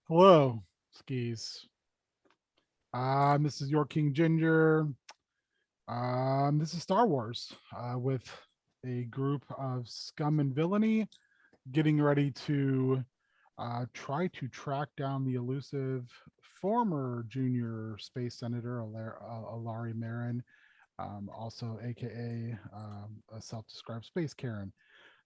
Hello, skis. This is your King Ginger. This is Star Wars with a group of scum and villainy getting ready to try to track down the elusive former junior space senator Elari Meren, also aka a self-described space Karen.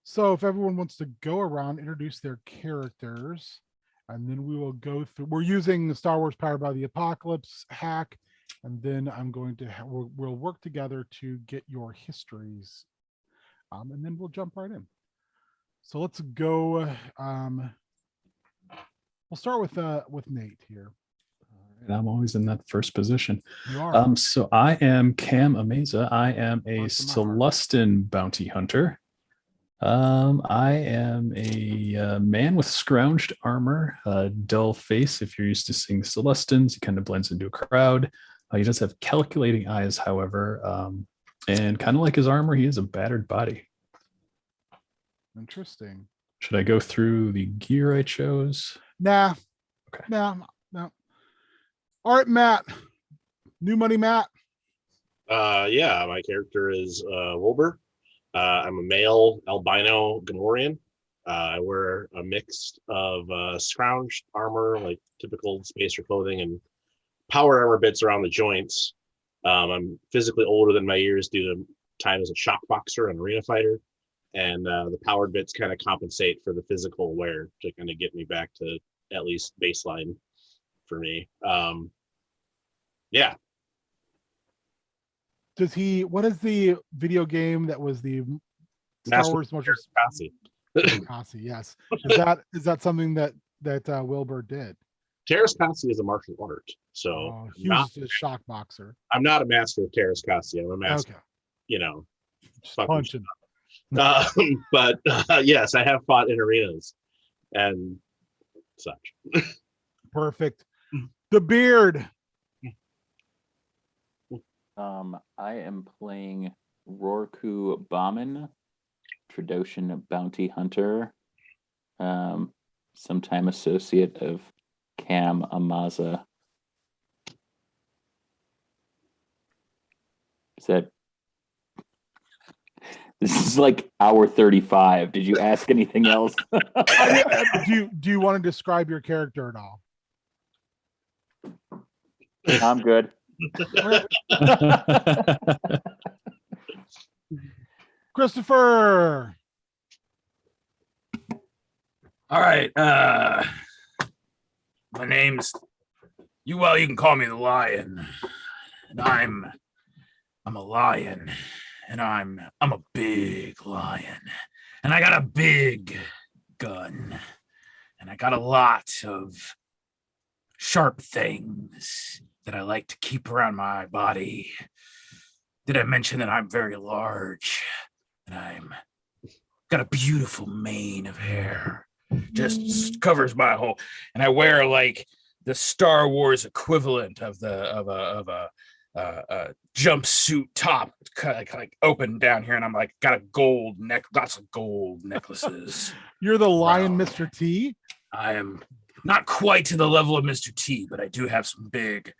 So if everyone wants to go around, introduce their characters, and then we will go through. We're using the Star Wars Powered by the Apocalypse hack, and then I'm going to we'll work together to get your histories, and then we'll jump right in. So let's go. We'll start with Nate here. And I'm always in that first position. You are. So I am Cam Ameza. I am a Celestin bounty hunter. I am a man with scrounged armor, dull face. If you're used to seeing Celestins, he kind of blends into a crowd. He does have calculating eyes, however, and kind of like his armor, he has a battered body. Interesting. Should I go through the gear I chose? Nah. Okay. No. All right, Matt. New money, Matt. Yeah, my character is Wilbur. I'm a male albino Gamorrean. I wear a mix of scrounged armor, like typical spacer clothing, and power armor bits around the joints. I'm physically older than my years due to time as a shock boxer and arena fighter, and the powered bits kind of compensate for the physical wear to kind of get me back to at least baseline for me. Yeah. What is the video game that was the Star Wars motion? Kasi, yes. Is that something that Wilbur did? Terrace-Kasi is a martial art, so he was a shock boxer. I'm not a master of Terrace-Kasi. I'm a master, just punching. But yes, I have fought in arenas and such. Perfect. The beard. I am playing Rorku Baman, Trandoshan bounty hunter, sometime associate of Cam Amaza. This is like hour 35. Did you ask anything else? Do you want to describe your character at all? I'm good. Christopher. All right. My name's you can call me the Lion. And I'm a lion. And I'm a big lion. And I got a big gun. And I got a lot of sharp things that I like to keep around my body. Did I mention that I'm very large? And I'm got a beautiful mane of hair. Just covers my whole, and I wear like the Star Wars equivalent of a jumpsuit top, like open down here, and I'm like got a gold lots of gold necklaces. You're the Lion, Mr. T. I am not quite to the level of Mr. T, but I do have some big.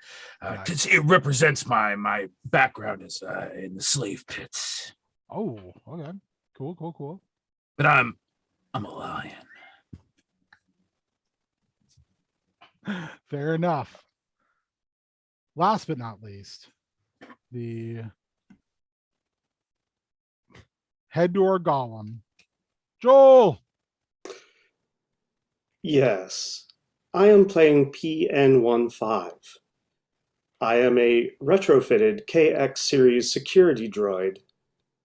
Nice. It represents my background is in the slave pits. Oh, okay, cool. But I'm a lion. Fair enough. Last but not least, the head door golem, Joel. Yes, I am playing PN15. I am a retrofitted KX series security droid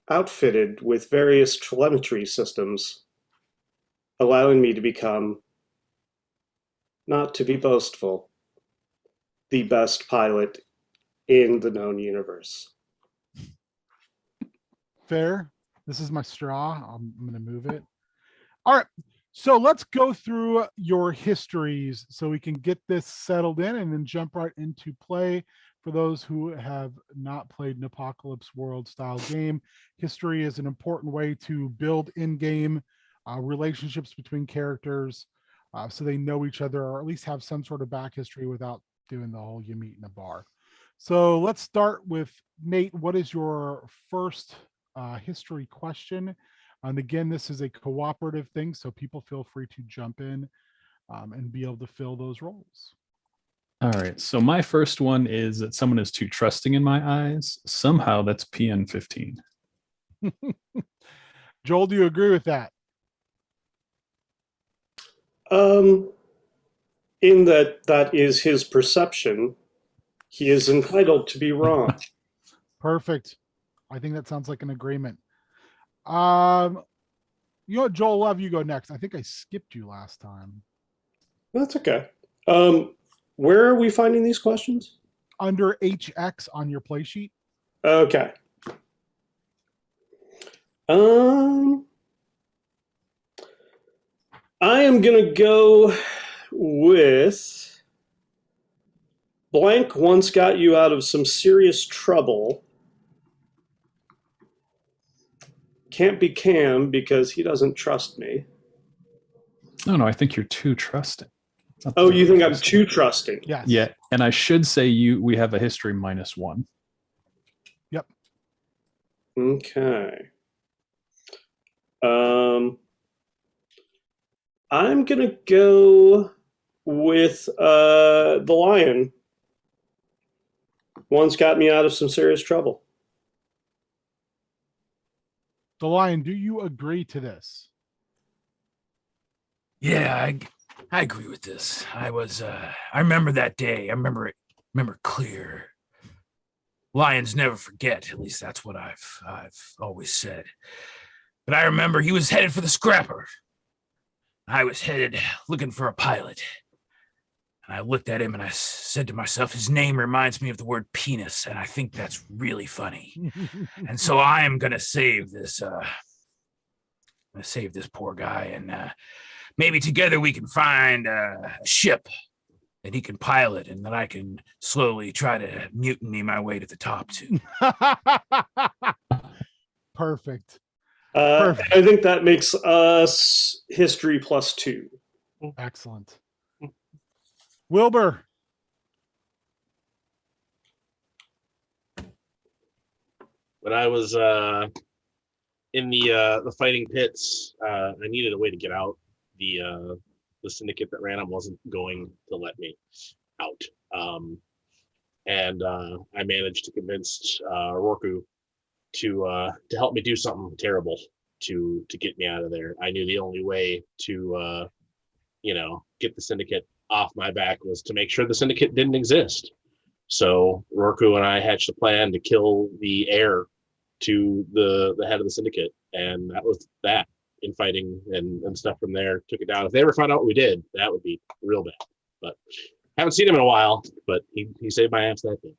outfitted with various telemetry systems, allowing me to become, not to be boastful, the best pilot in the known universe. Fair. This is my straw. I'm going to move it. All right. So let's go through your histories so we can get this settled in and then jump right into play. For those who have not played an Apocalypse World style game, history is an important way to build in-game relationships between characters. so they know each other or at least have some sort of back history without doing the whole you meet in a bar. So let's start with Nate. What is your first history question? And again, this is a cooperative thing, so people feel free to jump in and be able to fill those roles. All right. So my first one is that someone is too trusting in my eyes. Somehow that's PN 15. Joel, do you agree with that? In that is his perception. He is entitled to be wrong. Perfect. I think that sounds like an agreement. You know what, Joel, I'll have you go next. I think I skipped you last time. That's okay. Where are we finding these questions? Under HX on your play sheet. Okay. I am gonna go with blank once got you out of some serious trouble. Can't be Cam because he doesn't trust me. No, I think you're too trusting. Oh, you think I'm too trusting? Yes. Yeah. And I should say we have a history -1. Yep. Okay. I'm gonna go with the lion. One's got me out of some serious trouble. The Lion, do you agree to this? Yeah, I agree with this. I remember that day. I remember clear. Lions never forget. At least that's what I've always said. But I remember he was headed for the scrapper. I was headed looking for a pilot. And I looked at him and I said to myself, his name reminds me of the word penis, and I think that's really funny. And so I am gonna save this. I'm gonna save this poor guy, and maybe together we can find a ship that he can pilot, and that I can slowly try to mutiny my way to the top to. Perfect. I think that makes us history +2. Excellent. Wilbur. When I was in the fighting pits, I needed a way to get out. The syndicate that ran them wasn't going to let me out, and I managed to convince Rorku to help me do something terrible to get me out of there. I knew the only way to get the syndicate off my back was to make sure the syndicate didn't exist. So Rorku and I hatched a plan to kill the heir to the head of the syndicate, and that was that. Infighting and stuff from there took it down. If they ever found out what we did, that would be real bad. But haven't seen him in a while, but he saved my ass that day.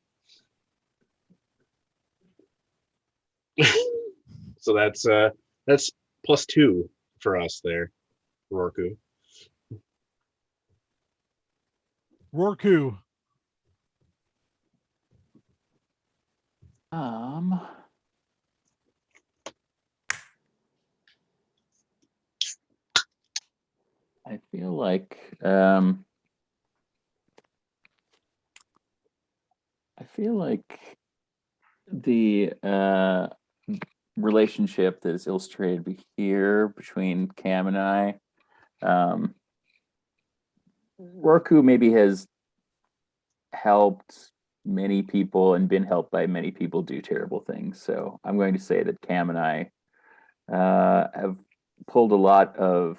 So that's +2 for us there, Rorku. Rorku. I feel like the relationship that is illustrated here between Cam and I, Roku maybe has helped many people and been helped by many people do terrible things. So I'm going to say that Cam and I have pulled a lot of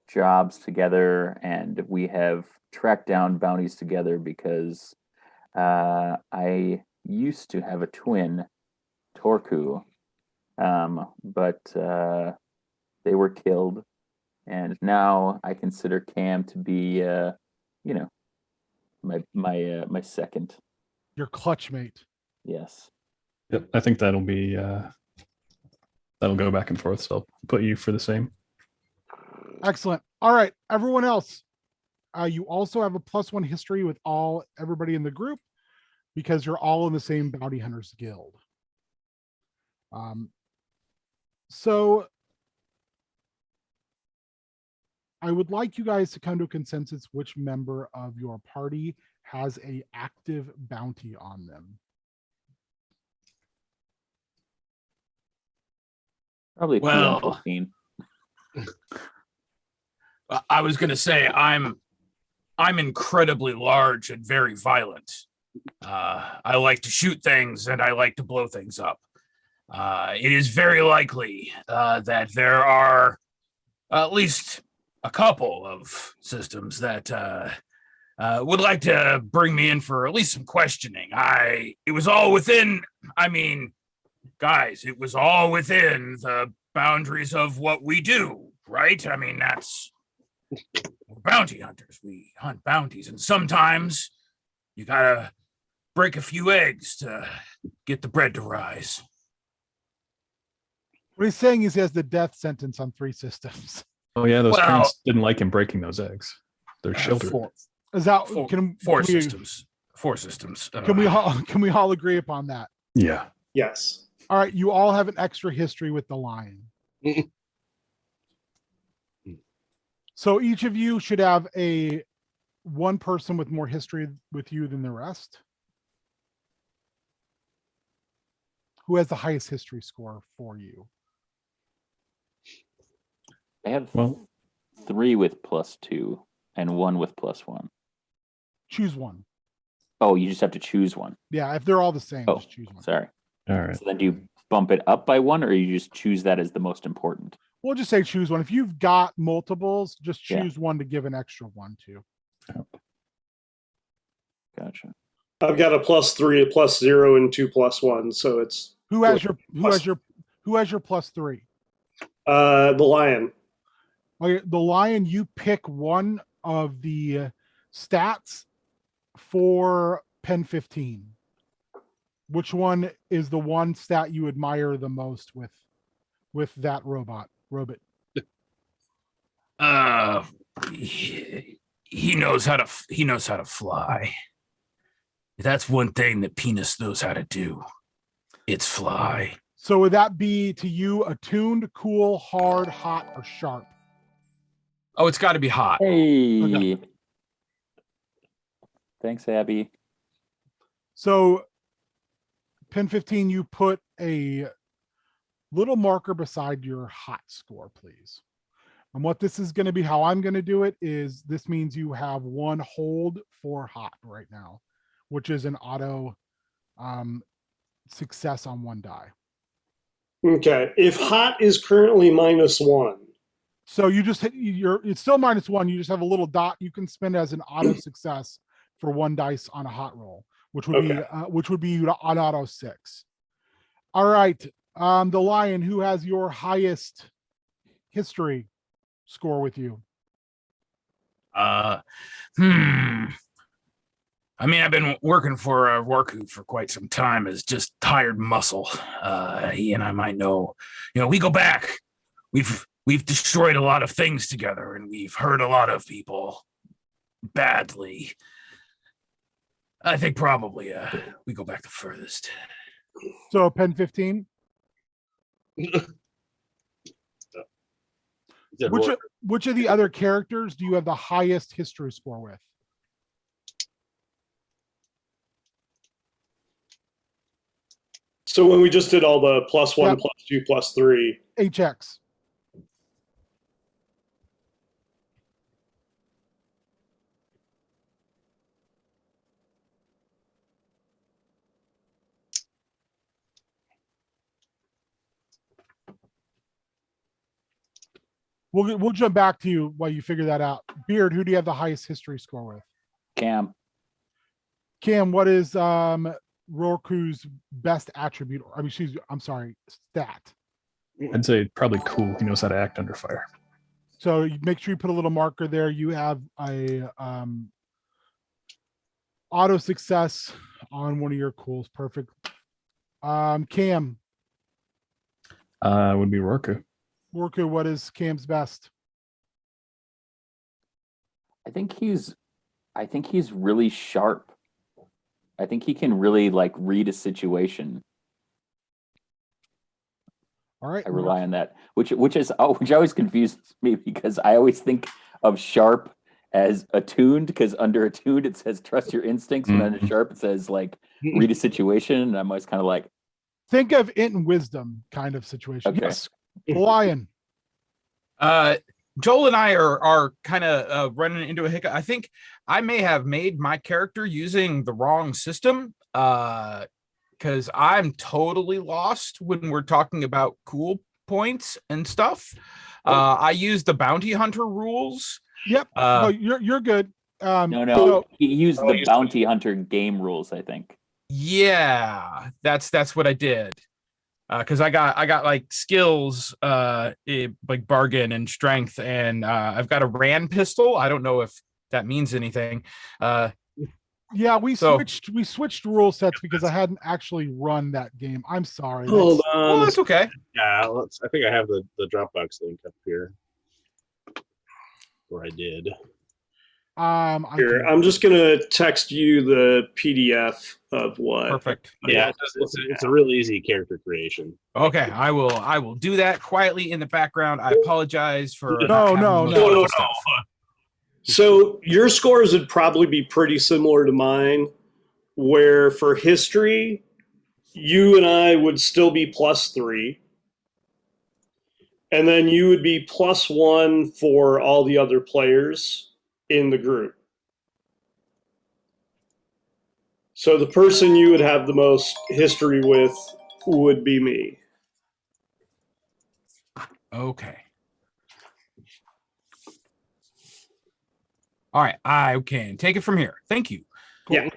jobs together, and we have tracked down bounties together because I used to have a twin, Torku, but they were killed, and now I consider Cam to be, my second. Your clutch mate. Yes. Yep. I think that'll be that'll go back and forth. So I'll put you for the same. Excellent. All right, everyone else. You also have a +1 history with everybody in the group because you're all in the same Bounty Hunters Guild. So I would like you guys to come to a consensus which member of your party has a active bounty on them. Probably Well, PM15. I was gonna say I'm incredibly large and very violent. I like to shoot things and I like to blow things up. It is very likely that there are at least a couple of systems that would like to bring me in for at least some questioning. It was all within, I mean, guys, it was all within the boundaries of what we do, right? I mean, that's bounty hunters. We hunt bounties, and sometimes you gotta break a few eggs to get the bread to rise. What he's saying is he has the death sentence on 3 systems. Oh yeah, those Well- parents didn't like him breaking those eggs. They're children. Is that Four can we, systems. Four systems. Can we all agree upon that? Yeah. Yes. All right, you all have an extra history with the lion. So each of you should have one person with more history with you than the rest. Who has the highest history score for you? I have Well, 3 with +2 and 1 with +1. Choose one. Oh, you just have to choose one. Yeah, if they're all the same, Oh, just choose one. sorry. all right. So then do you bump it up by 1, or you just choose that as the most important? We'll just say choose one. If you've got multiples, just Yeah. choose one to give an extra one to. Gotcha. I've got a +3, a +0, and 2 +1. So it's Who has your +3? the lion. Okay, the lion, you pick one of the stats for Pen 15. Which one is the one stat you admire the most with that robot? He knows how to fly. That's one thing that Penis knows how to do. It's fly. So would that be to you attuned, cool, hard, hot, or sharp? Oh, it's got to be hot. Hey. Okay. Thanks, Abby. So Pen 15, you put a little marker beside your hot score, please. And what this is going to be, how I'm going to do it is this means you have 1 hold for hot right now, which is an auto success on 1 die. Okay. If hot is currently -1. So you just hit it's still -1. You just have a little dot you can spend as an auto success for 1 dice on a hot roll, which would be an auto 6. All right. The lion, who has your highest history score with you? I mean, I've been working for Rorku for quite some time as just tired muscle. He and I might know. We go back. We've destroyed a lot of things together, and we've hurt a lot of people badly. I think probably we go back the furthest. So Pen 15. Which of the other characters do you have the highest history score with? So when we just did all the +1, Yep. +2, +3. HX. We'll jump back to you while you figure that out. Beard, who do you have the highest history score with? Cam. Cam, what is Roku's best attribute? I'm sorry, stat. I'd say probably cool. He knows how to act under fire. So you make sure you put a little marker there. You have a auto success on one of your cools. Perfect. Cam. Would be Roku. Roku, what is Cam's best? I think he's really sharp. I think he can really read a situation. All right. I rely on that, which always confuses me because I always think of sharp as attuned, because under attuned it says trust your instincts, but under sharp it says like read a situation, and I'm always kind of like, Think of int and wisdom kind of situation. Okay. Yes, the lion. Joel and I are kind of running into a hiccup. I think I may have made my character using the wrong system, because I'm totally lost when we're talking about cool points and stuff. I use the bounty hunter rules. Yep. No, you're good. no, he used Oh, the you- bounty hunter game rules, I think. Yeah, that's what I did. Because I got like skills, like bargain and strength, and I've got a Rand pistol. I don't know if that means anything. Yeah, we So- switched rule sets because I hadn't actually run that game. I'm sorry. Hold That's- on. Well, that's okay. Yeah, I think I have the Dropbox link up here. Or I did. I Here, can- I'm just gonna text you the PDF of what. Perfect. Yeah, it's a really easy character creation. Okay, I will do that quietly in the background. I apologize for No, not having no, looked no. at No, the stuff. So your scores would probably be pretty similar to mine, where for history, you and I would still be +3. And then you would be +1 for all the other players in the group. So the person you would have the most history with would be me. Okay. All right, I can take it from here. Thank you. Yeah.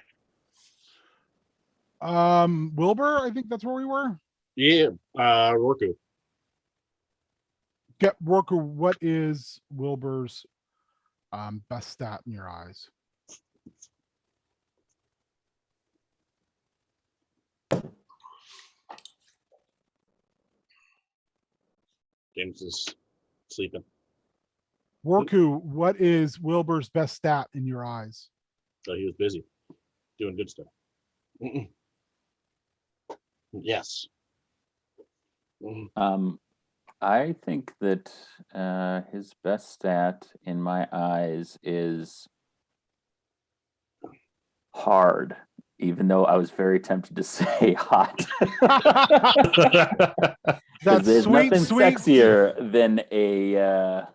Wilbur, I think that's where we were. Yeah, Roku. Get Worker, what is Wilbur's best stat in your eyes? James is sleeping. Worku, what is Wilbur's best stat in your eyes? So he was busy doing good stuff. Yes. I think that his best stat in my eyes is hard, even though I was very tempted to say hot. 'Cause That's there's sweet, nothing sweet. sexier than a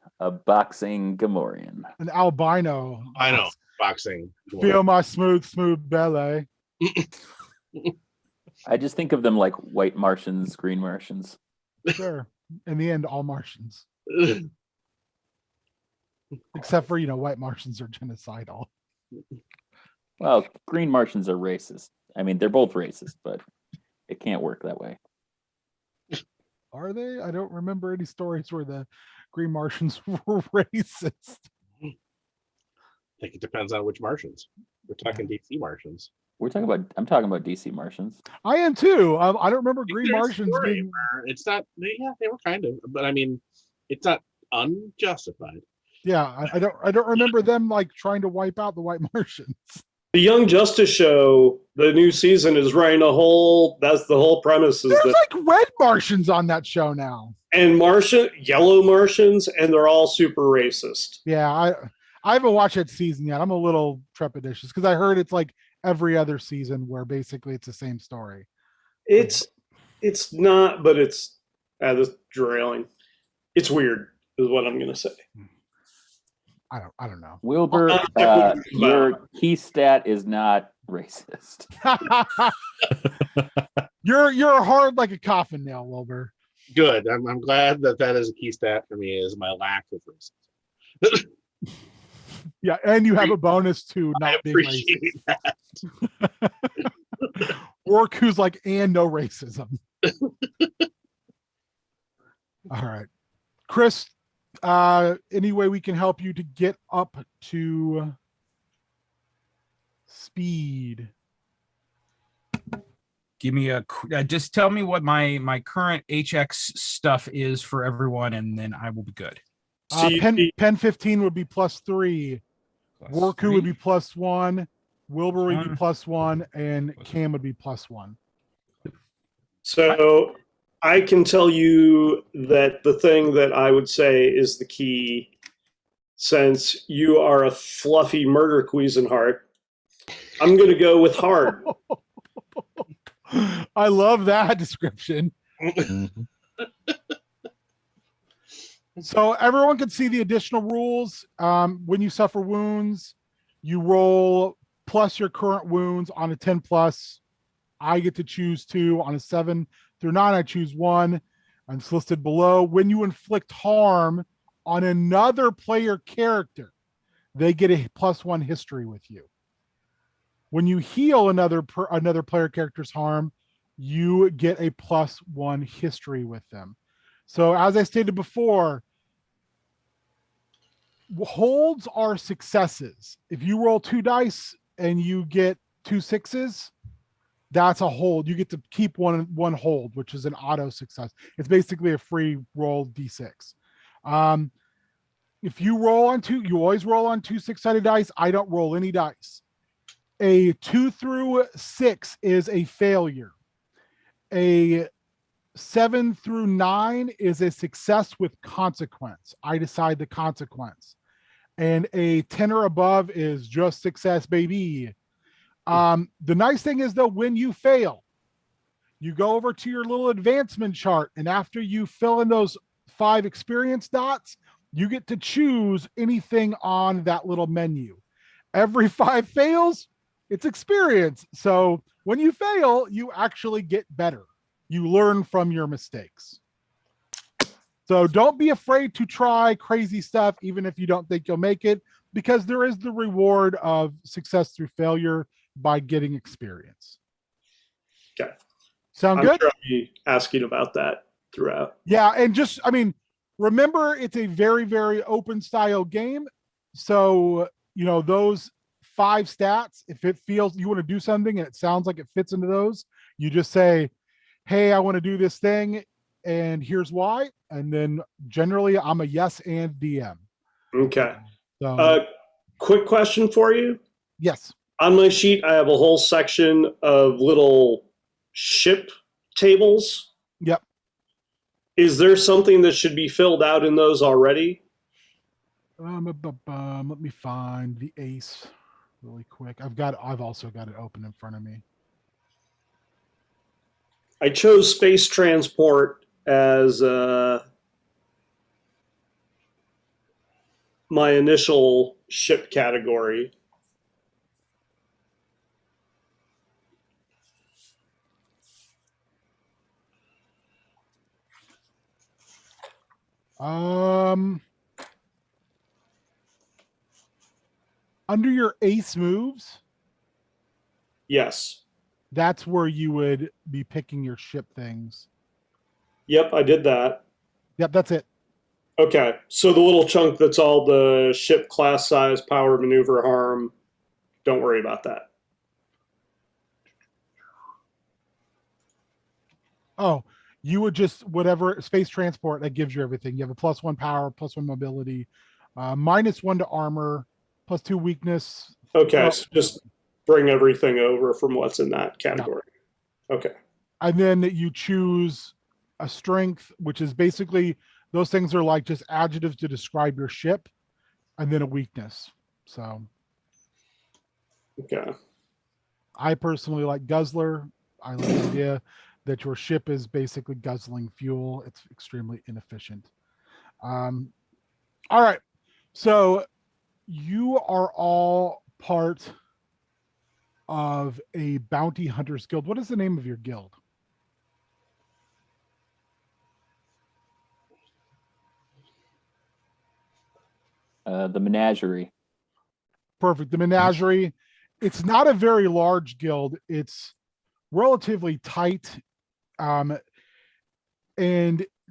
boxing Gamorrean. An albino. I know. Boxing. Feel my smooth belly. I just think of them like white Martians, green Martians. Sure. In the end, all Martians, except for white Martians are genocidal. Well, green Martians are racist. I mean, they're both racist, but it can't work that way. Are they? I don't remember any stories where the Green Martians were racist. I think it depends on which Martians. We're talking DC Martians. I'm talking about DC Martians. I am too. I don't remember Green There's a Martians story being. where it's not. Yeah, they were kind of, but I mean, it's not unjustified. Yeah, I don't remember them like trying to wipe out the white Martians. The Young Justice show, the new season is running that's the whole premise is There's that, like red Martians on that show now. and yellow Martians, and they're all super racist. Yeah, I haven't watched that season yet. I'm a little trepidatious because I heard it's like every other season where basically it's the same story. It's not, but it's this derailing. It's weird, is what I'm gonna say. I don't know. Wilbur, your key stat is not racist. You're hard like a coffin nail, Wilbur. Good. I'm glad that is a key stat for me. Is my lack of racism. Yeah, and you have a bonus to I not being appreciate racist. that. Work who's like, and no racism. All right. Chris, any way we can help you to get up to speed? Give me just tell me what my current HX stuff is for everyone, and then I will be good. So you- Pen 15 would be +3. Worku would be +1. Wilbur would be +1, and Cam would be +1. So I can tell you that the thing that I would say is the key since you are a fluffy murder Cuisinart, I'm going to go with hard. I love that description. Mhm. So everyone can see the additional rules. When you suffer wounds, you roll plus your current wounds on a 10 plus. I get to choose 2. On a 7 through 9, I choose 1. And it's listed below. When you inflict harm on another player character, they get a +1 history with you. When you heal another player character's harm, you get a +1 history with them. So as I stated before, holds are successes. If you roll 2 dice and you get 2 6s, that's a hold. You get to keep one hold, which is an auto success. It's basically a free roll d6. If you roll on 2, you always roll on 2 6-sided dice. I don't roll any dice. A 2 through 6 is a failure. A 7 through 9 is a success with consequence. I decide the consequence. And a 10 or above is just success, baby. The nice thing is, though, when you fail, you go over to your little advancement chart, and after you fill in those 5 experience dots, you get to choose anything on that little menu. Every 5 fails, it's experience. So when you fail, you actually get better. You learn from your mistakes. So don't be afraid to try crazy stuff, even if you don't think you'll make it, because there is the reward of success through failure by getting experience. Okay. Sound I'm good? sure I'll be asking about that throughout. Yeah, and just, I mean, remember, it's a very, very open style game. So, you know, those 5 stats, if it feels you want to do something and it sounds like it fits into those, you just say, hey, I want to do this thing, and here's why. And then generally I'm a yes and DM. Okay. So Quick question for you. yes. On my sheet, I have a whole section of little ship tables. Yep. Is there something that should be filled out in those already? Let me find the ace really quick. I've also got it open in front of me. I chose space transport as my initial ship category. Under your ace moves, Yes. that's where you would be picking your ship things. Yep, I did that. Yep, that's it. Okay, so the little chunk that's all the ship class size, power, maneuver, harm, don't worry about that. Oh, you would just, whatever space transport, that gives you everything. You have a +1 power, +1 mobility, -1 to armor, +2 weakness. Okay, Well, so just bring everything over from what's in that category. Okay. and then you choose a strength, which is basically, those things are like just adjectives to describe your ship, and then a weakness. So Okay. I personally like guzzler. I like the idea that your ship is basically guzzling fuel. It's extremely inefficient. All right. So you are all part of a bounty hunters guild. What is the name of your guild? The menagerie. Perfect. The menagerie. It's not a very large guild. It's relatively tight, and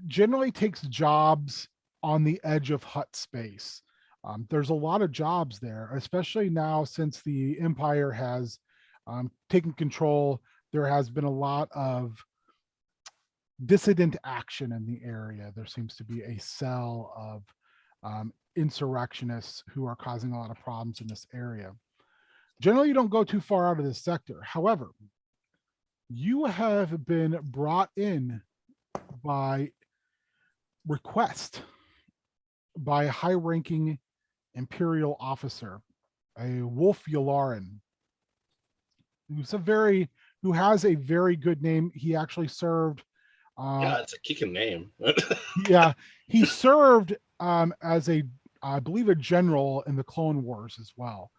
generally takes jobs on the edge of hut space. There's a lot of jobs there, especially now since the Empire has taken control. There has been a lot of dissident action in the area. There seems to be a cell of insurrectionists who are causing a lot of problems in this area. Generally, you don't go too far out of this sector. However, you have been brought in by request by a high-ranking Imperial officer, a Wolf Yularen, who has a very good name. He actually served. Yeah, it's a kicking name. Yeah, he served as I believe, a general in the Clone Wars as well.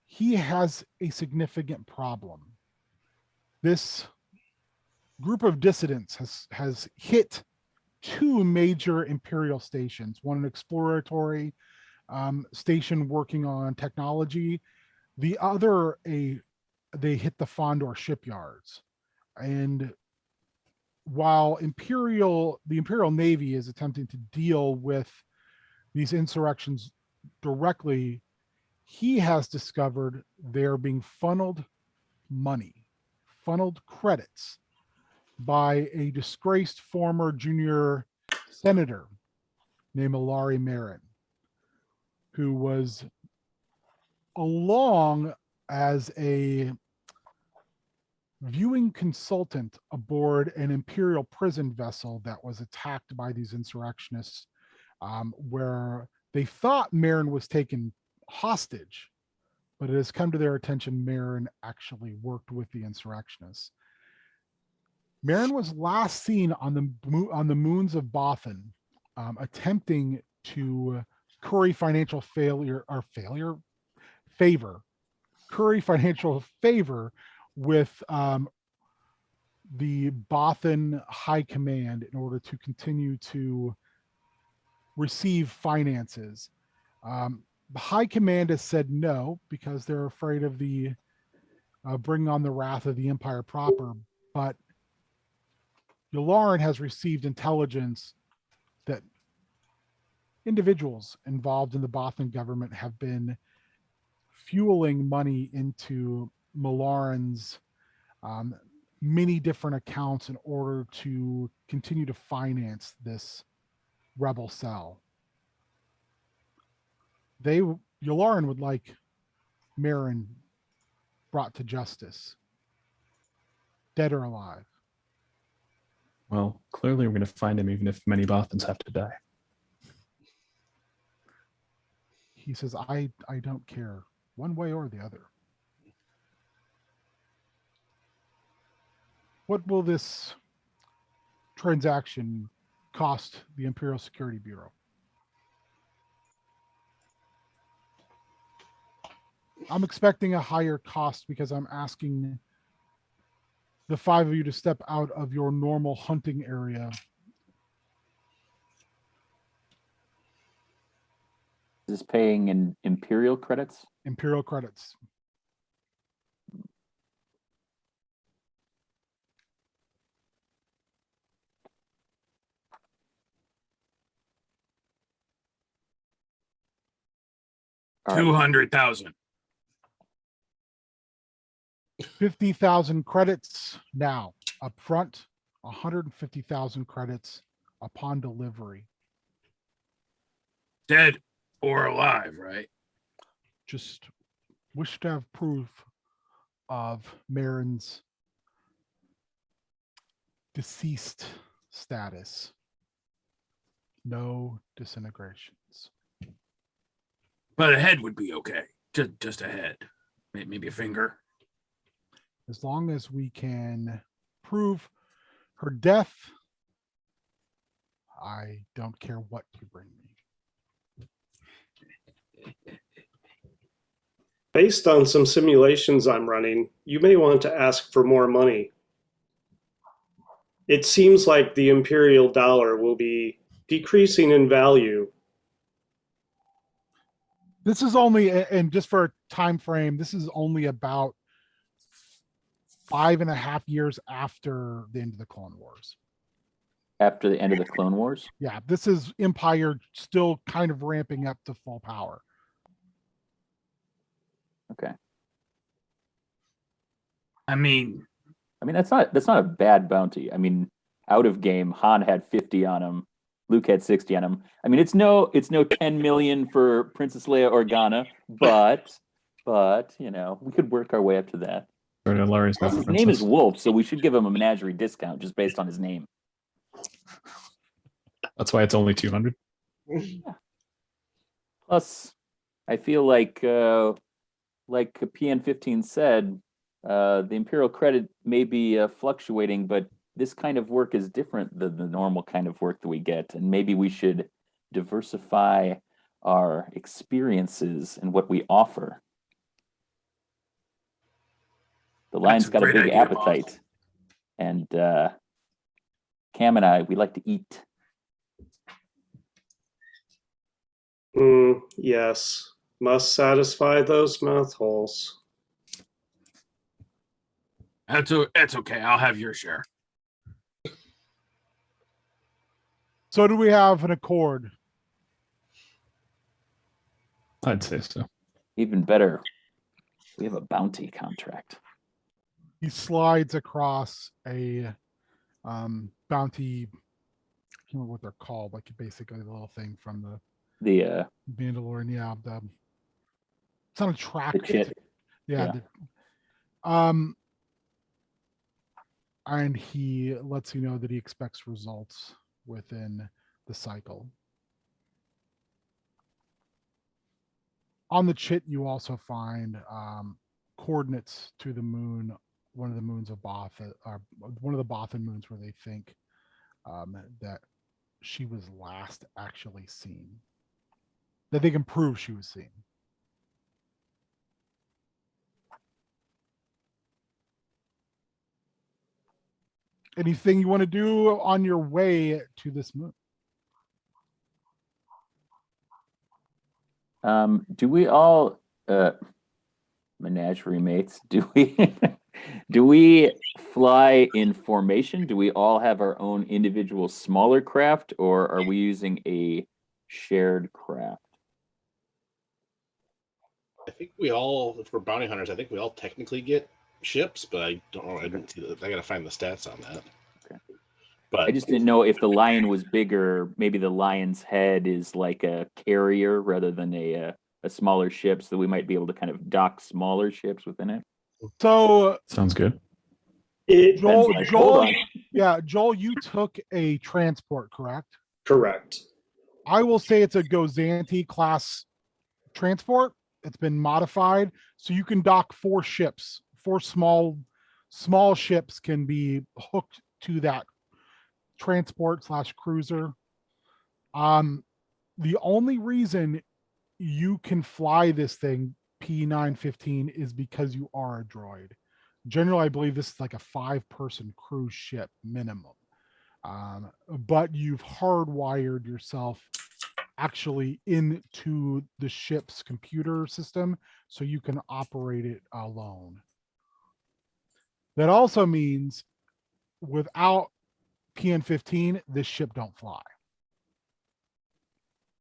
He has a significant problem. This group of dissidents has hit two major Imperial stations, one an exploratory station working on technology, the other they hit the Fondor shipyards. And while the Imperial Navy is attempting to deal with these insurrections directly, he has discovered they're being funneled credits by a disgraced former junior senator named Elari Meren, who was along as a viewing consultant aboard an Imperial prison vessel that was attacked by these insurrectionists, where they thought Meren was taken hostage, but it has come to their attention Meren actually worked with the insurrectionists. Meren was last seen on the moons of Bothan, attempting to curry financial favor with the Bothan High Command in order to continue to receive finances. The High Command has said no because they're afraid of the bringing on the wrath of the Empire proper, but Yularen has received intelligence that individuals involved in the Bothan government have been fueling money into Milaren's many different accounts in order to continue to finance this rebel cell. Yularen would like Meren brought to justice, dead or alive. Well, clearly we're going to find him even if many Bothans have to die. He says, I don't care one way or the other. What will this transaction cost the Imperial Security Bureau? I'm expecting a higher cost because I'm asking the five of you to step out of your normal hunting area. Is this paying in Imperial credits? Imperial credits. All right. 200,000. 50,000 credits now up front, 150,000 credits upon delivery. Dead or alive, right? Just wish to have proof of Meren's deceased status. No disintegrations. But a head would be okay. Just a head. Maybe a finger. As long as we can prove her death, I don't care what you bring me. Based on some simulations I'm running, you may want to ask for more money. It seems like the Imperial dollar will be decreasing in value. This is only, and just for a time frame, this is only about 5.5 years after the end of the Clone Wars. After the end of the Clone Wars? Yeah, this is Empire still kind of ramping up to full power. Okay. I mean, that's not a bad bounty. I mean, out of game, Han had 50 on him. Luke had 60 on him. I mean, it's no 10 million for Princess Leia Organa, but you know, we could work our way up to that. His name is Wolf, so we should give him a menagerie discount just based on his name. That's why it's only 200. Yeah. Plus, I feel like PN15 said, the Imperial credit may be fluctuating, but this kind of work is different than the normal kind of work that we get, and maybe we should diversify our experiences and what we offer. The lion's got a great big idea, appetite, boss. and Cam and I, we like to eat. Yes, must satisfy those mouth holes. That's okay. I'll have your share. So do we have an accord? I'd say so. Even better, we have a bounty contract. He slides across a bounty. I can't remember what they're called. Like basically the little thing from the Mandalorian. Yeah, it's not a track. The chit. Yeah. And he lets you know that he expects results within the cycle. On the chit, you also find coordinates to the moon, one of the moons of Bothan, or one of the Bothan moons where they think that she was last actually seen. That they can prove she was seen. Anything you want to do on your way to this moon? Do we all menagerie mates? Do we fly in formation? Do we all have our own individual smaller craft, or are we using a shared craft? I think we all, if we're bounty hunters, I think we all technically get ships, but I don't know. I didn't see that. I gotta find the stats on that. Okay. But I just didn't know if the lion was bigger. Maybe the lion's head is like a carrier rather than a smaller ship, so that we might be able to kind of dock smaller ships within it. So Sounds good. Joel, Hold on. Joel, you took a transport, correct? Correct. I will say it's a Gozanti class transport. It's been modified, so you can dock 4 ships. 4 small ships can be hooked to that transport / cruiser. The only reason you can fly this thing P915 is because you are a droid. Generally, I believe this is like a 5-person cruise ship minimum. But you've hardwired yourself actually into the ship's computer system so you can operate it alone. That also means without PN15, this ship don't fly,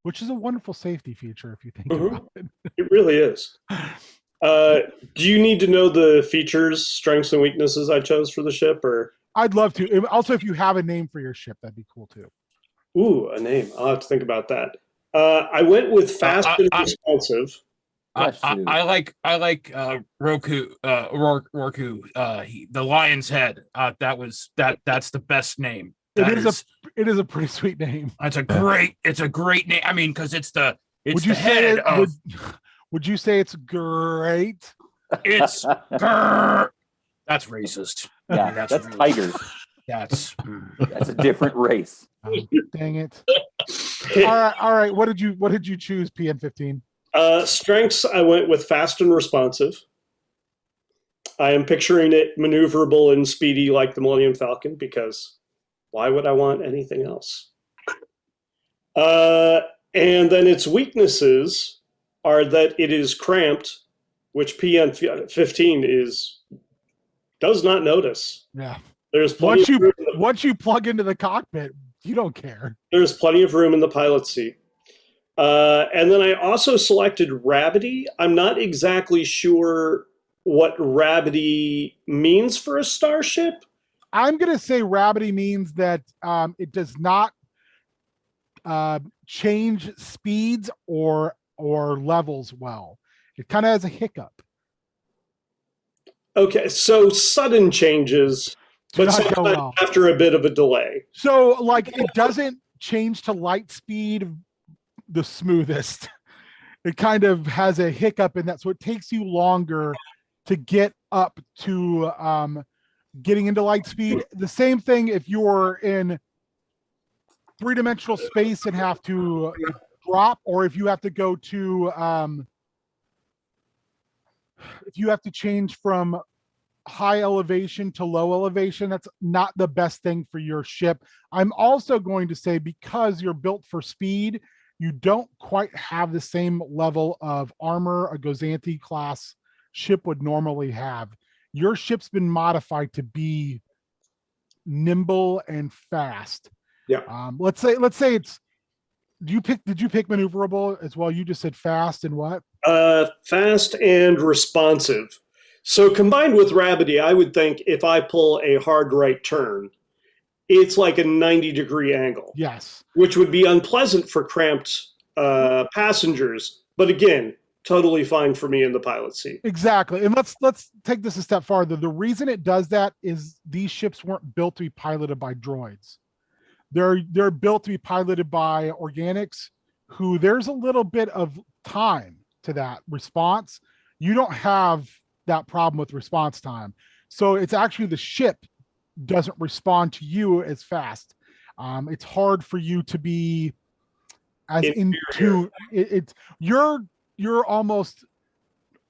which is a wonderful safety feature if you think about it. It really is. Do you need to know the features, strengths, and weaknesses I chose for the ship, or? I'd love to. Also, if you have a name for your ship, that'd be cool too. Ooh, a name. I'll have to think about that. I went with fast and responsive. I like Roku Roku the lion's head. That's the best name. It is a pretty sweet name. It's a great name. I mean, because it's the Would you the say head it of would you say it's great? it's grr. That's racist. Yeah, I mean, that's really- tigers. That's That's a different race. Dang it. All right. What did you choose, PN15? Strengths, I went with fast and responsive. I am picturing it maneuverable and speedy like the Millennium Falcon, because why would I want anything else? And then its weaknesses are that it is cramped, which PN15 does not notice. Yeah. There's plenty of room. Once you plug into the cockpit, you don't care. There's plenty of room in the pilot's seat. And then I also selected Rabity. I'm not exactly sure what Rabity means for a starship. I'm going to say Rabity means that it does not change speeds or levels well. It kind of has a hiccup. Okay, so sudden changes, Do but not go sometimes well. after a bit of a delay. So like it doesn't change to light speed the smoothest. it kind of has a hiccup in that, so it takes you longer to get up to getting into light speed. The same thing if you're in three-dimensional space and have to drop, or if you have to go to if you have to change from high elevation to low elevation, that's not the best thing for your ship. I'm also going to say, because you're built for speed, you don't quite have the same level of armor a Gozanti class ship would normally have. Your ship's been modified to be nimble and fast. Yeah. Let's say it's, did you pick maneuverable as well? You just said fast and what? Fast and responsive. So combined with Rabbity, I would think if I pull a hard right turn, it's like a 90-degree angle. Yes. Which would be unpleasant for cramped passengers, but again, totally fine for me in the pilot seat. Exactly. And let's take this a step farther. The reason it does that is these ships weren't built to be piloted by droids. They're built to be piloted by organics, who there's a little bit of time to that response. You don't have that problem with response time. So it's actually the ship doesn't respond to you as fast. It's hard for you to be as in tune. You're almost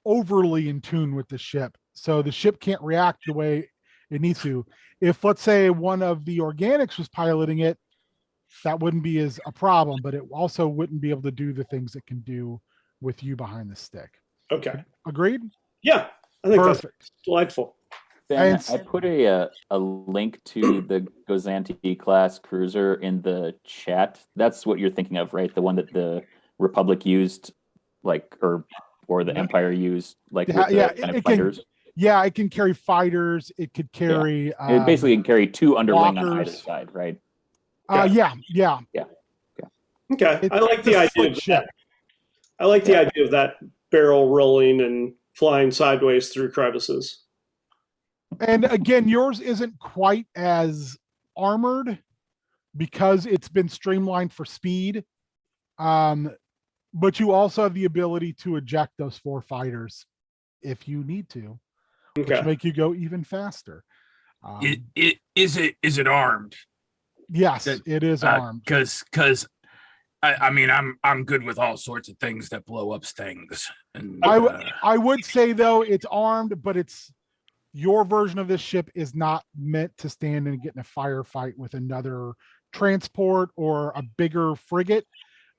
overly in tune with the ship. So the ship can't react the way it needs to. If, let's say, one of the organics was piloting it, that wouldn't be as a problem, but it also wouldn't be able to do the things it can do with you behind the stick. Okay. Agreed? Yeah, I think Perfect. that's delightful. Ben, And I put a link to the Gozanti class cruiser in the chat. That's what you're thinking of, right? The one that the Republic used, like, or the Empire used, like, with the kind of fighters. Yeah, it can carry fighters. It could carry. It basically can carry two underwing on walkers. either side, right? Yeah. Okay, It's I like the a idea slick of ship. that. I like the idea of that barrel rolling and flying sideways through crevices. And again, yours isn't quite as armored because it's been streamlined for speed. But you also have the ability to eject those 4 fighters if you need to, which Okay. make you go even faster. Is it armed? Yes, it is armed. Because I mean I'm good with all sorts of things that blow up things. And I would say though it's armed, but it's your version of this ship is not meant to stand and get in a firefight with another transport or a bigger frigate.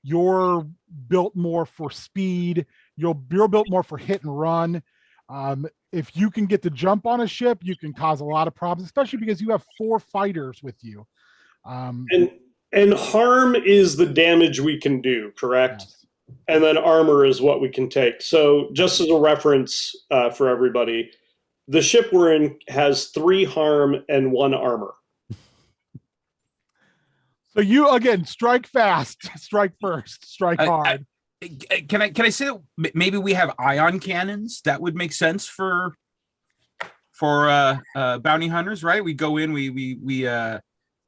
You're built more for speed. You're built more for hit and run. If you can get the jump on a ship, you can cause a lot of problems, especially because you have 4 fighters with you. And harm is the damage we can do, correct? Yes. And then armor is what we can take. So just as a reference for everybody, the ship we're in has 3 harm and 1 armor. So you, again, strike fast, strike first, strike hard. Can I say that maybe we have ion cannons? That would make sense for bounty hunters, right? We go in, we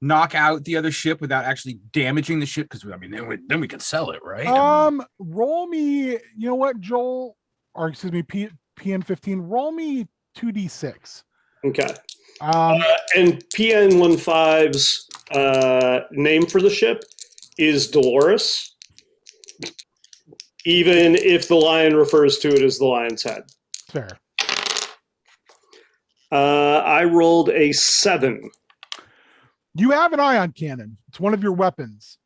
knock out the other ship without actually damaging the ship, because I mean then we can sell it, right? Roll me, you know what, Joel, or excuse me, PN15, roll me 2d6. Okay. And PN15's name for the ship is Dolores, even if the lion refers to it as the lion's head. Fair. I rolled a 7. You have an ion cannon. It's one of your weapons.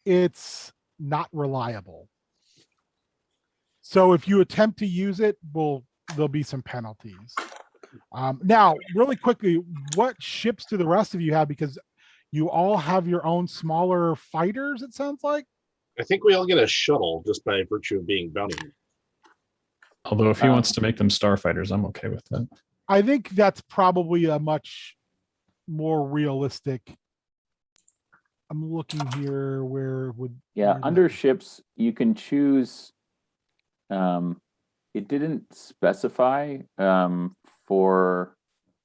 It's not reliable. So if you attempt to use it, there'll be some penalties. Now, really quickly, what ships do the rest of you have? Because you all have your own smaller fighters, it sounds like. I think we all get a shuttle just by virtue of being bounty hunters. Although if he wants to make them starfighters, I'm okay with that. I think that's probably a much more realistic. I'm looking here where Under ships you can choose. It didn't specify for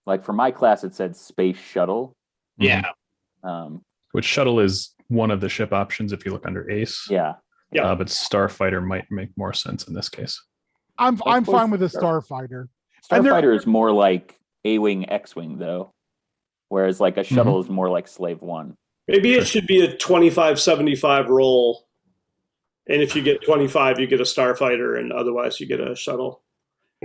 my class it said space shuttle. Yeah. Which shuttle is one of the ship options if you look under ace. Yeah. Yeah. But Starfighter might make more sense in this case. I'm course, fine with a starfighter. And Starfighter is more like A-wing, X-wing, though, whereas like a shuttle is more like Slave One. Maybe it should be a 25-75 roll. And if you get 25, you get a starfighter, and otherwise you get a shuttle.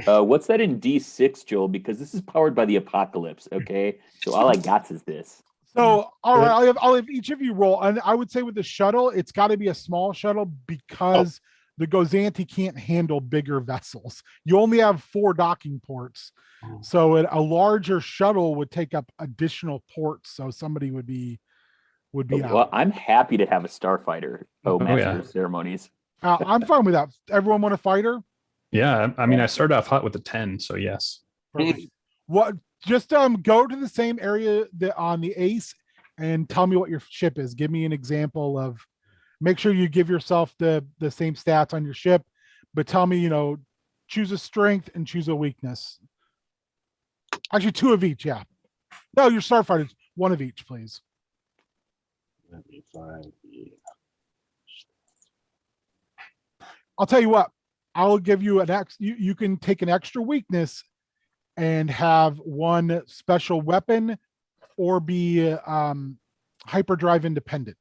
What's that in D6, Joel? Because this is powered by the apocalypse, okay? So all I got is this. So, all right, I'll have each of you roll. And I would say with the shuttle, it's got to be a small shuttle because the Gozanti can't handle bigger vessels. You only have 4 docking ports. So a larger shuttle would take up additional ports. So somebody would be Well, out. I'm happy to have a starfighter. Master yeah. of Ceremonies. I'm fine with that. Everyone want a fighter? Yeah, I mean, I started off hot with a 10, so yes. Perfect. What? Just go to the same area on the ace and tell me what your ship is. Give me an example of. Make sure you give yourself the same stats on your ship, but tell me, choose a strength and choose a weakness. Actually, 2 of each. Yeah. No, your starfighters, 1 of each, please. Let me find the. I'll tell you what. I'll give you an you can take an extra weakness and have 1 special weapon or be hyperdrive independent.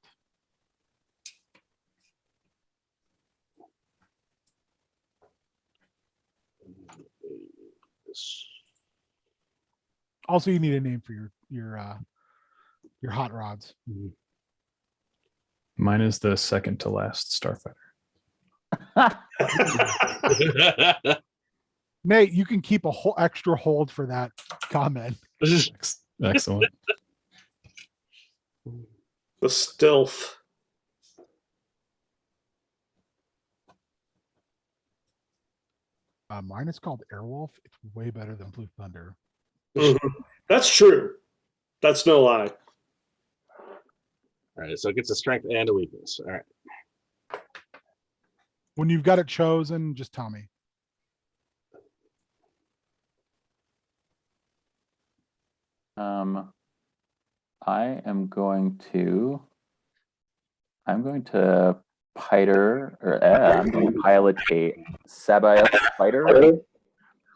Also, you need a name for your hot rods. Mine is the second to last Starfighter. Nate, you can keep a whole extra hold for that comment. Excellent. The stealth. Mine is called Airwolf. It's way better than Blue Thunder. That's true. That's no lie. All right, so it gets a strength and a weakness. All right. When you've got it chosen, just tell me. I am going to Piter, or I'm going to pilot a Sabaoth fighter.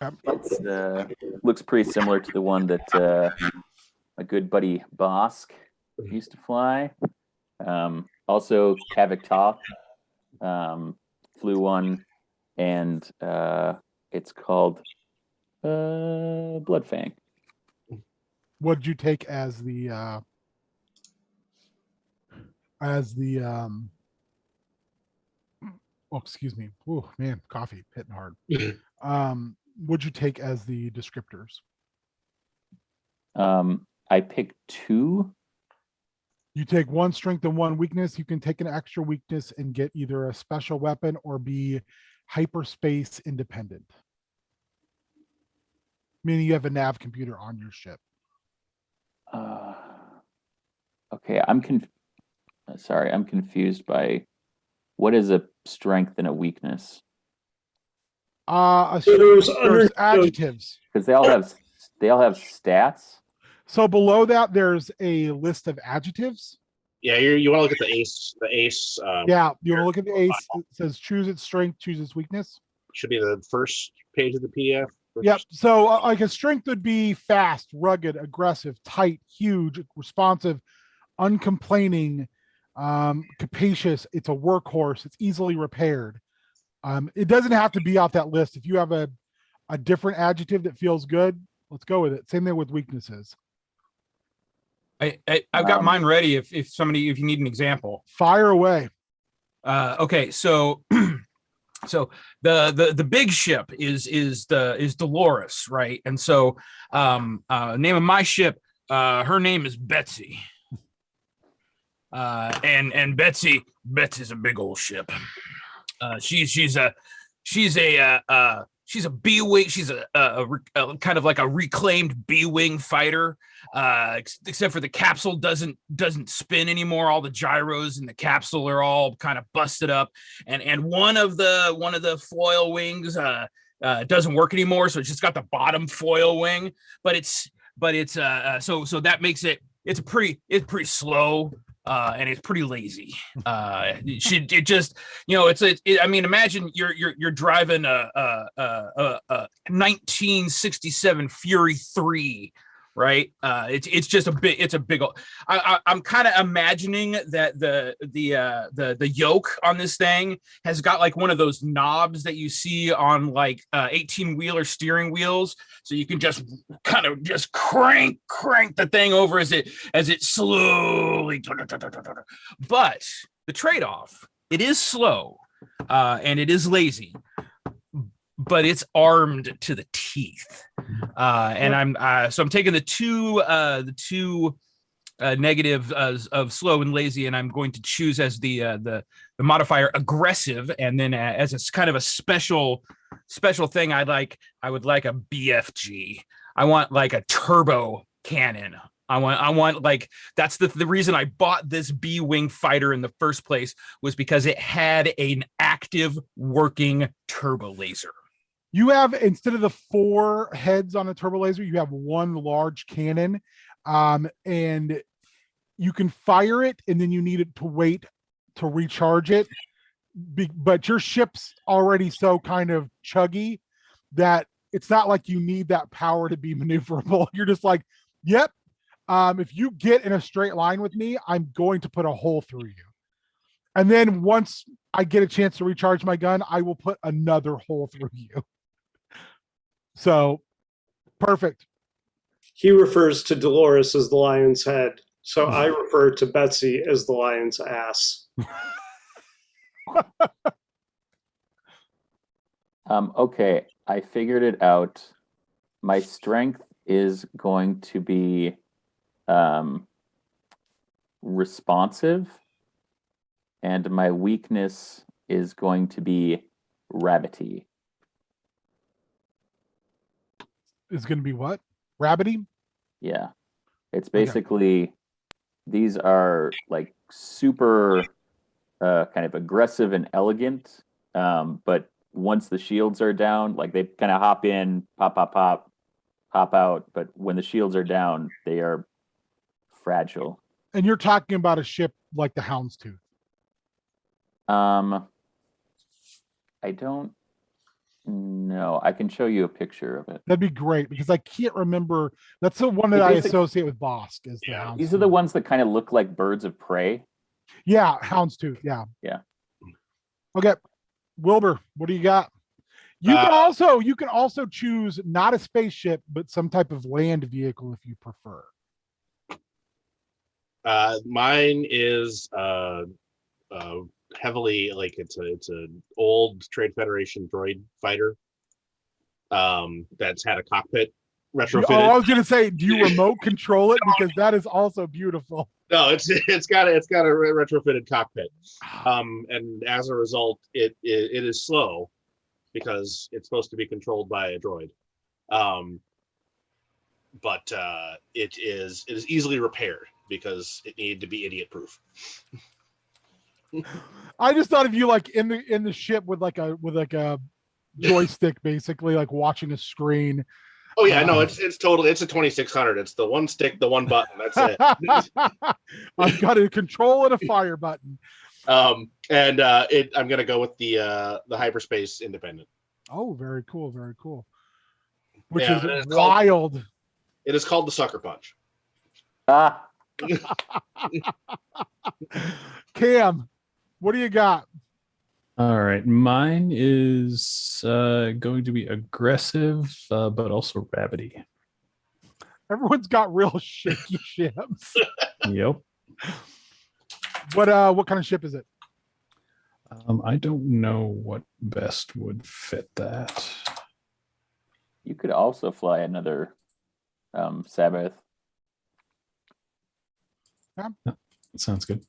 It looks pretty similar to the one that my good buddy Bosk used to fly. Also, Kavik Toth flew one, and it's called Bloodfang. What did you take as the oh, excuse me. Oh man, coffee hitting hard. What'd you take as the descriptors? I picked 2. You take 1 strength and 1 weakness. You can take an extra weakness and get either a special weapon or be hyperspace independent. Meaning you have a nav computer on your ship. Okay, I'm confused by what is a strength and a weakness. There's adjectives. Because they all have stats. So below that, there's a list of adjectives. Yeah, you want to look at the ace. The ace. Yeah, you want to look at the ace. It says choose its strength, choose its weakness. Should be the first page of the PDF. Yep. So like a strength would be fast, rugged, aggressive, tight, huge, responsive, uncomplaining, capacious. It's a workhorse. It's easily repaired. It doesn't have to be off that list. If you have a different adjective that feels good, let's go with it. Same thing with weaknesses. I've got mine ready. If you need an example, Fire away. Okay, so so the big ship is Dolores, right? And so name of my ship, her name is Betsy. And Betsy's a big old ship. She's a B-wing. She's a kind of like a reclaimed B-wing fighter, except for the capsule doesn't spin anymore. All the gyros in the capsule are all kind of busted up, and one of the foil wings doesn't work anymore. So it's just got the bottom foil wing, but it's so that makes it's pretty slow. and it's pretty lazy. It just, I mean, imagine you're driving a 1967 Fury 3, right? It's just it's a big old. I'm kind of imagining that the yoke on this thing has got like one of those knobs that you see on like 18-wheeler steering wheels, so you can just kind of just crank the thing over as it slowly. But the trade-off, it is slow, and it is lazy, but it's armed to the teeth. And I'm taking the two negative of slow and lazy, and I'm going to choose as the modifier aggressive, and then as a kind of a special thing, I would like a BFG. I want like a turbo cannon. I want like, that's the reason I bought this B-wing fighter in the first place, was because it had an active working turbo laser. You have, instead of the 4 heads on a turbo laser, you have 1 large cannon, and you can fire it, and then you need it to wait to recharge it. But your ship's already so kind of chuggy that it's not like you need that power to be maneuverable. You're just like, yep, if you get in a straight line with me, I'm going to put a hole through you. And then once I get a chance to recharge my gun, I will put another hole through you. So, perfect. He refers to Dolores as the lion's head, so I refer to Betsy as the lion's ass. Okay, I figured it out. My strength is going to be responsive, and my weakness is going to be rabbity. Is going to be what? Rabbity? Yeah. It's basically, these are like super kind of aggressive and elegant, but once the shields are down, like they kind of hop in, pop out, but when the shields are down, they are fragile. And you're talking about a ship like the Houndstooth. I don't know. I can show you a picture of it. That'd be great, because I can't remember. That's the one that I associate with Bosk. Is the Houndstooth. These are the ones that kind of look like birds of prey. Yeah, Houndstooth. Yeah. Yeah. Okay, Wilbur, what do you got? You can also choose not a spaceship, but some type of land vehicle if you prefer. Mine is heavily like it's an old Trade Federation droid fighter that's had a cockpit retrofitted. Oh, I was gonna say, do you remote control it? Because that is also beautiful. No, it's got a retrofitted cockpit, and as a result, it is slow because it's supposed to be controlled by a droid, but it is easily repaired because it needed to be idiot proof. I just thought of you like in the ship with like a joystick, basically like watching a screen. Oh yeah, no, it's totally, it's a 2600. It's the one stick, the one button. That's it. I've got a control and a fire button. I'm gonna go with the hyperspace independent. Oh, very cool, very cool. Which Yeah, is wild. It is called the Sucker Punch. Cam, what do you got? All right, mine is going to be aggressive, but also rabbity. Everyone's got real shaky ships. Yep. What kind of ship is it? I don't know what best would fit that. You could also fly another Sabbath. Yeah. That sounds good.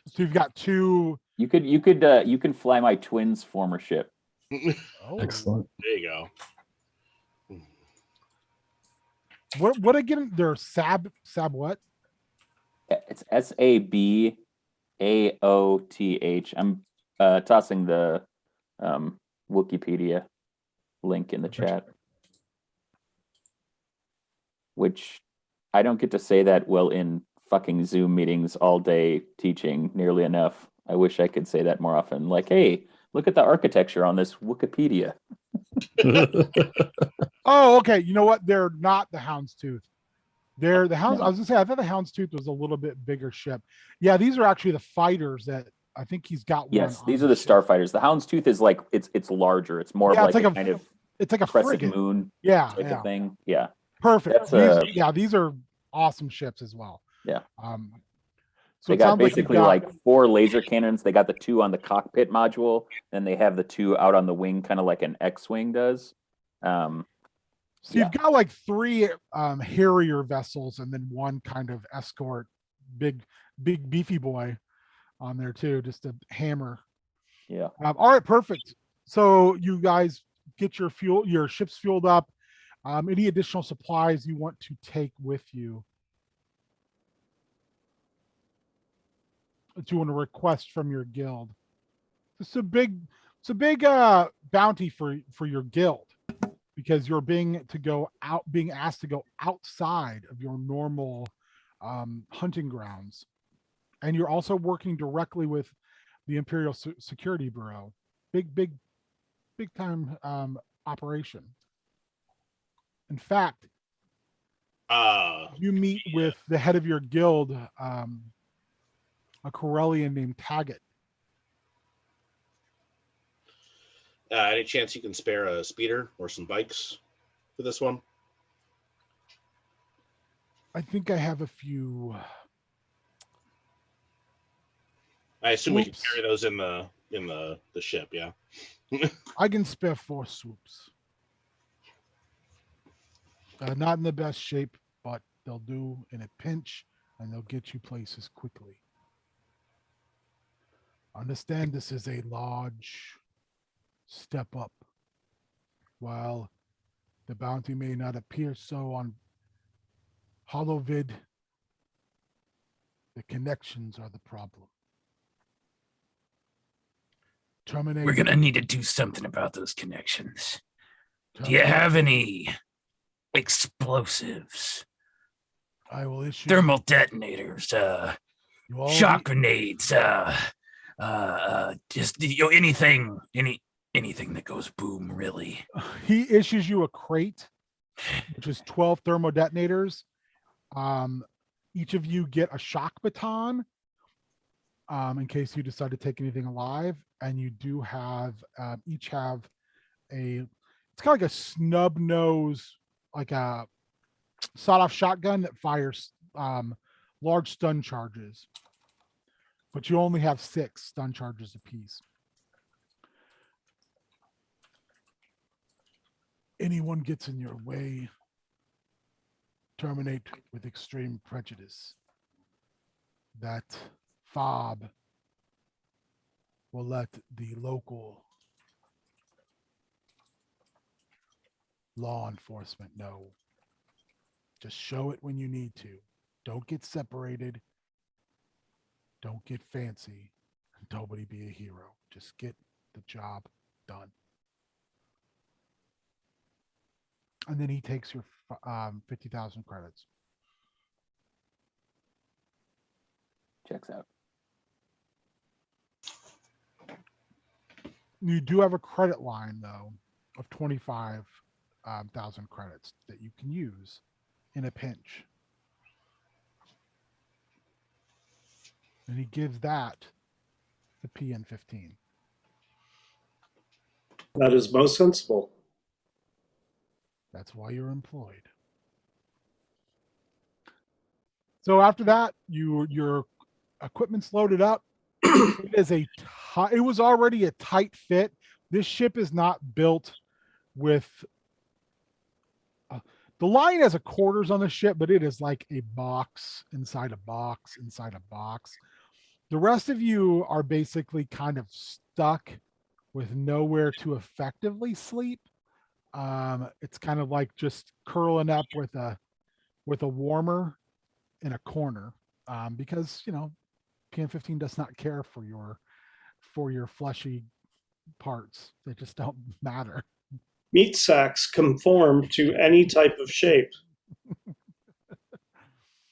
So you've got 2. You can fly my twin's former ship. Oh. Excellent. There you go. What again? They're Sab what? It's SABAOTH. I'm tossing the Wikipedia link in the chat, which I don't get to say that well in fucking Zoom meetings all day teaching nearly enough. I wish I could say that more often. Like, hey, look at the architecture on this Wikipedia. Oh, okay. You know what? They're not the Houndstooth. They're the Hounds. No. I was gonna say I thought the Houndstooth was a little bit bigger ship. Yeah, these are actually the fighters that I think he's got. Yes, one these on are the ship. Starfighters. The Houndstooth is like it's larger. It's more Yeah, of it's like like a a kind of It's like a crescent frigate. moon Yeah, type yeah. of thing. Yeah. Perfect. That's These are awesome ships as well. Yeah. So They it got sounds like basically you've got, like 4 laser cannons. They got the 2 on the cockpit module, and they have the 2 out on the wing, kind of like an X-wing does. so yeah. you've got like 3 Harrier vessels and then 1 kind of escort, big beefy boy on there too, just a hammer. Yeah. All right, perfect. So you guys get your ships fueled up. Any additional supplies you want to take with you? That you want to request from your guild? It's a big bounty for your guild, because you're being asked to go outside of your normal hunting grounds, and you're also working directly with the Imperial Security Bureau. Big time operation. In fact, you meet with the head of your guild, a Corellian named Taggett. Any chance you can spare a speeder or some bikes for this one? I think I have a few. I assume we can Swoops. carry those in the ship, yeah. I can spare 4 swoops. Not in the best shape, but they'll do in a pinch, and they'll get you places quickly. Understand this is a large step up. While the bounty may not appear so on HoloVid, the connections are the problem. Terminate. We're gonna need to do something about those connections. Do you have any explosives? I will issue Thermal detonators, you all shock grenades, just anything that goes boom, really. He issues you a crate, which is 12 thermo detonators. Each of you get a shock baton, in case you decide to take anything alive, and you do have each have it's kind of like a snub nose, like a sawed-off shotgun that fires large stun charges, but you only have 6 stun charges apiece. Anyone gets in your way, terminate with extreme prejudice. That fob will let the local law enforcement know. Just show it when you need to. Don't get separated. Don't get fancy. Nobody be a hero. Just get the job done. And then he takes your 50,000 credits. Checks out. You do have a credit line, though, of 25,000 credits that you can use in a pinch. And he gives that to PN15. That is most sensible. That's why you're employed. So after that, your equipment's loaded up. It was already a tight fit. This ship is not built with the line has a quarters on the ship, but it is like a box inside a box inside a box. The rest of you are basically kind of stuck with nowhere to effectively sleep. It's kind of like just curling up with a warmer in a corner, because PN15 does not care for your fleshy parts. They just don't matter. Meat sacks conform to any type of shape.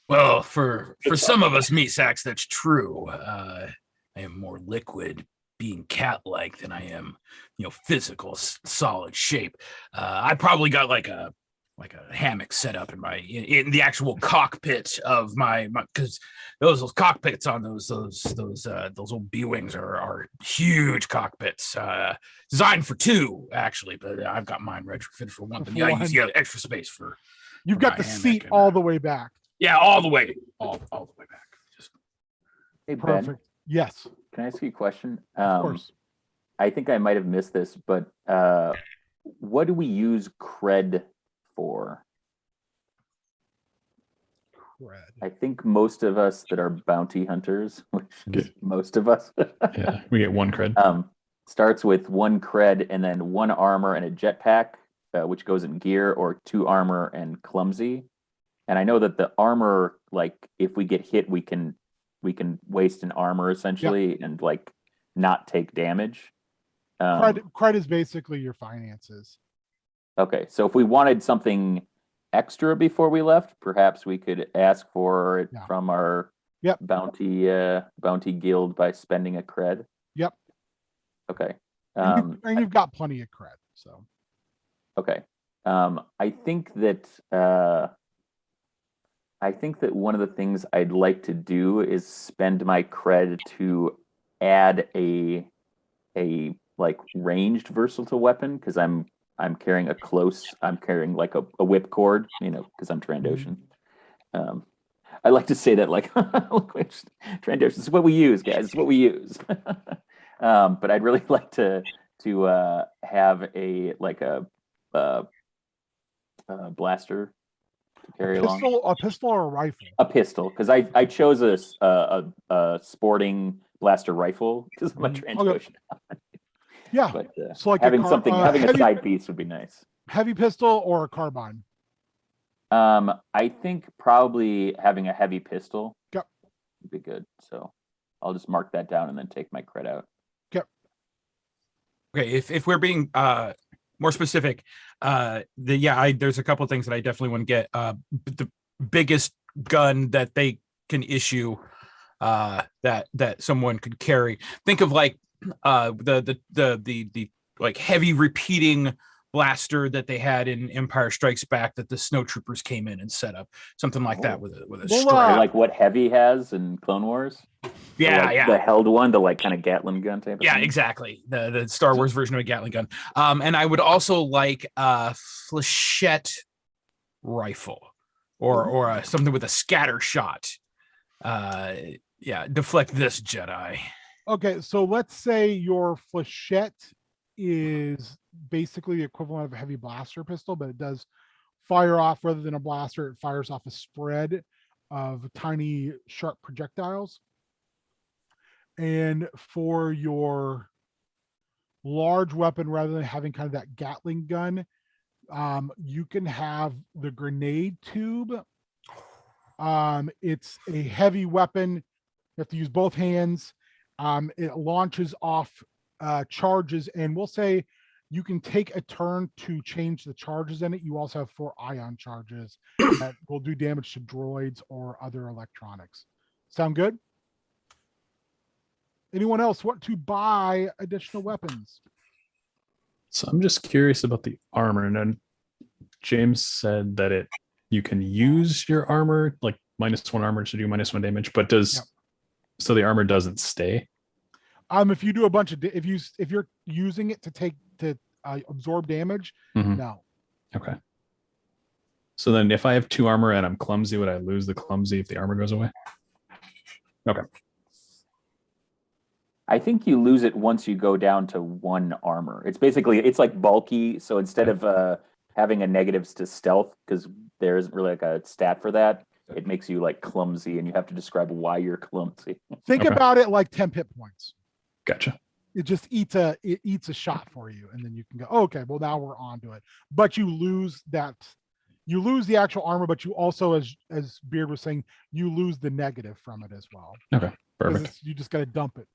Well, for some of us meat sacks, that's true. I am more liquid, being cat-like, than I am, physical, solid shape. I probably got like a hammock set up in the actual cockpit of my because those cockpits on those old B-wings are huge cockpits, designed for two actually, but I've got mine retrofitted for one. But yeah, you use extra space for. You've got the seat all the way back. Yeah, all the way back. Just Hey, Ben, perfect. Yes, can I ask you a question? of course. I think I might have missed this, but what do we use cred for? Cred. I think most of us that are bounty hunters, which is most of us, Yeah, we get 1 cred. starts with 1 cred and then 1 armor and a jetpack, which goes in gear, or 2 armor and clumsy. And I know that the armor, like if we get hit, we can waste an armor essentially and like not take damage. Cred is basically your finances. Okay, so if we wanted something extra before we left, perhaps we could ask for it from our bounty guild by spending a cred. Yep. Okay. And you've got plenty of cred. So. Okay. I think that one of the things I'd like to do is spend my cred to add a like ranged versatile weapon, because I'm carrying I'm carrying like a whipcord, because I'm Trandoshan. I like to say that like Trandoshan is what we use, guys. It's what we use. But I'd really like to have a blaster to carry along. A pistol or a rifle? A pistol, because I chose a sporting blaster rifle because I'm a Trandoshan. Yeah, but so like having having a side piece would be nice. Heavy pistol or a carbine? I think probably having a heavy pistol would be good. So I'll just mark that down and then take my cred out. Okay, if we're being more specific, there's a couple of things that I definitely want to get. The biggest gun that they can issue, that someone could carry. Think of like the like heavy repeating blaster that they had in Empire Strikes Back that the snow troopers came in and set up, something like that with a strap. Like what Heavy has in Clone Wars. The held one, the like kind of Gatling gun type of thing. Exactly, the Star Wars version of a Gatling gun. And I would also like a flechette rifle or something with a scatter shot. Deflect this, Jedi. Okay, so let's say your flechette is basically the equivalent of a heavy blaster pistol, but it does fire off, rather than a blaster, it fires off a spread of tiny sharp projectiles. And for your large weapon, rather than having kind of that Gatling gun, you can have the grenade tube. It's a heavy weapon. You have to use both hands. It launches off charges, and we'll say you can take a turn to change the charges in it. You also have 4 ion charges that will do damage to droids or other electronics. Sound good? Anyone else want to buy additional weapons? So I'm just curious about the armor. And then James said that you can use your armor, like -1 armor to do -1 damage, but so the armor doesn't stay? If you do a bunch of if you're using it to absorb damage, no. Okay. So then if I have 2 armor and I'm clumsy, would I lose the clumsy if the armor goes away? Okay. I think you lose it once you go down to 1 armor. It's like bulky. So instead of having a negatives to stealth, because there isn't really like a stat for that, it makes you like clumsy, and you have to describe why you're clumsy. Think about it like 10 hit points. Gotcha. It just eats a shot for you, and then you can go, oh, okay, well now we're on to it. But you lose the actual armor, but you also, as Beard was saying, you lose the negative from it as well. Okay, perfect. You just got to dump it.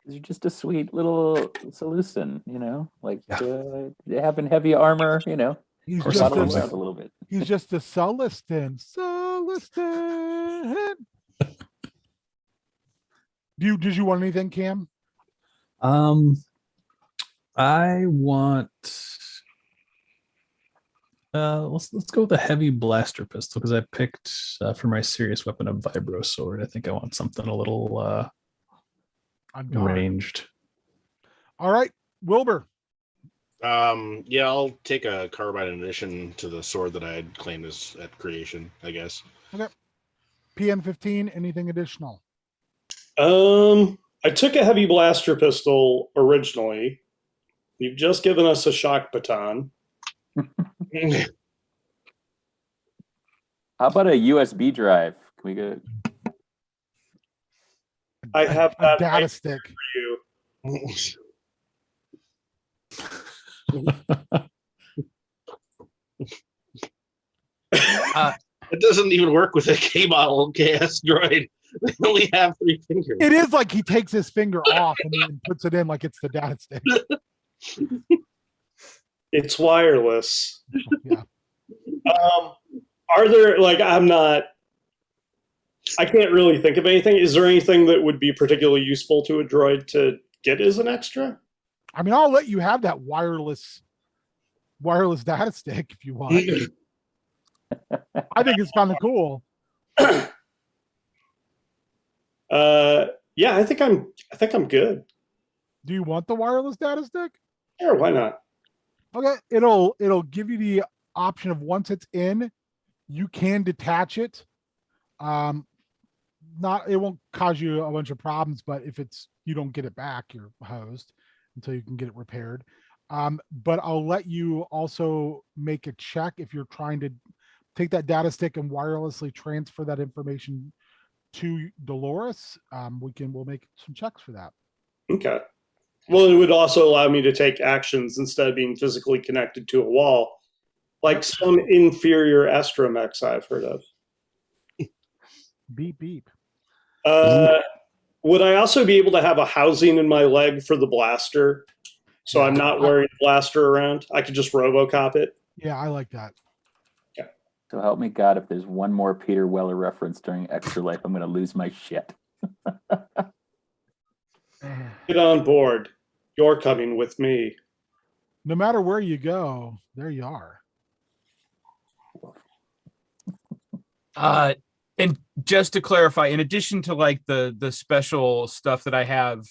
You're just a sweet little solution, having heavy armor, He's just a little bit. He's just a Celestin. listed. Did you want anything, Cam? I want. Let's go with a heavy blaster pistol because I picked for my serious weapon a vibro sword. I think I want something a little On guard. ranged. All right, Wilbur. Yeah, I'll take a carbine in addition to the sword that I had claimed as at creation, I guess. PM15. Anything additional? I took a heavy blaster pistol originally. You've just given us a shock baton. How about a USB drive? Can we go? I have A that data right stick. for you. It doesn't even work with a K model KS droid. They only have 3 fingers. It is like he takes his finger off and then puts it in like it's the data stick. It's wireless. Yeah. Are there I can't really think of anything. Is there anything that would be particularly useful to a droid to get as an extra? I mean, I'll let you have that wireless data stick if you want. I think it's kind of cool. Yeah, I think I'm good. Do you want the wireless data stick? Sure, why not? Okay, it'll give you the option of once it's in, you can detach it. It won't cause you a bunch of problems, but if you don't get it back, you're hosed until you can get it repaired. But I'll let you also make a check if you're trying to take that data stick and wirelessly transfer that information to Dolores. We'll make some checks for that. Okay. Well, it would also allow me to take actions instead of being physically connected to a wall, like some inferior astromechs I've heard of. Beep beep. Would I also be able to have a housing in my leg for the blaster, so I'm not wearing a blaster around? I could just RoboCop it. Yeah, I like that. So help me God, if there's one more Peter Weller reference during Extra Life, I'm going to lose my shit. Get on board. You're coming with me. No matter where you go, there you are. And just to clarify, in addition to like the special stuff that I have,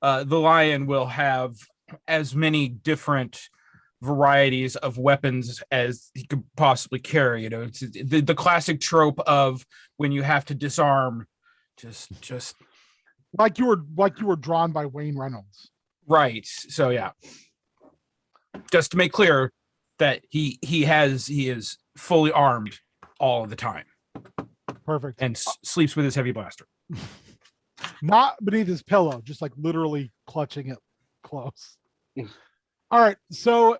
the Lion will have as many different varieties of weapons as he could possibly carry. You know, it's the classic trope of when you have to disarm, just Like you were drawn by Wayne Reynolds. right. So yeah, just to make clear that he is fully armed all of the time. Perfect. And sleeps with his heavy blaster. Not beneath his pillow, just like literally clutching it close. All right, so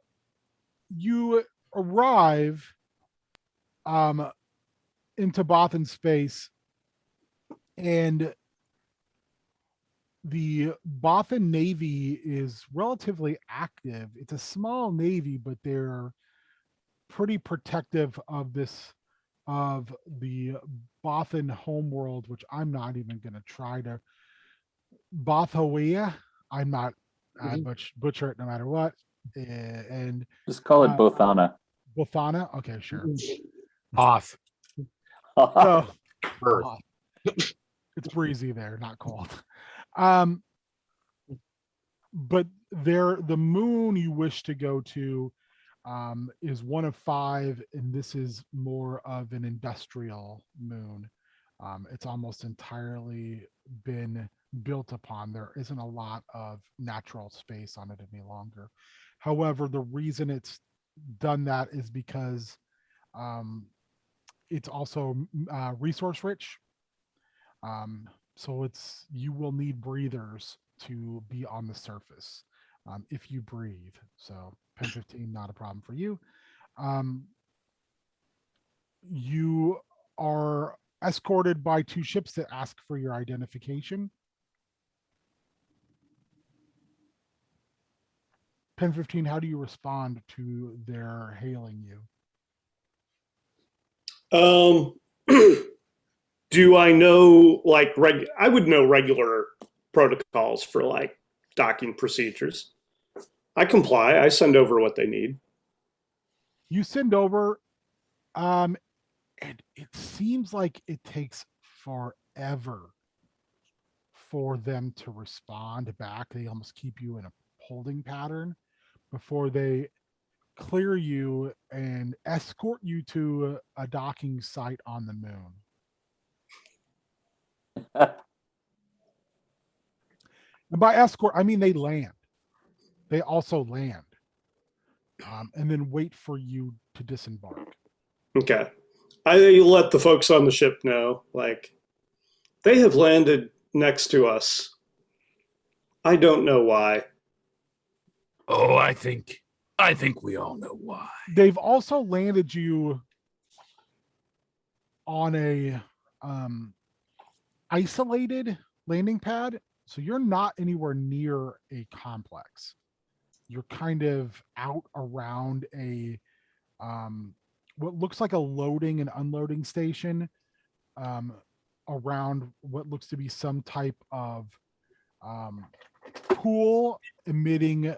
you arrive into Bothan space, and the Bothan Navy is relatively active. It's a small navy, but they're pretty protective of the Bothan homeworld, which I'm not even going to try to Bothawui. I'm not. I butcher it no matter what. And Just call it Bothana. Bothana. Okay, sure. Off. So, Earth. it's breezy there, not cold. But the moon you wish to go to is one of 5, and this is more of an industrial moon. It's almost entirely been built upon. There isn't a lot of natural space on it any longer. However, the reason it's done that is because it's also resource rich. So you will need breathers to be on the surface if you breathe. So Pen 15, not a problem for you. You are escorted by 2 ships that ask for your identification. Pen 15, how do you respond to their hailing you? do I know like I would know regular protocols for like docking procedures. I comply. I send over what they need. You send over, and it seems like it takes forever for them to respond back. They almost keep you in a holding pattern before they clear you and escort you to a docking site on the moon. And by escort, I mean they land. They also land, and then wait for you to disembark. Okay. I let the folks on the ship know, like, they have landed next to us. I don't know why. Oh, I think we all know why. They've also landed you on a isolated landing pad, so you're not anywhere near a complex. You're kind of out around a what looks like a loading and unloading station, around what looks to be some type of pool emitting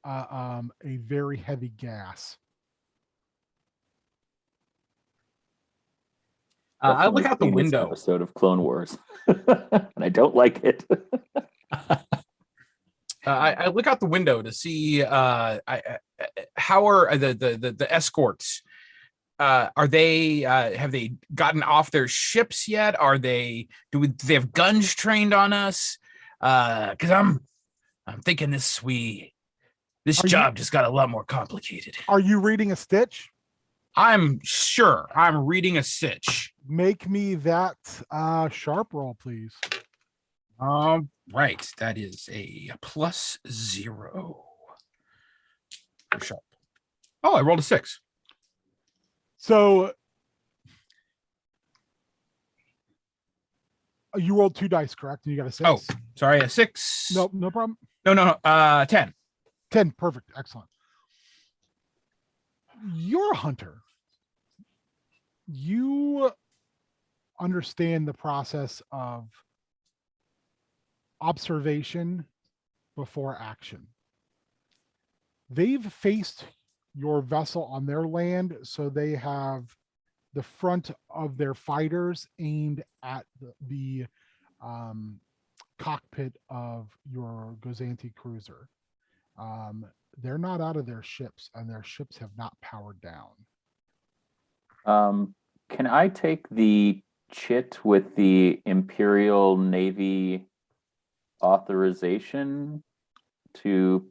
a very heavy gas. I look out the Seen this window. episode of Clone Wars, and I don't like it. I look out the window to see how are the escorts. Are they have they gotten off their ships yet? Are they do they have guns trained on us? Because I'm thinking this job just got a lot more complicated. Are you reading a stitch? I'm sure I'm reading a stitch. Make me that sharp roll, please. Right, that is a +0 for sharp. Oh, I rolled a 6. So you rolled 2 dice, correct? And you got a 6. Oh, sorry, a 6. No, no problem. No. 10. 10, perfect, excellent. You're a hunter. You understand the process of observation before action. They've faced your vessel on their land, so they have the front of their fighters aimed at the cockpit of your Gozanti cruiser. They're not out of their ships, and their ships have not powered down. Can I take the chit with the Imperial Navy authorization to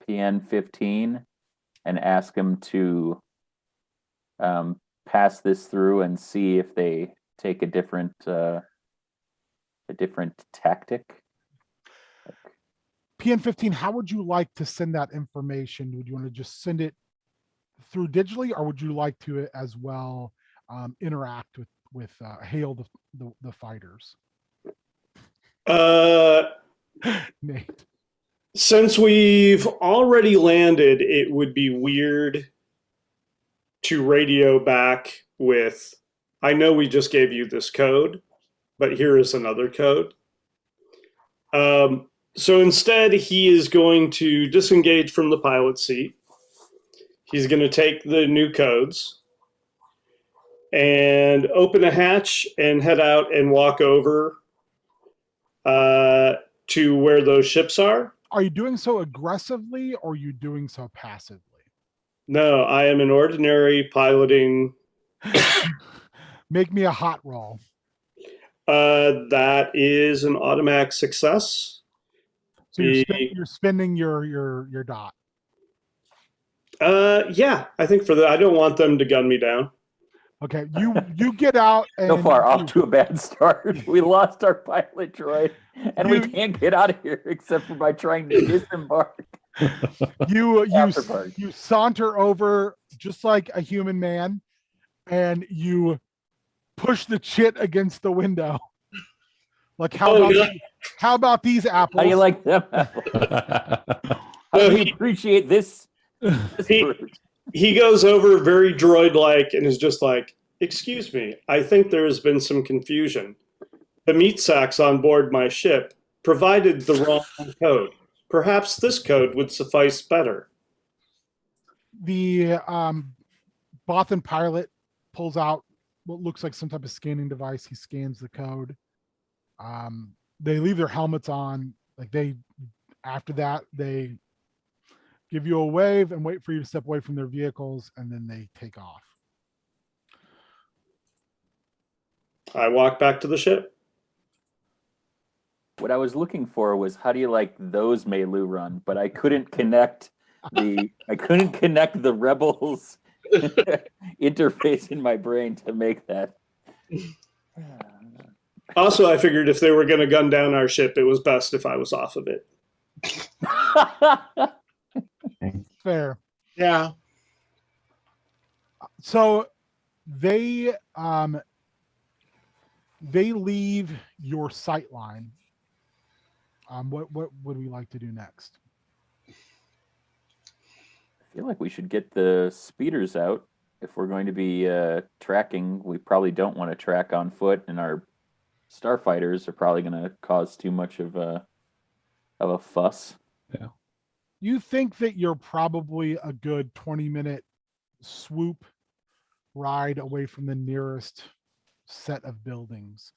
PN-15 and ask him to pass this through and see if they take a different tactic? PN-15, how would you like to send that information? Would you want to just send it through digitally, or would you like to as well interact with hail the fighters? Nate. Since we've already landed, it would be weird to radio back with, I know we just gave you this code, but here is another code. So instead, he is going to disengage from the pilot seat. He's going to take the new codes and open a hatch and head out and walk over to where those ships are. Are you doing so aggressively, or are you doing so passively? No, I am an ordinary piloting. Make me a hot roll. That is an automatic success. So you're spending your dot. Yeah, I think for that, I don't want them to gun me down. Okay, you get out. And So far, off to a bad start. We lost our pilot droid, and we can't get out of here except for by trying to disembark. You saunter over just like a human man, and you push the chit against the window. Like how about these apples? How do you like them? How do you appreciate this? He goes over very droid-like and is just like, Excuse me, I think there has been some confusion. The meat sacks on board my ship provided the wrong code. Perhaps this code would suffice better. The Bothan pilot pulls out what looks like some type of scanning device. He scans the code. They leave their helmets on. After that, they give you a wave and wait for you to step away from their vehicles, and then they take off. I walk back to the ship. What I was looking for was how do you like those Melu run, but I couldn't connect the rebels interface in my brain to make that. Also, I figured if they were going to gun down our ship, it was best if I was off of it. Fair. Yeah. So they leave your sight line. What would we like to do next? I feel like we should get the speeders out. If we're going to be tracking, we probably don't want to track on foot, and our starfighters are probably going to cause too much of a fuss. Yeah. You think that you're probably a good 20-minute swoop ride away from the nearest set of buildings.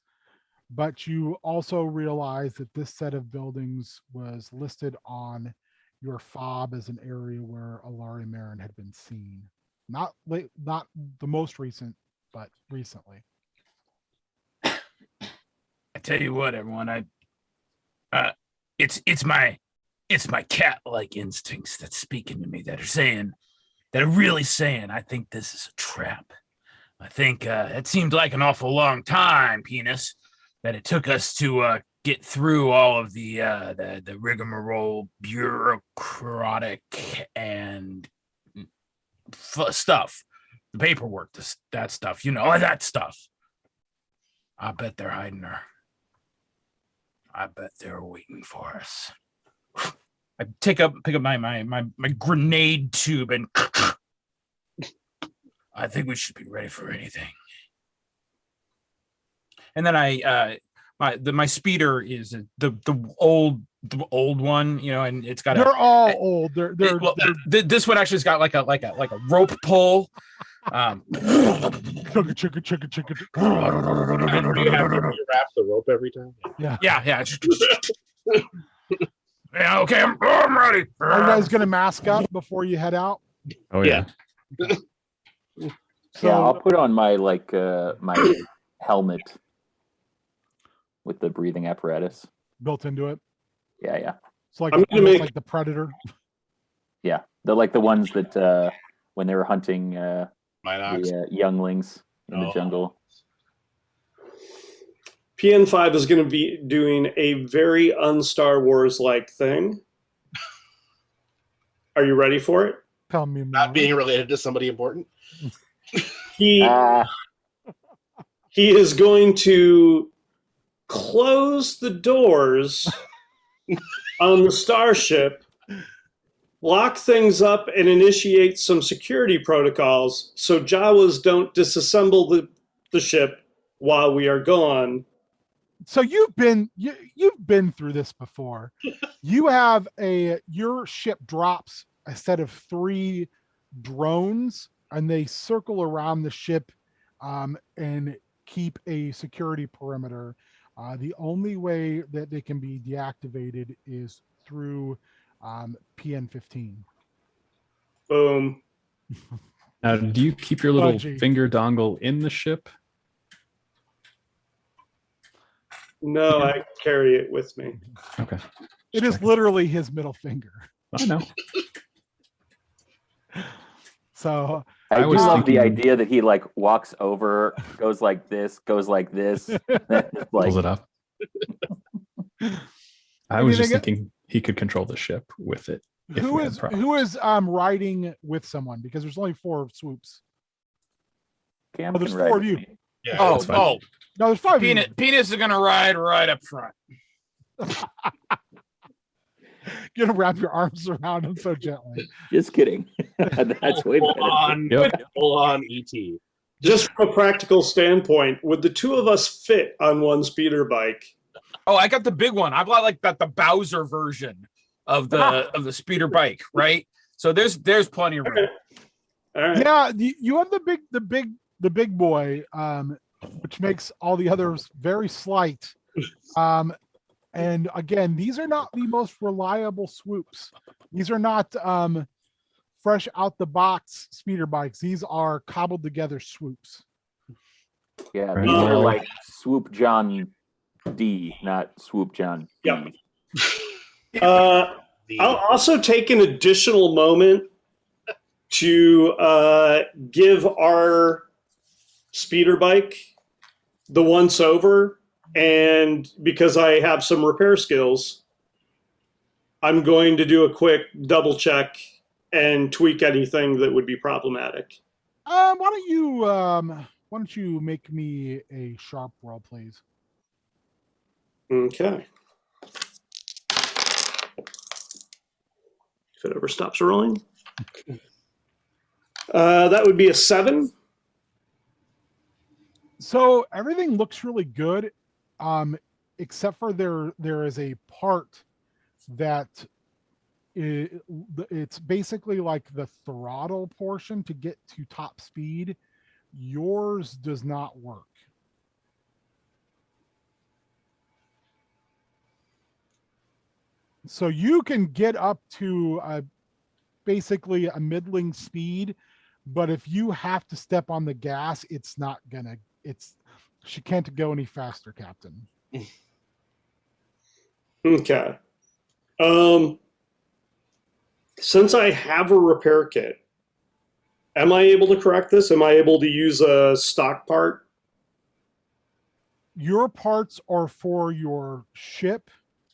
But you also realize that this set of buildings was listed on your fob as an area where Elari Meren had been seen. Not the most recent, but recently. I tell you what, everyone, it's my cat-like instincts that's speaking to me, that are really saying, I think this is a trap. I think it seemed like an awful long time, Penis, that it took us to get through all of the rigmarole, bureaucratic and stuff, the paperwork, that stuff, all that stuff. I bet they're hiding her. I bet they're waiting for us. I pick up my grenade tube and I think we should be ready for anything. And then my speeder is the old one, and it's got They're all old. this one actually's got like a rope pull. Chugga, chugga, chugga, chugga. Do you have to wrap the rope every time? Yeah. Yeah. Yeah, okay, I'm ready. Are you guys gonna mask up before you head out? Oh yeah. So Yeah, I'll put on my my helmet with the breathing apparatus. built into it. Yeah. It's like I'm gonna almost make- like the Predator. Yeah. They're like the ones that when they were hunting Minox. the younglings in the Oh. jungle. PN5 is going to be doing a very un-Star Wars-like thing. Are you ready for it? Tell me more. Not being related to somebody important. He is going to close the doors on the starship, lock things up, and initiate some security protocols so Jawas don't disassemble the ship while we are gone. So you've been through this before. You have your ship drops a set of 3 drones, and they circle around the ship and keep a security perimeter. The only way that they can be deactivated is through PN15. Boom. Now, do you keep your little Fudgy. finger dongle in the ship? No, I carry it with me. Okay. It is literally his middle finger. I know. So I I do was love the thinking- idea that he walks over, goes like this, then just, Pulls it up. I was just Anything- thinking he could control the ship with it. if we had problems. who is riding with someone, because there's only 4 swoops. Cam Oh, there's can 4 ride of with you. me. Yeah. Oh, That's fine. No, there's 5 of you. Penis is gonna ride right up front. You're gonna wrap your arms around him so gently. Just kidding. That's way full better. on, Yep. full on ET. Just from a practical standpoint, would the two of us fit on one speeder bike? Oh, I got the big one. I've got like the Bowser version of the speeder bike, right? So there's plenty of room. All right. Yeah, you have the big boy, which makes all the others very slight. And again, these are not the most reliable swoops. These are not fresh out the box speeder bikes. These are cobbled together swoops. Yeah, Right. these are Well- like Swoop John D, not Swoop John B. Yep. I'll also take an additional moment to give our speeder bike the once over, and because I have some repair skills, I'm going to do a quick double check and tweak anything that would be problematic. Why don't you make me a sharp roll, please? Okay. If it ever stops rolling. That would be a 7. So everything looks really good, except for there is a part that it's basically like the throttle portion to get to top speed. Yours does not work. So you can get up to basically a middling speed, but if you have to step on the gas, she can't go any faster, Captain. Okay. Since I have a repair kit, am I able to correct this? Am I able to use a stock part? Your parts are for your ship.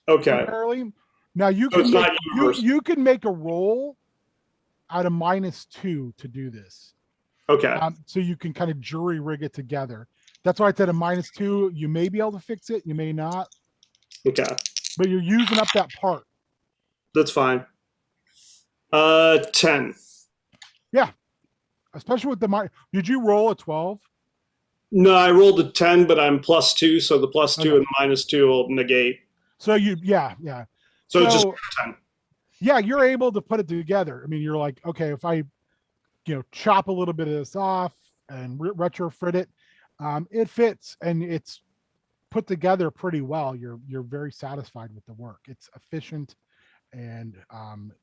Okay. Primarily. Now you So can it's make, not universal. you can make a roll out of -2 to do this. Okay. So you can kind of jury rig it together. That's why I said a -2. You may be able to fix it, you may not, Okay. but you're using up that part. That's fine. 10. Especially with the did you roll a 12? No, I rolled a 10, but I'm +2, so the +2 Okay. and the -2 will negate. So yeah. So it's just 10. Yeah, you're able to put it together. I mean, you're like, okay, if I, chop a little bit of this off and retrofit it, it fits and it's put together pretty well. You're very satisfied with the work. It's efficient and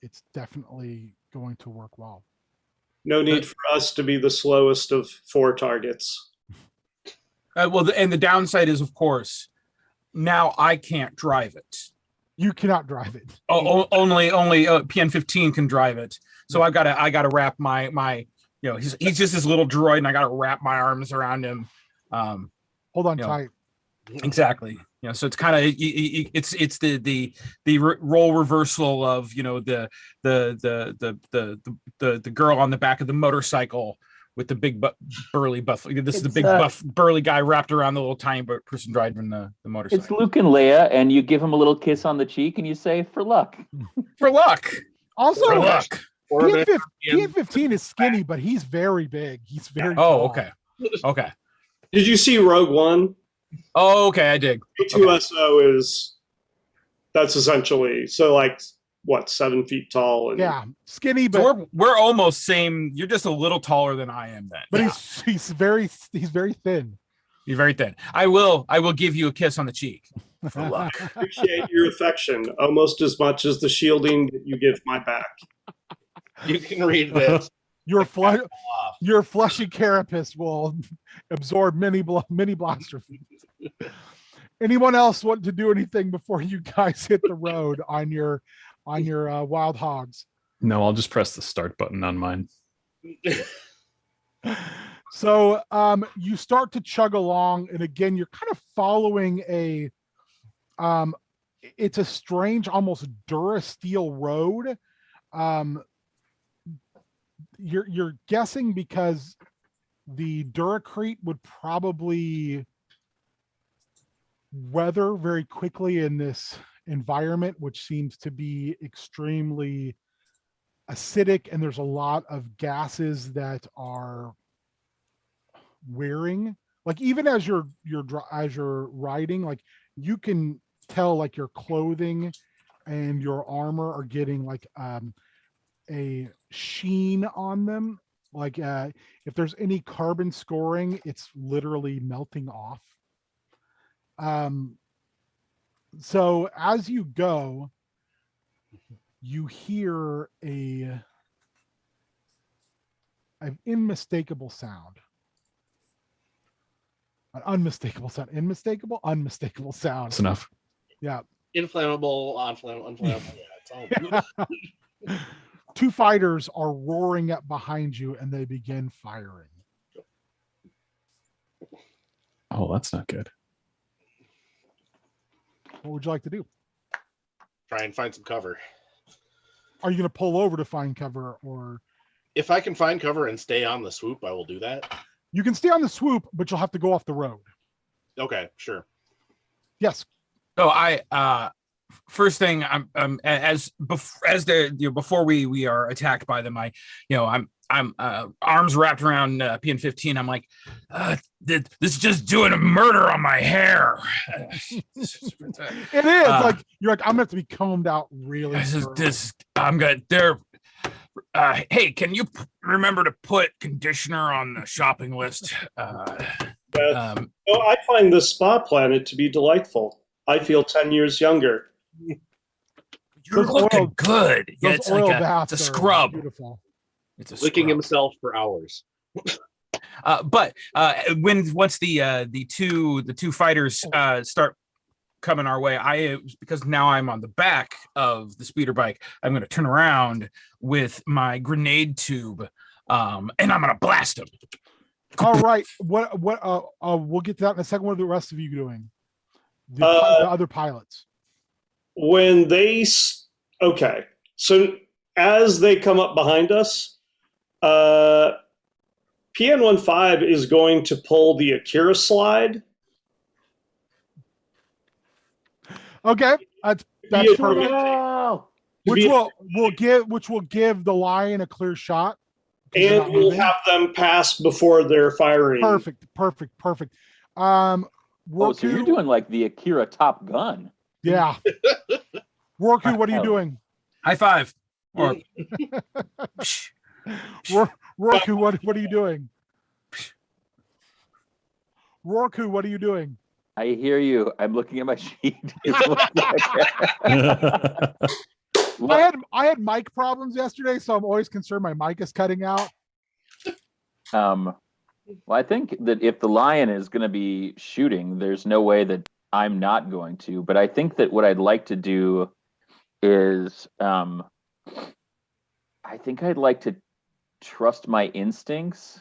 it's definitely going to work well. No need for us to be the slowest of 4 targets. And the downside is, of course, now I can't drive it. You cannot drive it. Only PN15 can drive it. So I gotta wrap my he's just this little droid, and I gotta wrap my arms around him. Hold on tight. Exactly. So it's kind of it's the role reversal of the girl on the back of the motorcycle with the big burly buff. This is the big buff burly guy wrapped around the little tiny person driving the motorcycle. It's Luke and Leia, and you give him a little kiss on the cheek, and you say, "For luck." For luck. Also, For luck. PN15 is skinny, but he's very big. He's very tall. Okay. Did you see Rogue One? Oh, okay, I did. A2SO that's essentially, so like, what, 7 feet tall? And Yeah, skinny, but So we're almost same. You're just a little taller than I am then. but he's very thin. You're very thin. I will give you a kiss on the cheek. For luck. appreciate your affection almost as much as the shielding that you give my back. You can read this. Your fleshy carapace will absorb many blaster feet. Anyone else want to do anything before you guys hit the road on your wild hogs? No, I'll just press the start button on mine. So you start to chug along, and again, you're kind of following it's a strange, almost Durasteel road. You're guessing because the Duracrete would probably weather very quickly in this environment, which seems to be extremely acidic, and there's a lot of gases that are wearing. Like even as you're riding, like you can tell like your clothing and your armor are getting like a sheen on them. Like if there's any carbon scoring, it's literally melting off. So as you go, you hear an unmistakable sound. An unmistakable sound. Unmistakable sound. That's enough. Yeah. Inflammable, unflammable. Yeah, it's all. Two fighters are roaring up behind you and they begin firing. Oh, that's not good. What would you like to do? Try and find some cover. Are you going to pull over to find cover, or If I can find cover and stay on the swoop, I will do that. you can stay on the swoop, but you'll have to go off the road? Okay, sure. Yes. So I first thing before we are attacked by them, I'm arms wrapped around PN-15. I'm like, this is just doing a murder on my hair. It is like you're like, I'm gonna have to be combed out really. I'm good. Hey, can you remember to put conditioner on the shopping list? I find this spa planet to be delightful. I feel 10 years younger. You're Those looking oil- good. Yeah, Those it's oil like a baths it's a are scrub. Beautiful. It's a Licking scrub. himself for hours. But once the two fighters start coming our way, because now I'm on the back of the speeder bike, I'm going to turn around with my grenade tube, and I'm going to blast them. All right. What we'll get to that in a second. What are the rest of you doing? The other pilots. When they okay, so as they come up behind us, PN-15 is going to pull the Akira slide. Okay, that's Yeah, perfect. No. Which will give the lion a clear shot. 'Cause they're And not we'll moving. have them pass before they're firing. Perfect. Oh, so you're Roku, doing like the Akira Top Gun. yeah. Roku, what are you doing? High five. Or Roku, what are you doing? Roku, what are you doing? I hear you. I'm looking at my sheet. I had mic problems yesterday, so I'm always concerned my mic is cutting out. Well, I think that if the lion is going to be shooting, there's no way that I'm not going to. But I think that what I'd like to do is, I think I'd like to trust my instincts,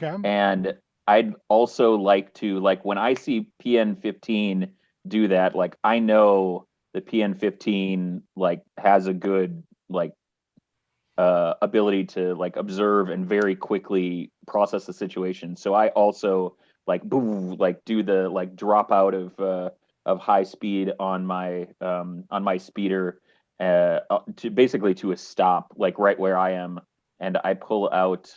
Okay. and I'd also like to, like, when I see PN-15 do that, like, I know the PN-15 like has a good like ability to like observe and very quickly process the situation. So I also like do the like drop out of high speed on my speeder to basically to a stop, like right where I am, and I pull out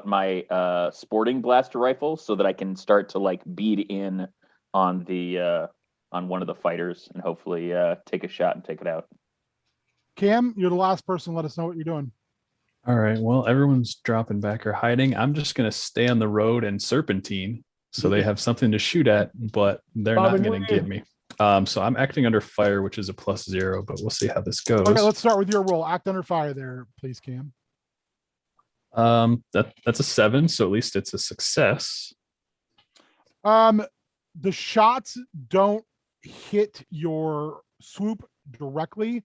my sporting blaster rifle so that I can start to like bead in on the on one of the fighters and hopefully take a shot and take it out. Cam, you're the last person. Let us know what you're doing. All right. Well, everyone's dropping back or hiding. I'm just going to stay on the road and serpentine so they have something to shoot at, but they're not going to get me. So I'm acting under fire, which is a +0, but we'll see how this goes. Okay, let's start with your roll. Act under fire there, please, Cam. That's a 7, so at least it's a success. The shots don't hit your swoop directly,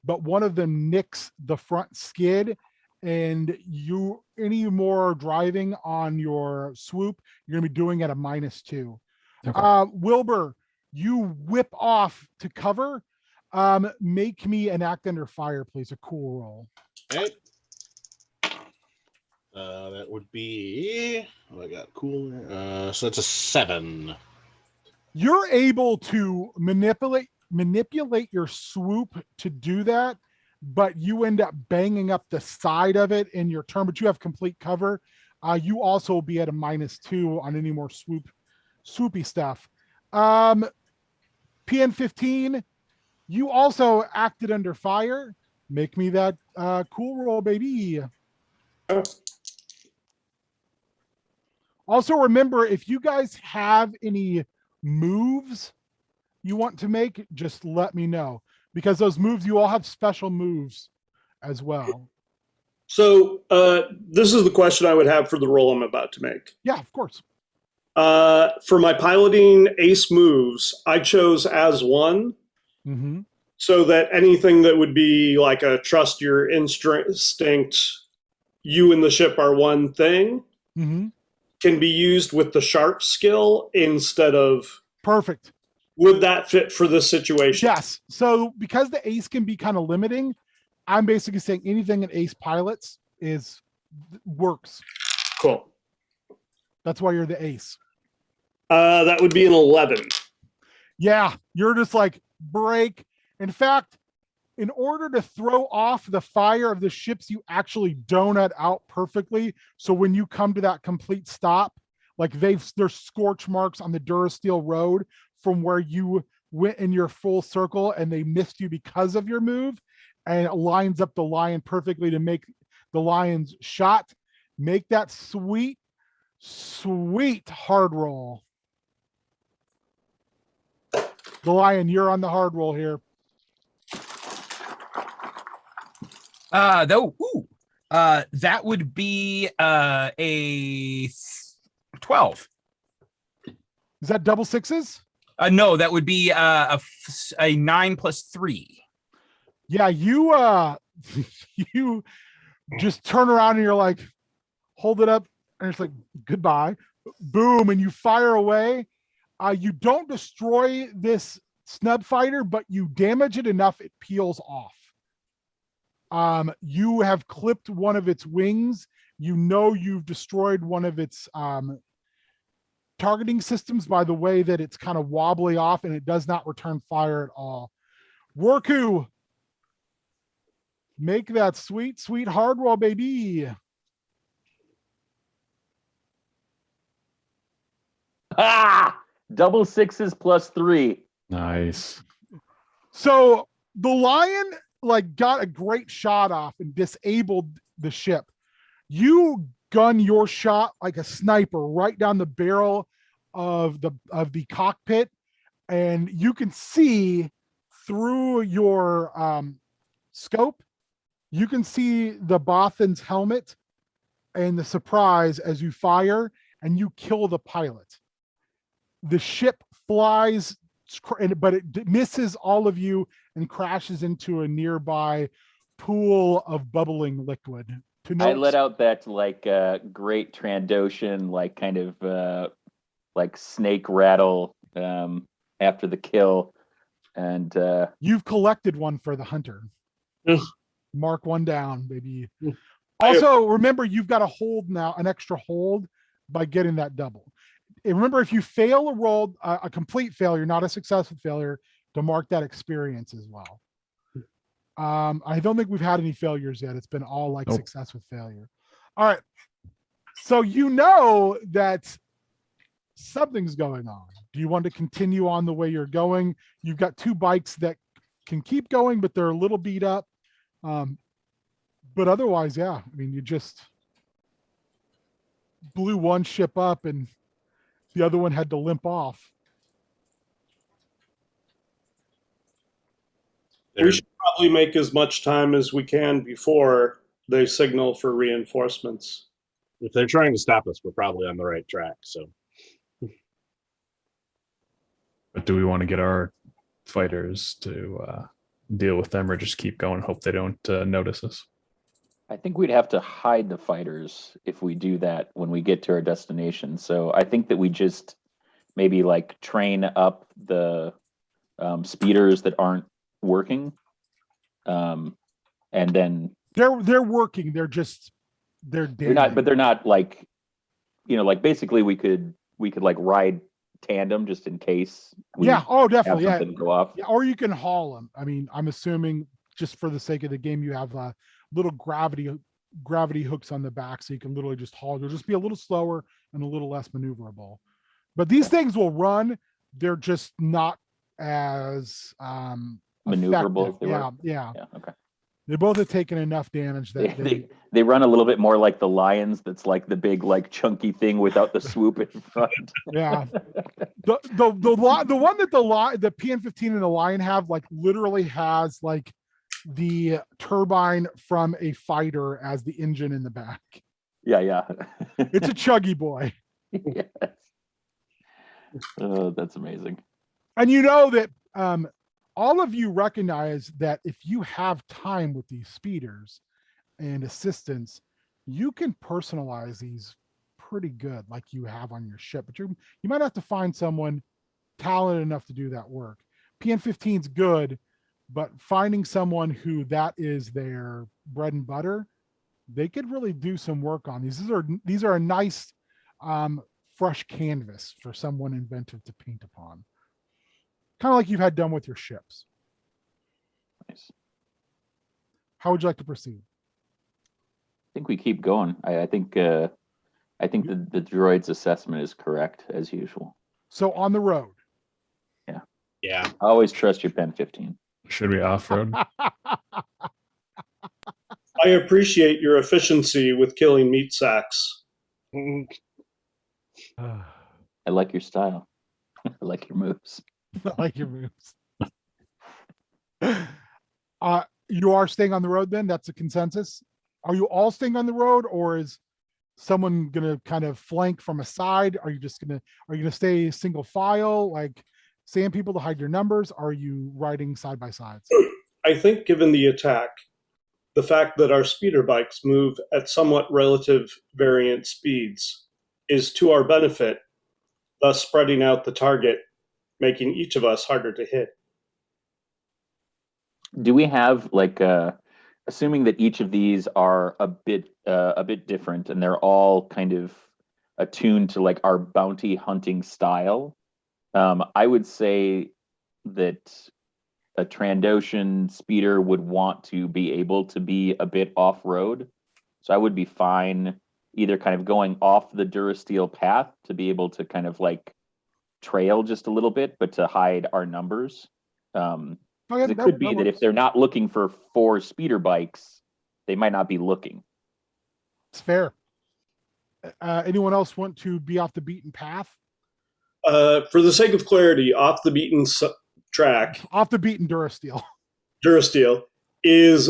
but one of them nicks the front skid, and you any more driving on your swoop, you're gonna be doing at a -2. Okay. Wilbur, you whip off to cover. Make me an act under fire, please. A cool roll. Okay. That would be I got cool. So that's a 7. You're able to manipulate your swoop to do that, but you end up banging up the side of it in your turn, but you have complete cover. You also will be at a -2 on any more swoopy stuff. PN15, you also acted under fire. Make me that cool roll, baby. Oh. Also, remember, if you guys have any moves you want to make, just let me know, because those moves, you all have special moves as well. So this is the question I would have for the roll I'm about to make. Yeah, of course. For my piloting ace moves, I chose as one, Mm-hmm. so that anything that would be like a trust your instinct, you and the ship are one thing, Mm-hmm. can be used with the sharp skill instead of. Perfect. Would that fit for this situation? Yes. So because the ace can be kind of limiting, I'm basically saying anything an ace pilots works. Cool. That's why you're the ace. That would be an 11. Yeah, you're just like break. In fact, in order to throw off the fire of the ships, you actually donut out perfectly. So when you come to that complete stop, like there's scorch marks on the Durasteel road from where you went in your full circle and they missed you because of your move, and it lines up the lion perfectly to make the lion's shot. Make that sweet hard roll. The lion, you're on the hard roll here. That would be a 12. Is that double sixes? No, that would be a 9 plus 3. Yeah, you you just turn around and you're like, hold it up, and it's like goodbye, boom, and you fire away. You don't destroy this snub fighter, but you damage it enough it peels off. You have clipped one of its wings. You know you've destroyed one of its targeting systems by the way that it's kind of wobbly off, and it does not return fire at all. Worku, make that sweet hard roll, baby. Double sixes plus 3. Nice. So the lion like got a great shot off and disabled the ship. You gun your shot like a sniper right down the barrel of the cockpit, and you can see through your scope, you can see the Bothan's helmet and the surprise as you fire, and you kill the pilot. The ship flies, but it misses all of you and crashes into a nearby pool of bubbling liquid. I let out that like great Trandoshan, like kind of like snake rattle after the kill, and you've collected one for the hunter. Ugh. Mark one down, baby. Ugh. Also, remember you've got a hold now, an extra hold by getting that double. And remember, if you fail a roll, a complete failure, not a successful failure, to mark that experience as well. I don't think we've had any failures yet. It's been all like success with failure. All right. So you know that something's going on. Do you want to continue on the way you're going? You've got 2 bikes that can keep going, but they're a little beat up. But otherwise, yeah, I mean, you just blew one ship up and the other one had to limp off. We should probably make as much time as we can before they signal for reinforcements. If they're trying to stop us, we're probably on the right track. So, But do we want to get our fighters to deal with them, or just keep going and hope they don't notice us? I think we'd have to hide the fighters if we do that when we get to our destination. So I think that we just maybe like train up the speeders that aren't working, and then they're working. They're not, but they're not like, like basically we could like ride tandem just in case. Definitely. Have something go off. Yeah, or you can haul them. I mean, I'm assuming just for the sake of the game, you have little gravity gravity hooks on the back, so you can literally just haul. You'll just be a little slower and a little less maneuverable. But these things will run. They're just not as Maneuverable effective. as they were. Yeah. Yeah. Okay. They both have taken enough damage that They run a little bit more like the lions. That's like the big, like chunky thing without the swoop in front. yeah. The one that the PN-15 and the Lion have, like, literally has like the turbine from a fighter as the engine in the back. Yeah. It's a chuggy boy. Yes. Oh, that's amazing. And you know that all of you recognize that if you have time with these speeders and assistants, you can personalize these pretty good, like you have on your ship. But you might have to find someone talented enough to do that work. PN-15's good, but finding someone who that is their bread and butter, they could really do some work on these. These are a nice fresh canvas for someone inventive to paint upon. Kind of like you've had done with your ships. Nice. How would you like to proceed? I think we keep going. I think the droid's assessment is correct as usual. So on the road. Yeah. I always trust your Pen 15. Should we off-road? I appreciate your efficiency with killing meat sacks. I like your style. I like your moves. I like your moves. You are staying on the road then? That's a consensus? Are you all staying on the road, or is someone gonna kind of flank from a side? Are you gonna stay single file, like sand people to hide your numbers? Are you riding side by sides? I think given the attack, the fact that our speeder bikes move at somewhat relative variant speeds is to our benefit, thus spreading out the target, making each of us harder to hit. Do we have like assuming that each of these are a bit different and they're all kind of attuned to like our bounty hunting style? I would say that a Trandoshan speeder would want to be able to be a bit off-road. So I would be fine either kind of going off the Durasteel path to be able to kind of like trail just a little bit, but to hide our numbers. It could be that if they're not looking for 4 speeder bikes, they might not be looking. It's fair. Anyone else want to be off the beaten path? For the sake of clarity, off the beaten track, Off the beaten Durasteel. Durasteel is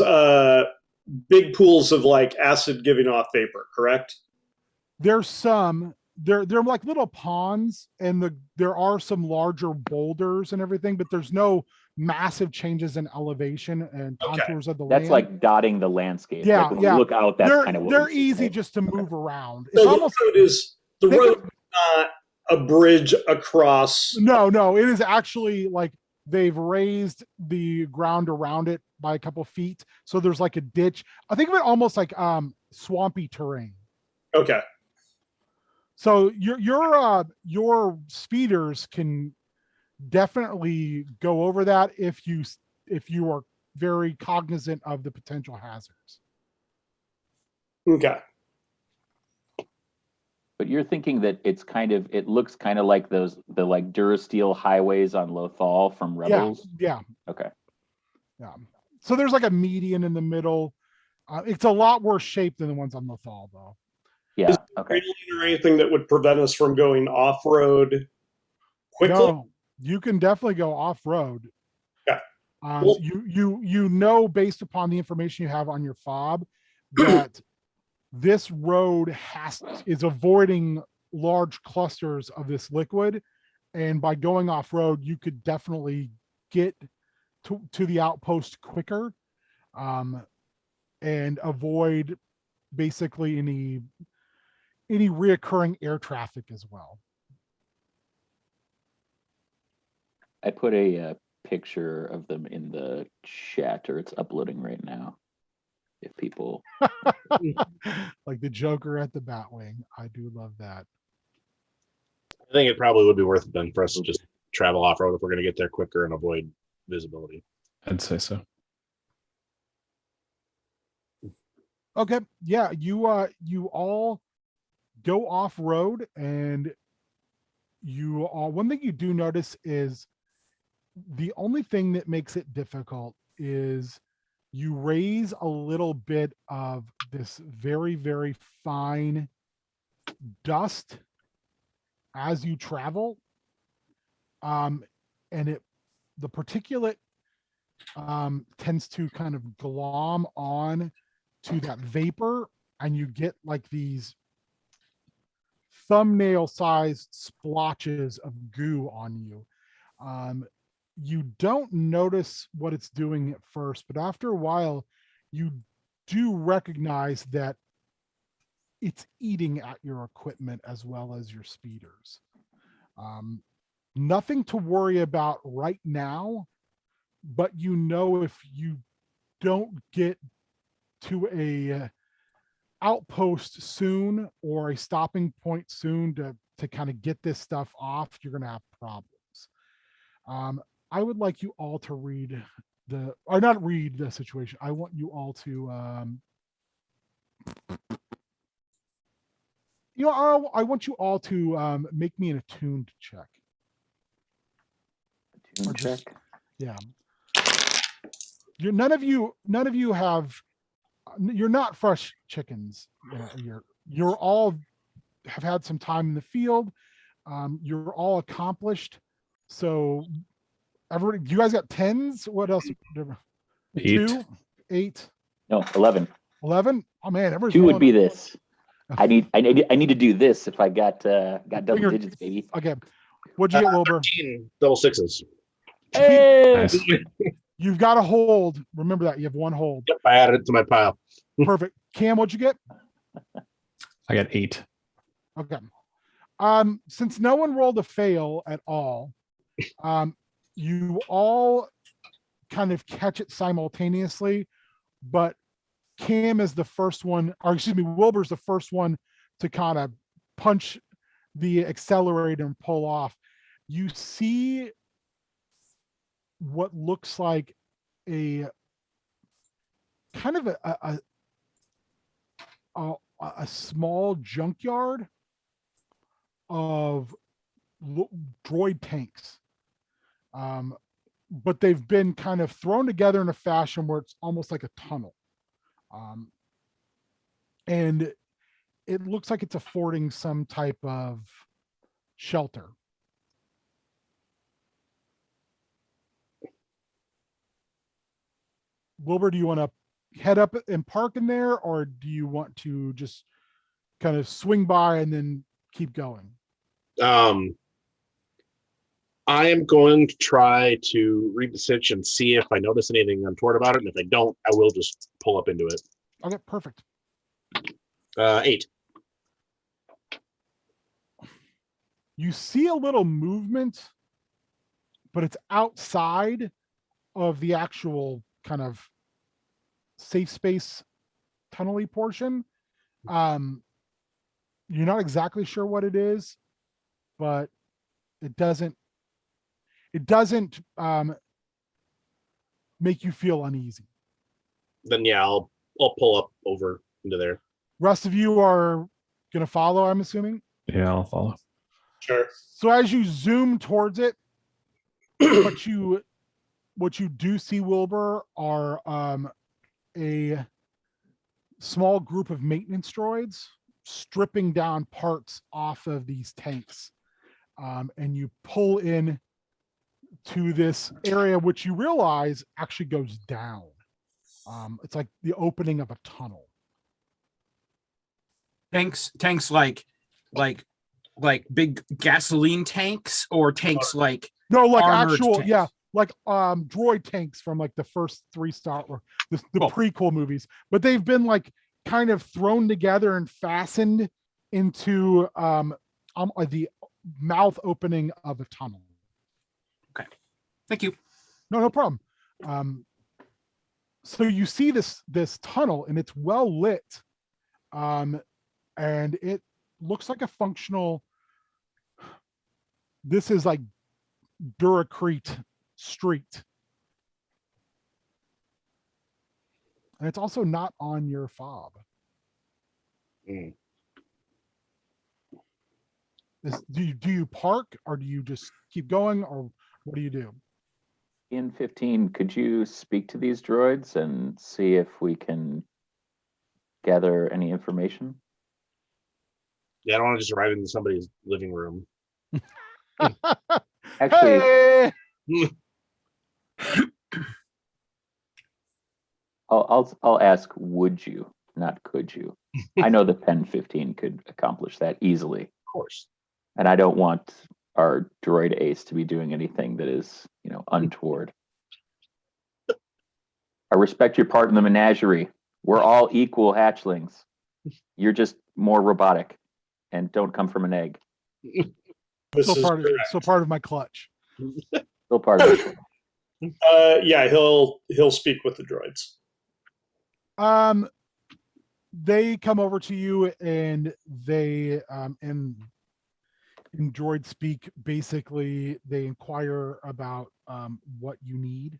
big pools of like acid giving off vapor, correct? There's some, they're like little ponds, and there are some larger boulders and everything, but there's no massive changes in elevation and contours of the land. That's like dotting the landscape. Yeah, like when we look out, that's kind of what they're we see, easy right? just to move around. So It's almost, the road is not a bridge across. no, it is actually like they've raised the ground around it by a couple feet, so there's like a ditch. I think of it almost like swampy terrain. Okay. So your speeders can definitely go over that if you are very cognizant of the potential hazards. Okay. But you're thinking that it looks kind of like the like Durasteel highways on Lothal from Rebels. Yeah. Okay. Yeah. So there's like a median in the middle. It's a lot worse shape than the ones on Lothal, though. Yeah. Okay. Railing or anything that would prevent us from going off road quickly? No, you can definitely go off road. Yeah. Well, you know, based upon the information you have on your fob, that this road is avoiding large clusters of this liquid, and by going off road, you could definitely get to the outpost quicker, and avoid basically any reoccurring air traffic as well. I put a picture of them in the chat, or it's uploading right now. If people like the Joker at the Batwing. I do love that. I think it probably would be worth it then for us to just travel off road if we're going to get there quicker and avoid visibility. I'd say so. Okay. Yeah. You all go off road, and you all, one thing you do notice is the only thing that makes it difficult is you raise a little bit of this very, very fine dust as you travel. And the particulate tends to kind of glom on to that vapor, and you get like these thumbnail sized splotches of goo on you. You don't notice what it's doing at first, but after a while, you do recognize that it's eating at your equipment as well as your speeders. Nothing to worry about right now, but you know, if you don't get to a outpost soon or a stopping point soon to kind of get this stuff off, you're going to have problems. I would like you all to read or not read the situation. I want you all to, I want you all to make me an attuned check. Tune check. Yeah. None of you have, you're not fresh chickens. You're all have had some time in the field. You're all accomplished. So everybody, you guys got 10s? What else? 8. 2, 8, No, 11. 11. Oh man, everyone's 2 would rolling. be this. I need to do this if I got double Finger- digits, baby. Okay. What'd you get, Wilbur? 13 double sixes. Hey! Nice. You've got a hold. Remember that. You have one hold. Yep, I added it to my pile. Perfect. Cam, what'd you get? I got 8. Okay. Since no one rolled a fail at all, you all kind of catch it simultaneously, but Cam is the first one, or excuse me, Wilbur's the first one to kind of punch the accelerator and pull off. You see what looks like a kind of a small junkyard of droid tanks. But they've been kind of thrown together in a fashion where it's almost like a tunnel. And it looks like it's affording some type of shelter. Wilbur, do you want to head up and park in there, or do you want to just kind of swing by and then keep going? I am going to try to read the sitch and see if I notice anything untoward about it. And if I don't, I will just pull up into it. Okay, perfect. 8. You see a little movement, but it's outside of the actual kind of safe space tunnely portion. You're not exactly sure what it is, but it doesn't make you feel uneasy. Then yeah, I'll pull up over into there. Rest of you are gonna follow, I'm assuming. Yeah, I'll follow. Sure. So as you zoom towards it, what you do see, Wilbur, are a small group of maintenance droids stripping down parts off of these tanks. And you pull in to this area, which you realize actually goes down. It's like the opening of a tunnel. Tanks like big gasoline tanks, or tanks like No, like armored actual, tanks? yeah, like droid tanks from like the first 3 Star Wars, the Cool. prequel movies, but they've been like kind of thrown together and fastened into the mouth opening of a tunnel. Thank you. No problem. So you see this tunnel, and it's well lit, and it looks like a functional. This is like Duracrete Street. And it's also not on your fob. Mm. Do you park, or do you just keep going, or what do you do? In 15, could you speak to these droids and see if we can gather any information? Yeah, I don't want to just arrive in somebody's living room. Actually, Hey! I'll ask, would you, not could you? I know the Pen 15 could accomplish that easily, Of course. and I don't want our droid ace to be doing anything that is, untoward. I respect your part in the menagerie. We're all equal hatchlings. You're just more robotic and don't come from an egg. This is Still correct. part of my clutch. Still part of it. Yeah, he'll speak with the droids. They come over to you and they in droid speak, basically they inquire about what you need.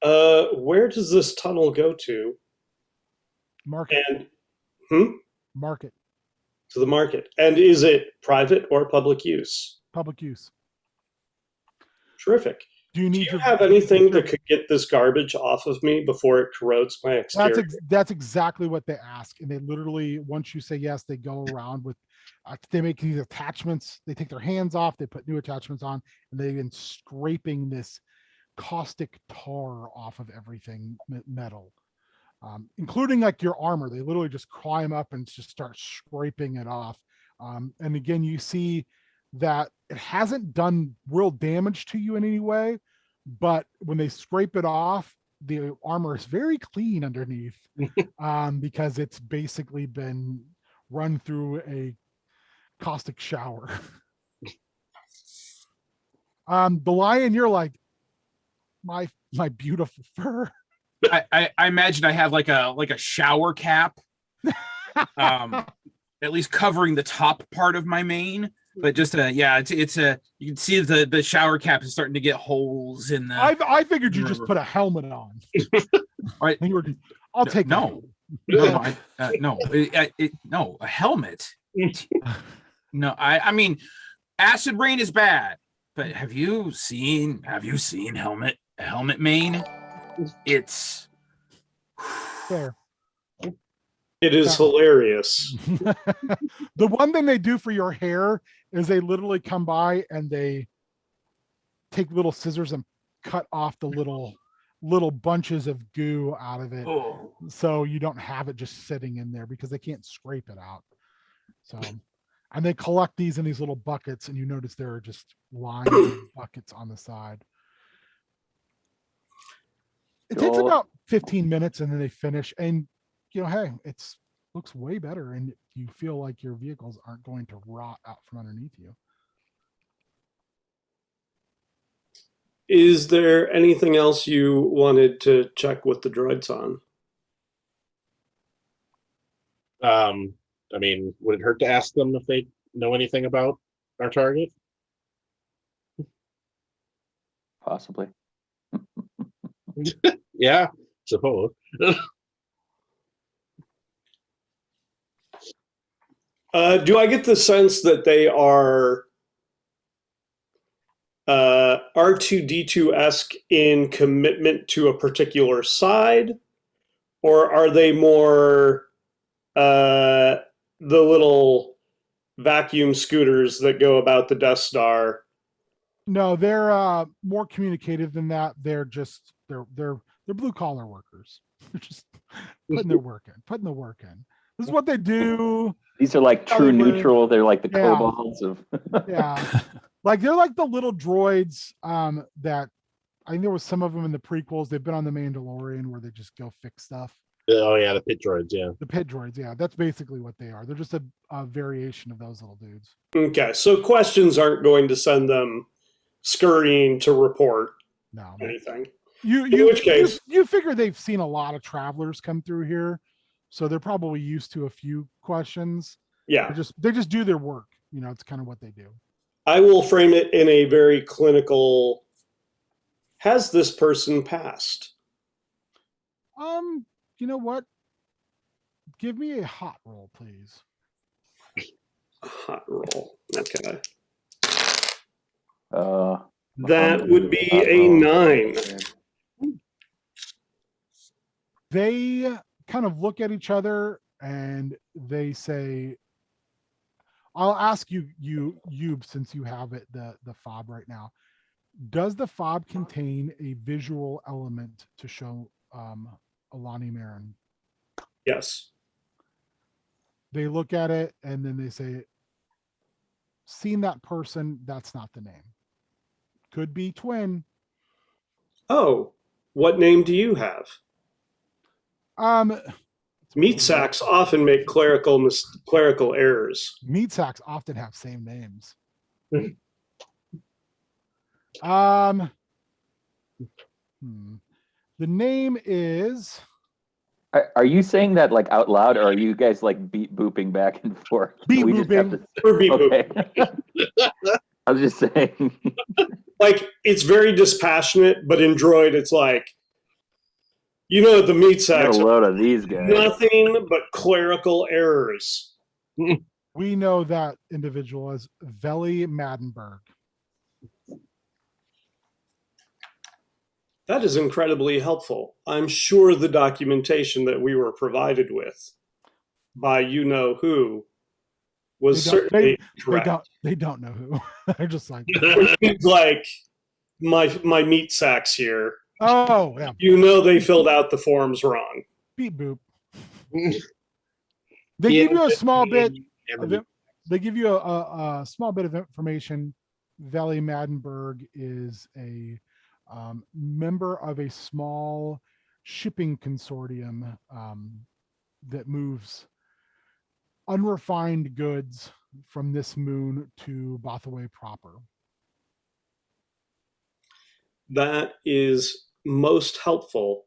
Where does this tunnel go to? Market. And Market. to the market. And is it private or public use? Public use. Terrific. Do you need Do you have anything that could get this garbage off of me before it corrodes my exterior? That's exactly what they ask, and they literally, once you say yes, they go around with they make these attachments. They take their hands off, they put new attachments on, and they've been scraping this caustic tar off of everything metal, including like your armor. They literally just climb up and just start scraping it off. And again, you see that it hasn't done real damage to you in any way, but when they scrape it off, the armor is very clean underneath, because it's basically been run through a caustic shower. The lion, you're like, my beautiful fur. I imagine I have like a shower cap, at least covering the top part of my mane. But just it's a you can see the shower cap is starting to get holes in the. I figured you just put a helmet on. Right. I'll take no, no, a helmet. No, I mean, acid rain is bad, but have you seen helmet mane? It's fair. It is hilarious. The one thing they do for your hair is they literally come by and they take little scissors and cut off the little bunches of goo out of it. Oh. So you don't have it just sitting in there because they can't scrape it out. So, and they collect these in these little buckets, and you notice there are just lines of buckets on the side. It takes about 15 minutes and then they finish, and hey, it's looks way better, and you feel like your vehicles aren't going to rot out from underneath you. Is there anything else you wanted to check with the droids on? I mean, would it hurt to ask them if they know anything about our target? Possibly. Yeah, suppose. Do I get the sense that they are R2D2-esque in commitment to a particular side, or are they more the little vacuum scooters that go about the Death Star? No, they're more communicative than that. They're blue collar workers. They're just putting the work in. This is what they do. These are like true neutral. They're like the kobolds of. Yeah, like they're like the little droids that I think there was some of them in the prequels. They've been on the Mandalorian where they just go fix stuff. Oh yeah, the pit droids. Yeah, the pit droids. Yeah, that's basically what they are. They're just a variation of those little dudes. Okay, so questions aren't going to send them scurrying to report anything. In which case, you figure they've seen a lot of travelers come through here, so they're probably used to a few questions. Yeah, they just do their work. It's kind of what they do. I will frame it in a very clinical. Has this person passed? You know what? Give me a hot roll, please. Hot roll. Okay. I'm That would be hot a roll. 9. They kind of look at each other and they say, I'll ask you, since you have it, the fob right now. Does the fob contain a visual element to show Elari Meren? Yes. They look at it and then they say, seen that person, that's not the name. Could be twin. Oh, what name do you have? Meat sacks often make clerical errors. Meat sacks often have same names. The name is. Are you saying that like out loud, or are you guys like beat booping back and forth? Beat We just have booping. to- Or beep Okay. I was just saying. Like, it's very dispassionate, but in Droid, it's like, you know, the meat Get a sacks are load of these guys. nothing but clerical errors. We know that individual as Veli Maddenberg. That is incredibly helpful. I'm sure the documentation that we were provided with by you know who was certainly correct. They don't know who. They're just like, Which means, like, my meat sacks here, oh yeah, you know, they filled out the forms wrong. beep boop. They give you a small bit of it. They give you a small bit of information. Veli Maddenberg is a member of a small shipping consortium that moves unrefined goods from this moon to Bothawui proper. That is most helpful,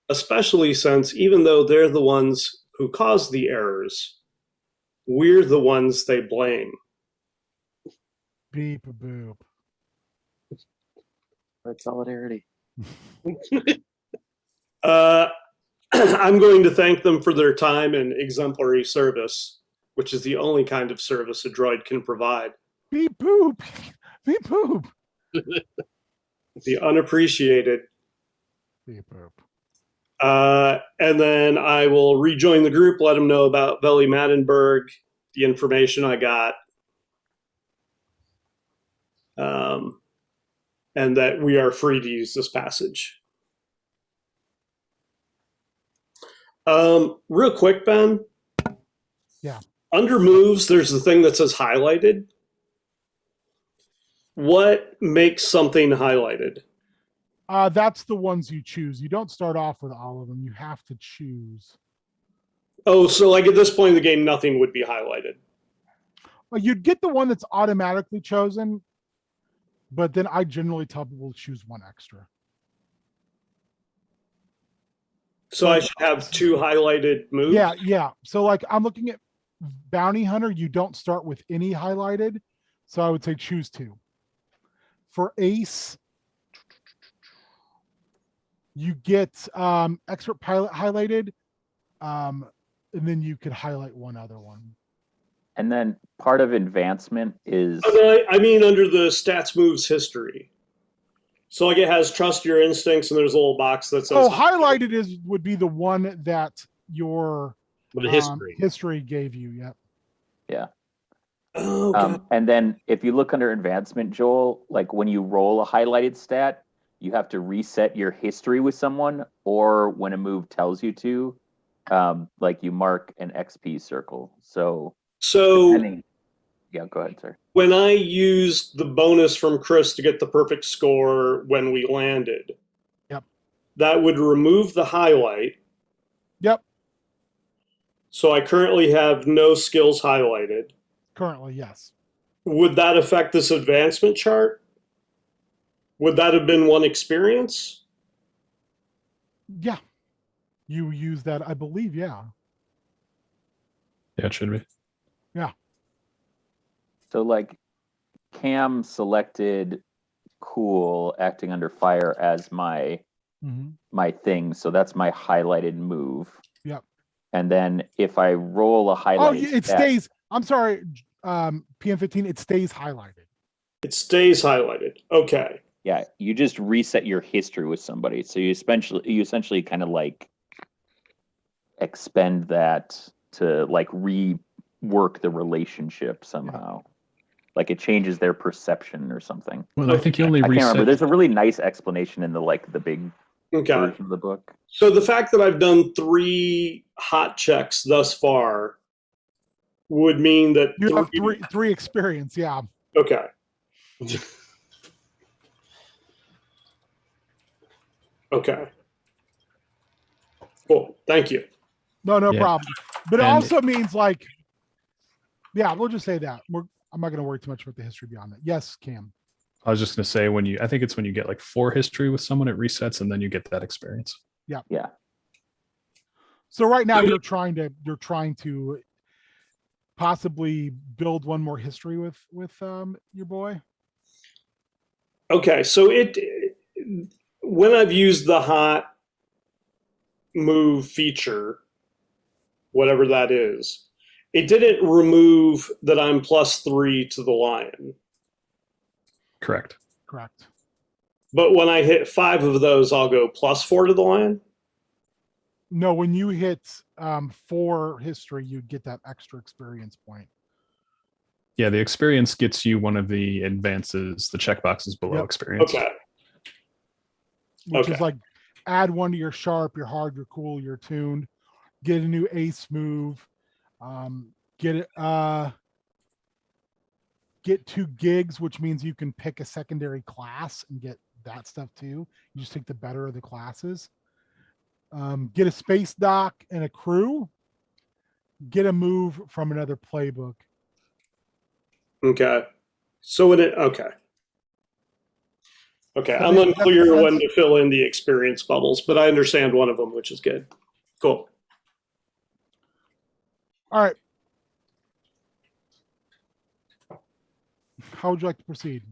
especially since even though they're the ones who cause the errors, we're the ones they blame. Beep boop. That's solidarity. I'm going to thank them for their time and exemplary service, which is the only kind of service a droid can provide. Beep boop. Beep boop. The unappreciated. Beep boop. And then I will rejoin the group, let them know about Veli Maddenberg, the information I got, and that we are free to use this passage. Real quick, Ben. Yeah. Under moves, there's the thing that says highlighted. What makes something highlighted? That's the ones you choose. You don't start off with all of them. You have to choose. Oh, so like at this point in the game, nothing would be highlighted. Well, you'd get the one that's automatically chosen, but then I generally tell people to choose one extra. So I should have 2 highlighted moves? Yeah. So like I'm looking at Bounty Hunter, you don't start with any highlighted. So I would say choose 2. For Ace, you get expert pilot highlighted, and then you could highlight one other one. And then part of advancement is I mean under the stats moves history. So like it has trust your instincts, and there's a little box that says highlighted would be the one that your history gave you. Yep. Yeah. Oh, God. And then if you look under advancement, Joel, like when you roll a highlighted stat, you have to reset your history with someone, or when a move tells you to, like you mark an XP circle. So yeah, go ahead, sir. When I used the bonus from Chris to get the perfect score when we landed, yep, that would remove the highlight. Yep. So I currently have no skills highlighted. Currently, yes. Would that affect this advancement chart? Would that have been 1 experience? Yeah. You use that, I believe, yeah. Yeah, it should be. Yeah. So like Cam selected Cool acting under fire as my my thing. So that's my highlighted move. Yep. And then if I roll a highlighted it stat- stays. I'm sorry, PM15. It stays highlighted. It stays highlighted. Okay. Yeah, you just reset your history with somebody. So you essentially kind of like expend that to like rework the relationship somehow. Like it changes their perception or something. Well, I think you only I can't remember. reset. There's a really nice explanation in the big Okay. version of the book. So the fact that I've done 3 hot checks thus far would mean that You have three experience. Yeah. Okay. Okay. Cool. Thank you. No Yeah. problem. But it And- also means like, yeah, we'll just say that. I'm not going to worry too much about the history beyond that. Yes, Cam. I was just going to say I think it's when you get like 4 history with someone, it resets, and then you get that experience. Yeah. So right now you're trying to possibly build one more history with your boy. Okay. So when I've used the hot move feature, whatever that is, it didn't remove that I'm +3 to the lion. Correct. Correct. But when I hit 5 of those, I'll go +4 to the lion. No, when you hit 4 history, you get that extra experience point. Yeah, the experience gets you one of the advances, the checkboxes below Yep. experience. Okay. Which Okay. is like add 1 to your sharp, your hard, your cool, your tuned, get a new ace move, get 2 gigs, which means you can pick a secondary class and get that stuff too. You just take the better of the classes. Get a space dock and a crew. Get a move from another playbook. Okay. So okay. Okay. Does that I'm make unclear when sense? to fill in the experience bubbles, but I understand one of them, which is good. Cool. All right. How would you like to proceed?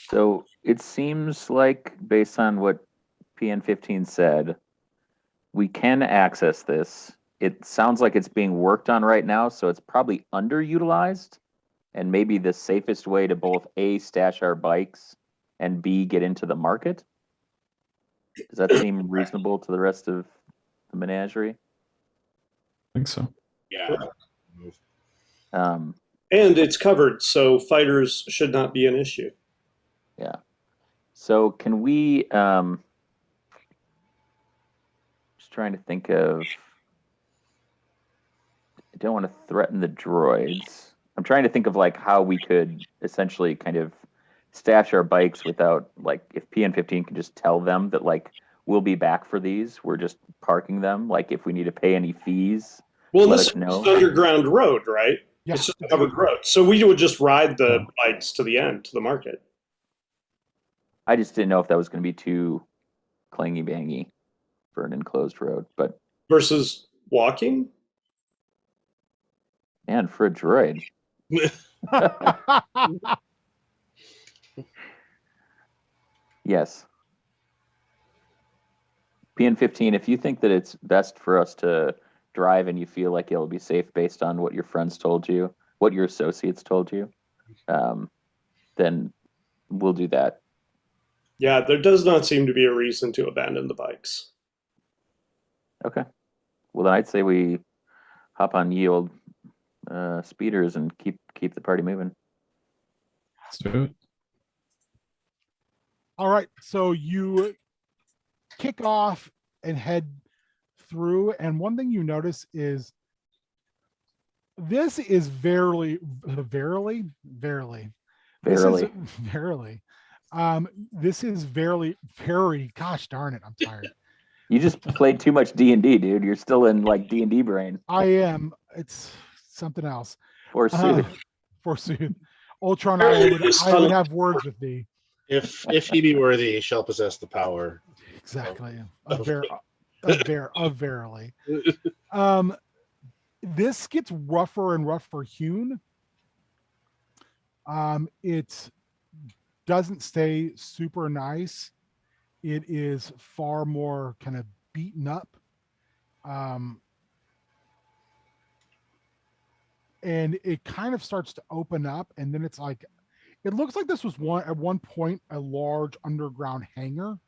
So it seems like, based on what PN15 said, we can access this. It sounds like it's being worked on right now, so it's probably underutilized. And maybe the safest way to both A, stash our bikes, and B, get into the market. Does that seem reasonable to the rest of the menagerie? I think so. Yeah. Um, And it's covered, so fighters should not be an issue. Yeah. So can we, just trying to think of, I don't want to threaten the droids. I'm trying to think of like how we could essentially kind of stash our bikes without, like, if PN15 can just tell them that like we'll be back for these, we're just parking them. Like if we need to pay any fees, Well, let this us is know. an underground road, right? Yeah. It's just a covered road. So we would just ride the bikes to the end, to the market. I just didn't know if that was going to be too clangy bangy for an enclosed road, but Versus walking? man, for a droid. Yes. PN15, if you think that it's best for us to drive and you feel like it'll be safe based on what your friends told you, what your associates told you, then we'll do that. Yeah, there does not seem to be a reason to abandon the bikes. Okay. Well, then I'd say we hop on ye old speeders and keep the party moving. Let's do it. All right. So you kick off and head through. And one thing you notice is this is verily. This is very, gosh darn it, I'm tired. You just played too much D&D, dude. You're still in like D&D brain. I am. It's something else. Forsooth. Forsooth. Ultron, I would have words with thee. If he be worthy, he shall possess the power. Exactly. Of- Verily. This gets rougher and rougher hewn. It's doesn't stay super nice. It is far more kind of beaten up. And it kind of starts to open up, and then it's like, it looks like this was at one point a large underground hangar.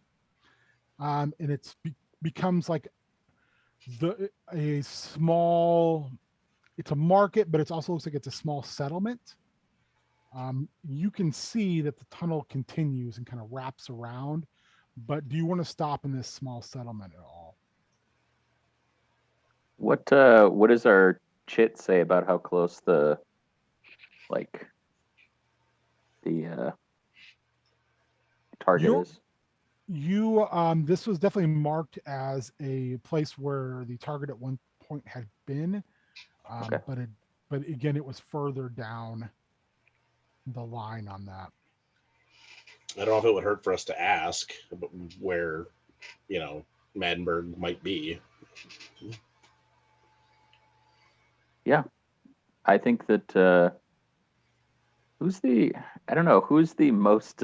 And it's becomes like a small, it's a market, but it also looks like it's a small settlement. You can see that the tunnel continues and kind of wraps around, but do you want to stop in this small settlement at all? What does our chit say about how close the target is? This was definitely marked as a place where the target at one point had been, Okay. but again, it was further down the line on that. I don't know if it would hurt for us to ask where, Maddenberg might be. Yeah, I think that who's the most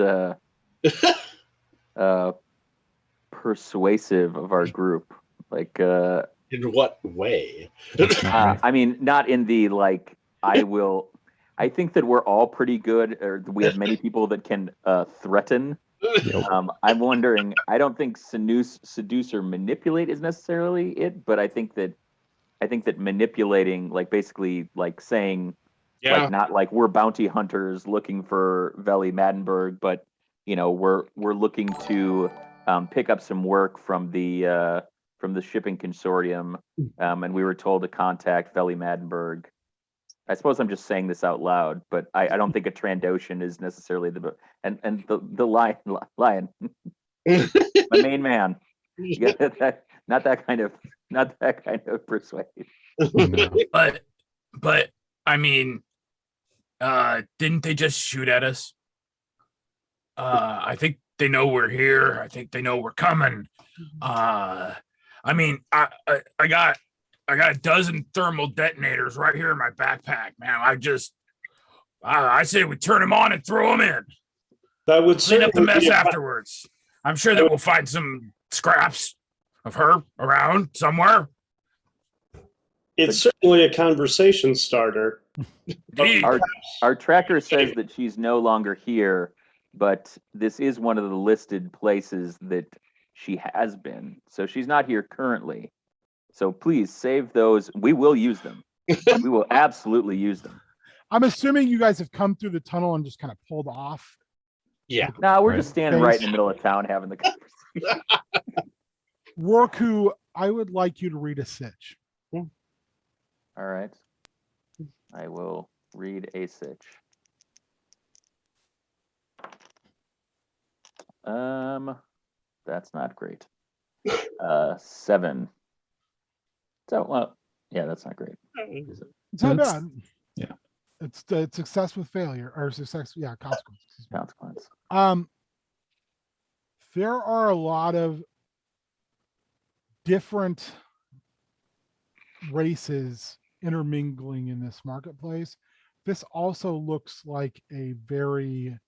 persuasive of our group? Like, In what way? I mean, not in the I think that we're all pretty good, or we have many people that can threaten. I'm wondering, I don't think seduce or manipulate is necessarily it, but I think that manipulating, like basically like saying, like not like we're bounty hunters looking for Veli Maddenberg, but we're looking to pick up some work from the shipping consortium, and we were told to contact Veli Maddenberg. I suppose I'm just saying this out loud, but I don't think a Trandoshan is necessarily the lion, my main man. Yeah, not that kind of persuasion. But I mean, didn't they just shoot at us? I think they know we're here. I think they know we're coming. I mean, I got a dozen thermal detonators right here in my backpack, man. I say we turn them on and throw them in. That would Clean up the certainly mess be afterwards. I'm sure that we'll find some scraps of her around somewhere. It's certainly a conversation starter. Our tracker says that she's no longer here, but this is one of the listed places that she has been. So she's not here currently. So please save those. We will use them. We will absolutely use them. I'm assuming you guys have come through the tunnel and just kind of pulled off. Yeah. No, we're just standing right in the middle of town having the conversation. Rorku, I would like you to read a sitch. All right. I will read a sitch. That's not great. 7. So, well, yeah, that's not great. Is it? It's not bad. Yeah. It's success with failure, or success, yeah, consequence. Consequence. There are a lot of different races intermingling in this marketplace. This also looks like a very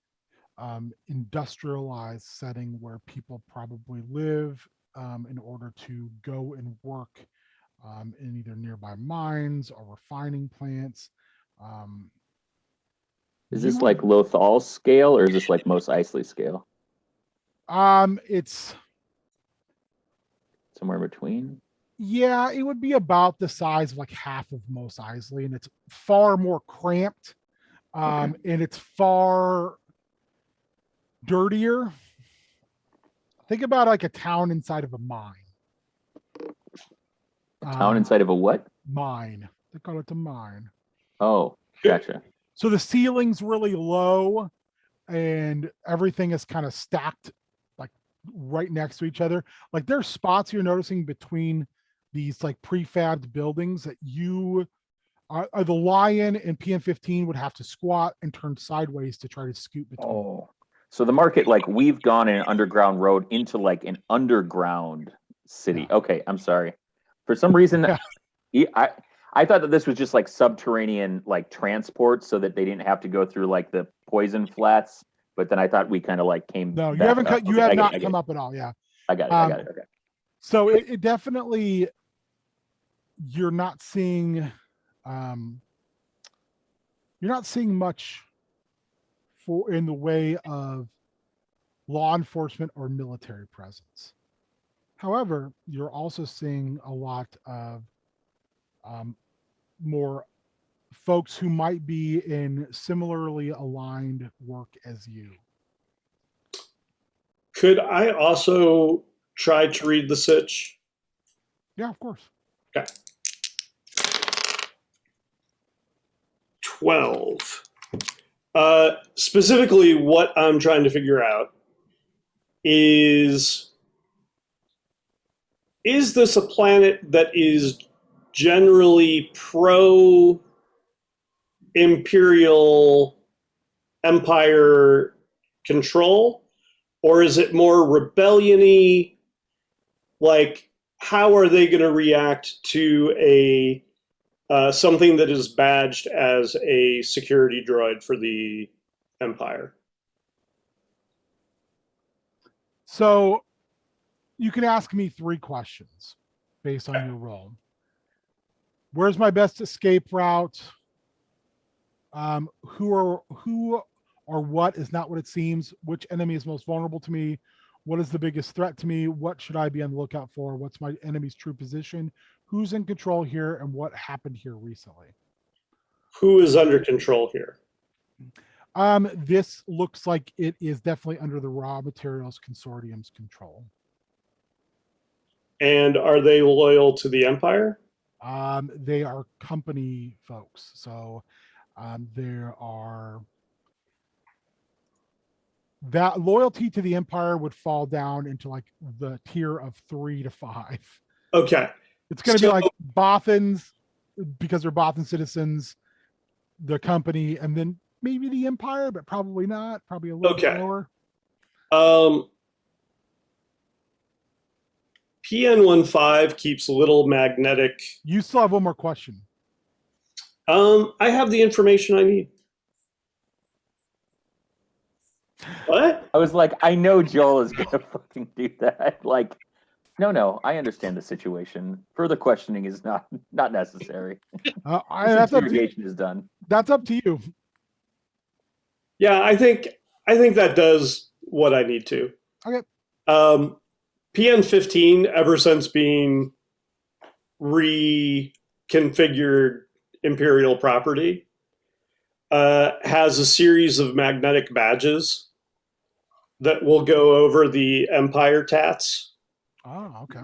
industrialized setting where people probably live in order to go and work in either nearby mines or refining plants. Is this like Lothal scale, or is this like Mos Eisley scale? It's somewhere in between. Yeah, it would be about the size of like half of Mos Eisley, and it's far more cramped, and it's far dirtier. Think about like a town inside of a mine. A town inside of a what? Mine. They call it a mine. Oh, gotcha. So the ceiling's really low, and everything is kind of stacked like right next to each other. Like there's spots you're noticing between these like prefabbed buildings that you the Lion and PN15 would have to squat and turn sideways to try to scoot between. Oh, so the market, like we've gone in an underground road into like an underground city. Yeah. Okay, I'm sorry. For some reason, I thought that this was just like subterranean like transport so that they didn't have to go through like the poison flats. but then I thought we kind of like came. No, you back haven't up. cut. You Okay, have I get it, not I get come it. up at all. Yeah. I got it. I got it. Okay. So it definitely, you're not seeing much in the way of law enforcement or military presence. However, you're also seeing a lot of more folks who might be in similarly aligned work as you. Could I also try to read the sitch? Yeah, of course. Okay. 12. Specifically, what I'm trying to figure out is this a planet that is generally pro Imperial Empire control, or is it more rebellion-y? Like, how are they going to react to a something that is badged as a security droid for the Empire? So you can ask me 3 questions based on your role. Where's my best escape route? Who or what is not what it seems? Which enemy is most vulnerable to me? What is the biggest threat to me? What should I be on the lookout for? What's my enemy's true position? Who's in control here, and what happened here recently? Who is under control here? This looks like it is definitely under the Raw Materials Consortium's control. And are they loyal to the Empire? They are company folks, so there are that loyalty to the Empire would fall down into like the tier of 3 to 5. Okay. It's going to be like Bothans, because they're Bothan citizens, the company, and then maybe the Empire, but probably not. Probably a little bit lower. PN15 keeps little magnetic. You still have one more question. I have the information I need. What? I was like, I know Joel is gonna fucking do that. Like, no, I understand the situation. Further questioning is not necessary. That's up interrogation is done. That's up to you. Yeah, I think that does what I need to. Okay. PN15, ever since being reconfigured Imperial property, has a series of magnetic badges that will go over the Empire tats. Oh, okay.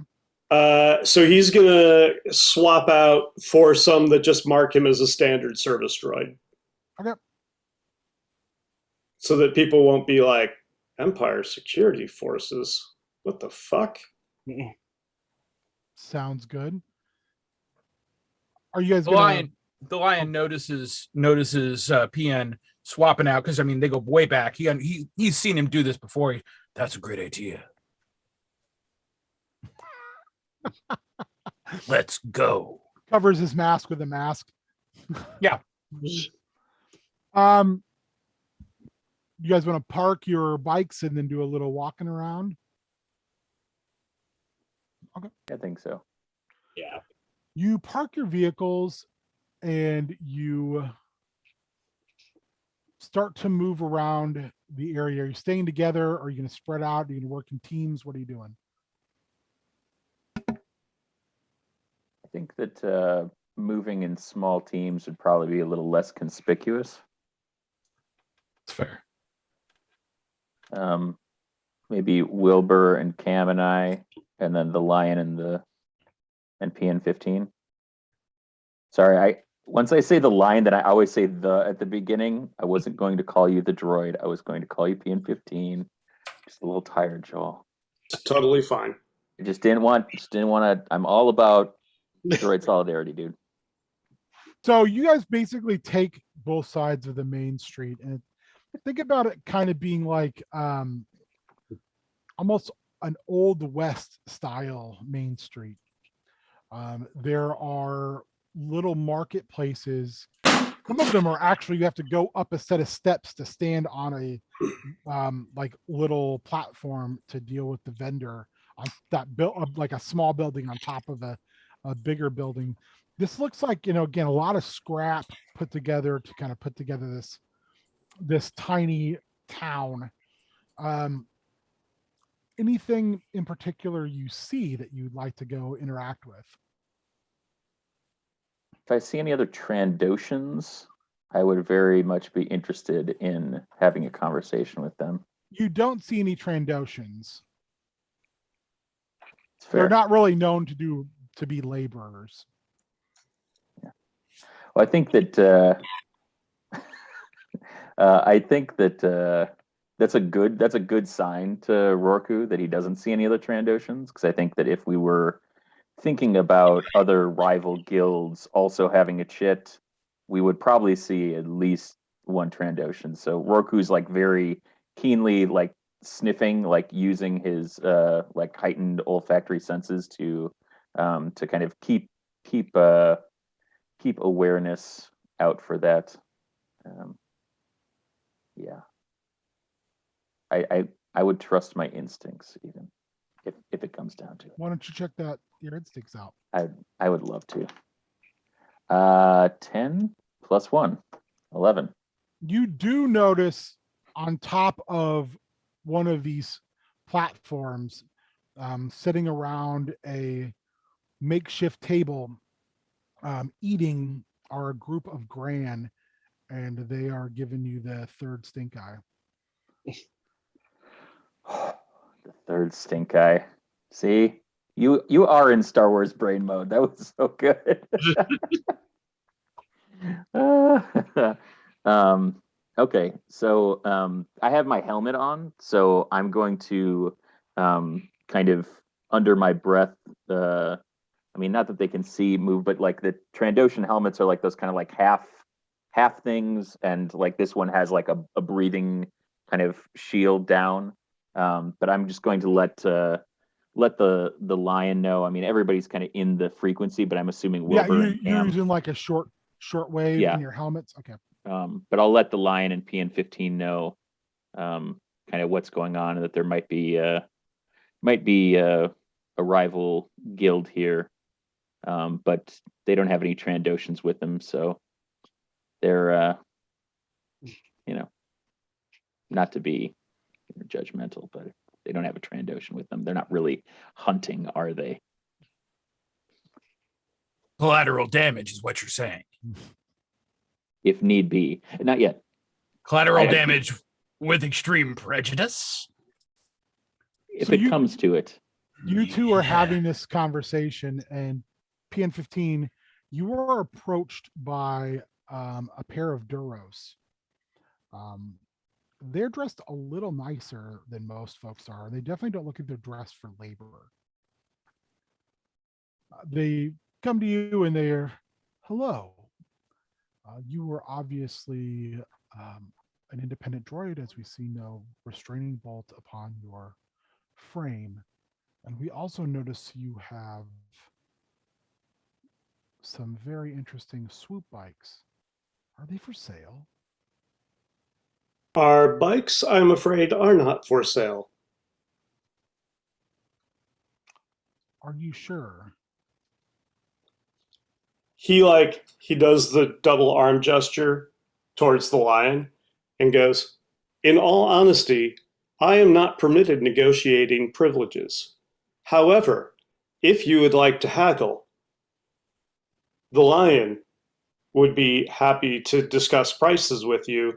So he's going to swap out for some that just mark him as a standard service droid. Okay. So that people won't be like, Empire security forces. What the fuck? Sounds good. Are you guys The gonna... lion notices PN swapping out, because I mean they go way back. He's seen him do this before. That's a great idea. Let's go. Covers his mask with a mask. Yeah. You guys want to park your bikes and then do a little walking around? Okay. I think so. Yeah. You park your vehicles and you start to move around the area. Are you staying together? Are you going to spread out? Are you going to work in teams? What are you doing? I think that moving in small teams would probably be a little less conspicuous. It's fair. Maybe Wilbur and Cam and I, and then the lion and PN15. Sorry, once I say the lion, then I always say the at the beginning. I wasn't going to call you the droid. I was going to call you PN15. Just a little tired, Joel. It's totally fine. I just didn't want to. I'm all about droid solidarity, dude. So you guys basically take both sides of the main street, and think about it kind of being like almost an old West style main street. There are little marketplaces Some of them are actually, you have to go up a set of steps to stand on a like little platform to deal with the vendor on that built like a small building on top of a bigger building. This looks like, again, a lot of scrap put together to kind of put together this tiny town. Anything in particular you see that you'd like to go interact with? If I see any other Trandoshans, I would very much be interested in having a conversation with them. You don't see any Trandoshans. It's fair. They're not really known to be laborers. Well, I think that that's a good sign to Rorku that he doesn't see any other Trandoshans, because I think that if we were thinking about other rival guilds also having a chit, we would probably see at least one Trandoshan. So Rorku's like very keenly like sniffing, like using his like heightened olfactory senses to kind of keep awareness out for that. Yeah. I would trust my instincts even if it comes down to it. Why don't you check your instincts out? I would love to. 10 plus 1, 11. You do notice on top of one of these platforms, sitting around a makeshift table, eating, are a group of Gran, and they are giving you the third stink eye. The third stink eye. See, you are in Star Wars brain mode. That was so good. Okay, so I have my helmet on, so I'm going to kind of under my breath. I mean, not that they can see move, but like the Trandoshan helmets are like those kind of like half things, and like this one has like a breathing kind of shield down. But I'm just going to let the lion know. I mean, everybody's kind of in the frequency, but I'm assuming Wilbur and you're Cam. using like a short wave Yeah. in your helmets. Okay. But I'll let the lion and PN15 know kind of what's going on, and that there might be a rival guild here, but they don't have any Trandoshans with them, so they're not to be judgmental, but they don't have a Trandoshan with them. They're not really hunting, are they? Collateral damage is what you're saying. If need be. Not yet. Collateral damage with extreme prejudice. If it comes to it. You two are having this conversation, and PN15, you are approached by a pair of Duros. They're dressed a little nicer than most folks are. They definitely don't look like they're dressed for labor. They come to you and they're, hello. You were obviously an independent droid, as we see no restraining bolt upon your frame. And we also notice you have some very interesting swoop bikes. Are they for sale? Our bikes, I'm afraid, are not for sale. Are you sure? He does the double arm gesture towards the lion and goes, in all honesty, I am not permitted negotiating privileges. However, if you would like to haggle, the lion would be happy to discuss prices with you,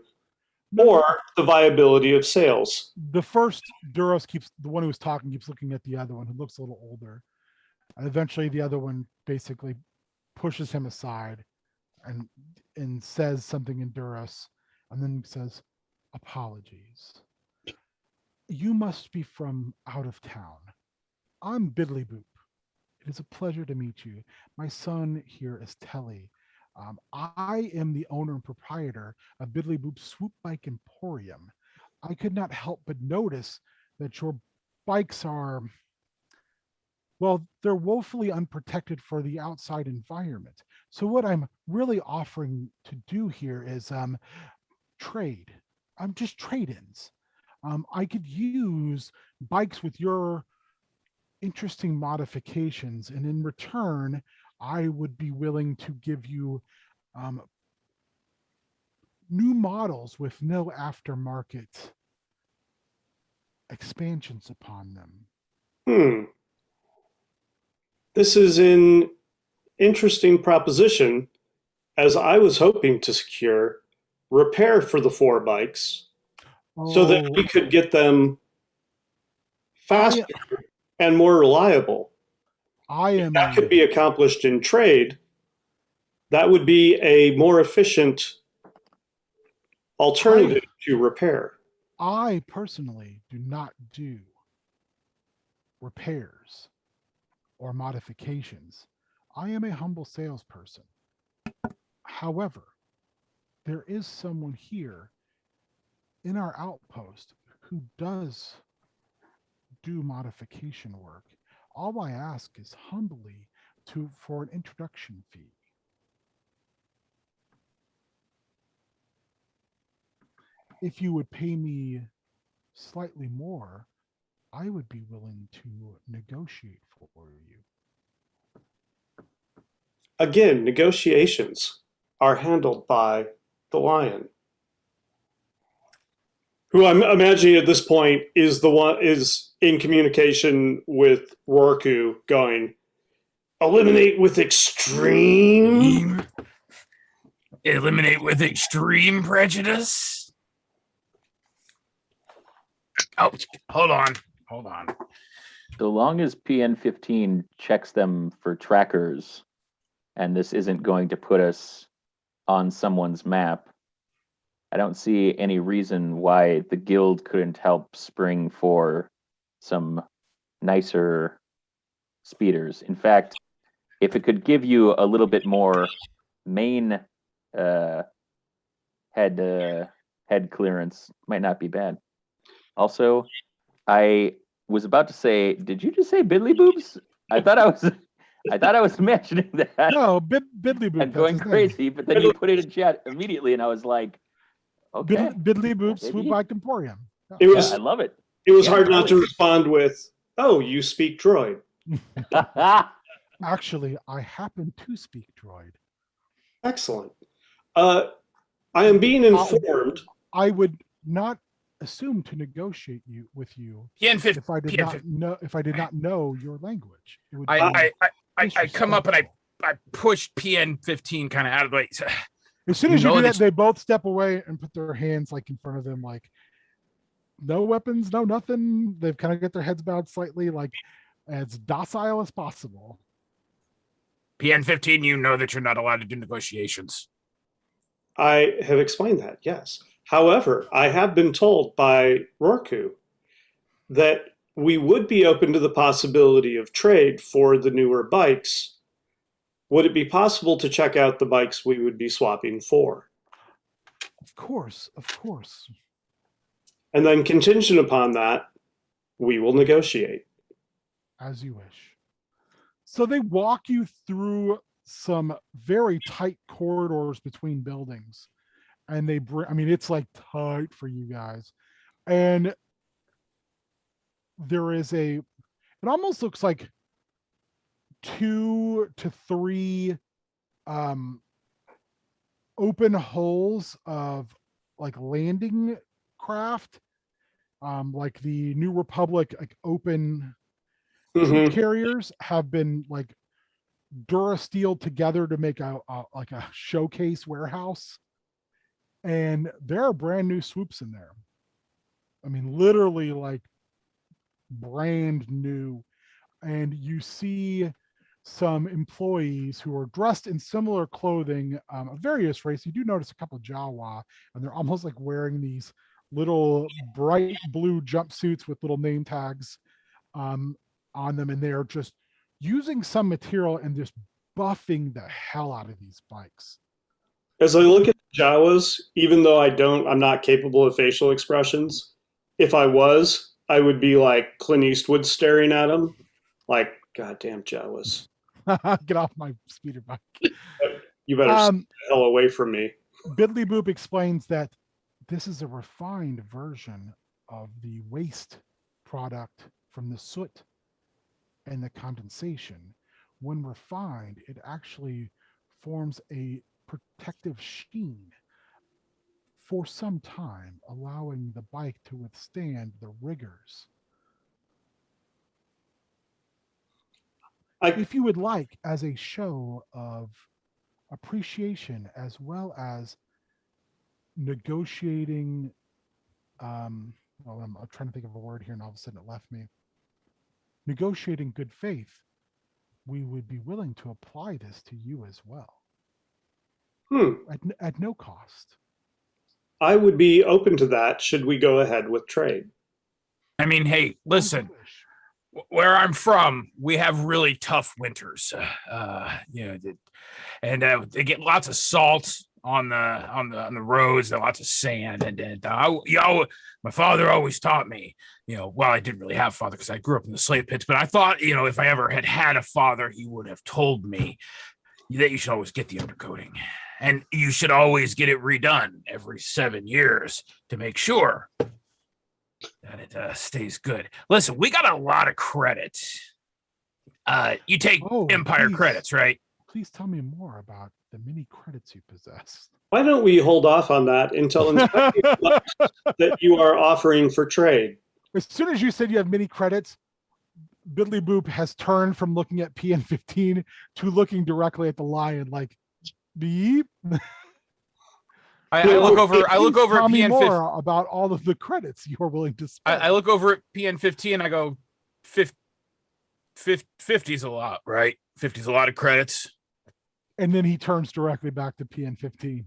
or the viability of sales. The first Duros the one who was talking keeps looking at the other one, who looks a little older. And eventually the other one basically pushes him aside and says something in Duros, and then says, apologies. You must be from out of town. I'm Biddly Boop. It is a pleasure to meet you. My son here is Telly. I am the owner and proprietor of Biddly Boop's Swoop Bike Emporium. I could not help but notice that your bikes are well, they're woefully unprotected for the outside environment. So what I'm really offering to do here is trade. Just trade-ins. I could use bikes with your interesting modifications, and in return, I would be willing to give you new models with no aftermarket expansions upon them. This is an interesting proposition, as I was hoping to secure repair for the 4 bikes so that we could get them faster and more reliable. If that could be accomplished in trade, that would be a more efficient alternative to repair. I personally do not do repairs or modifications. I am a humble salesperson. However, there is someone here in our outpost who does do modification work. All I ask is humbly for an introduction fee. If you would pay me slightly more, I would be willing to negotiate for you. Again, negotiations are handled by the Lion, who I'm imagining at this point is in communication with Rorku, going, eliminate with extreme prejudice. Oh, hold on. So long as PN15 checks them for trackers, and this isn't going to put us on someone's map, I don't see any reason why the guild couldn't help spring for some nicer speeders. In fact, if it could give you a little bit more main head clearance, might not be bad. Also, I was about to say, did you just say Bidley boobs? I thought I was mentioning that. No, Bidley boobs. And going crazy, but then you put it in chat immediately, and I was like, okay. Bidley boobs, swoop bike emporium. I love it. It was hard not to respond with, "Oh, you speak droid." Actually, I happen to speak droid. Excellent. I am being informed. I would not assume to negotiate with you if I did not know your language. I come up and I pushed PN15 kind of out of the way. As soon as you do that, they both step away and put their hands like in front of them, like no weapons, no nothing. They've kind of got their heads bowed slightly, like as docile as possible. PN15, you know that you're not allowed to do negotiations. I have explained that, yes. However, I have been told by Rorku that we would be open to the possibility of trade for the newer bikes. Would it be possible to check out the bikes we would be swapping for? Of course, of course. And then contingent upon that, we will negotiate. As you wish. So they walk you through some very tight corridors between buildings. And they bring, I mean, it's like tight for you guys. And there is it almost looks like 2 to 3 open holes of like landing craft, like the New Republic, like open troop carriers have been like Durasteel together to make a showcase warehouse. And there are brand new swoops in there. I mean, literally like brand new. And you see some employees who are dressed in similar clothing of various races. You do notice a couple of Jawa, and they're almost like wearing these little bright blue jumpsuits with little name tags on them. And they're just using some material and just buffing the hell out of these bikes. As I look at Jawas, even though I'm not capable of facial expressions, if I was, I would be like Clint Eastwood staring at them, like Goddamn jealous. Get off my speeder bike. You better stay the hell away from me. Biddly Boop explains that this is a refined version of the waste product from the soot and the condensation. When refined, it actually forms a protective sheen for some time, allowing the bike to withstand the rigors. If you would like, as a show of appreciation as well as negotiating, I'm trying to think of a word here and all of a sudden it left me. Negotiating good faith, we would be willing to apply this to you as well. At no cost. I would be open to that should we go ahead with trade. I mean, hey, listen, where I'm from, we have really tough winters. They get lots of salt on the roads and lots of sand. My father always taught me, well, I didn't really have a father because I grew up in the slave pits, but I thought, if I ever had a father, he would have told me that you should always get the undercoating. And you should always get it redone every 7 years to make sure that it stays good. Listen, we got a lot of credits. You take Empire credits, right? Please tell me more about the many credits you possess. Why don't we hold off on that until that you are offering for trade? As soon as you said you have many credits, Biddly Boop has turned from looking at PN15 to looking directly at the lion like, beep. I look over at PN15 more about all of the credits you are willing to spend. I look over at PN15 and I go, 50's a lot, right? 50's a lot of credits. And then he turns directly back to PN15.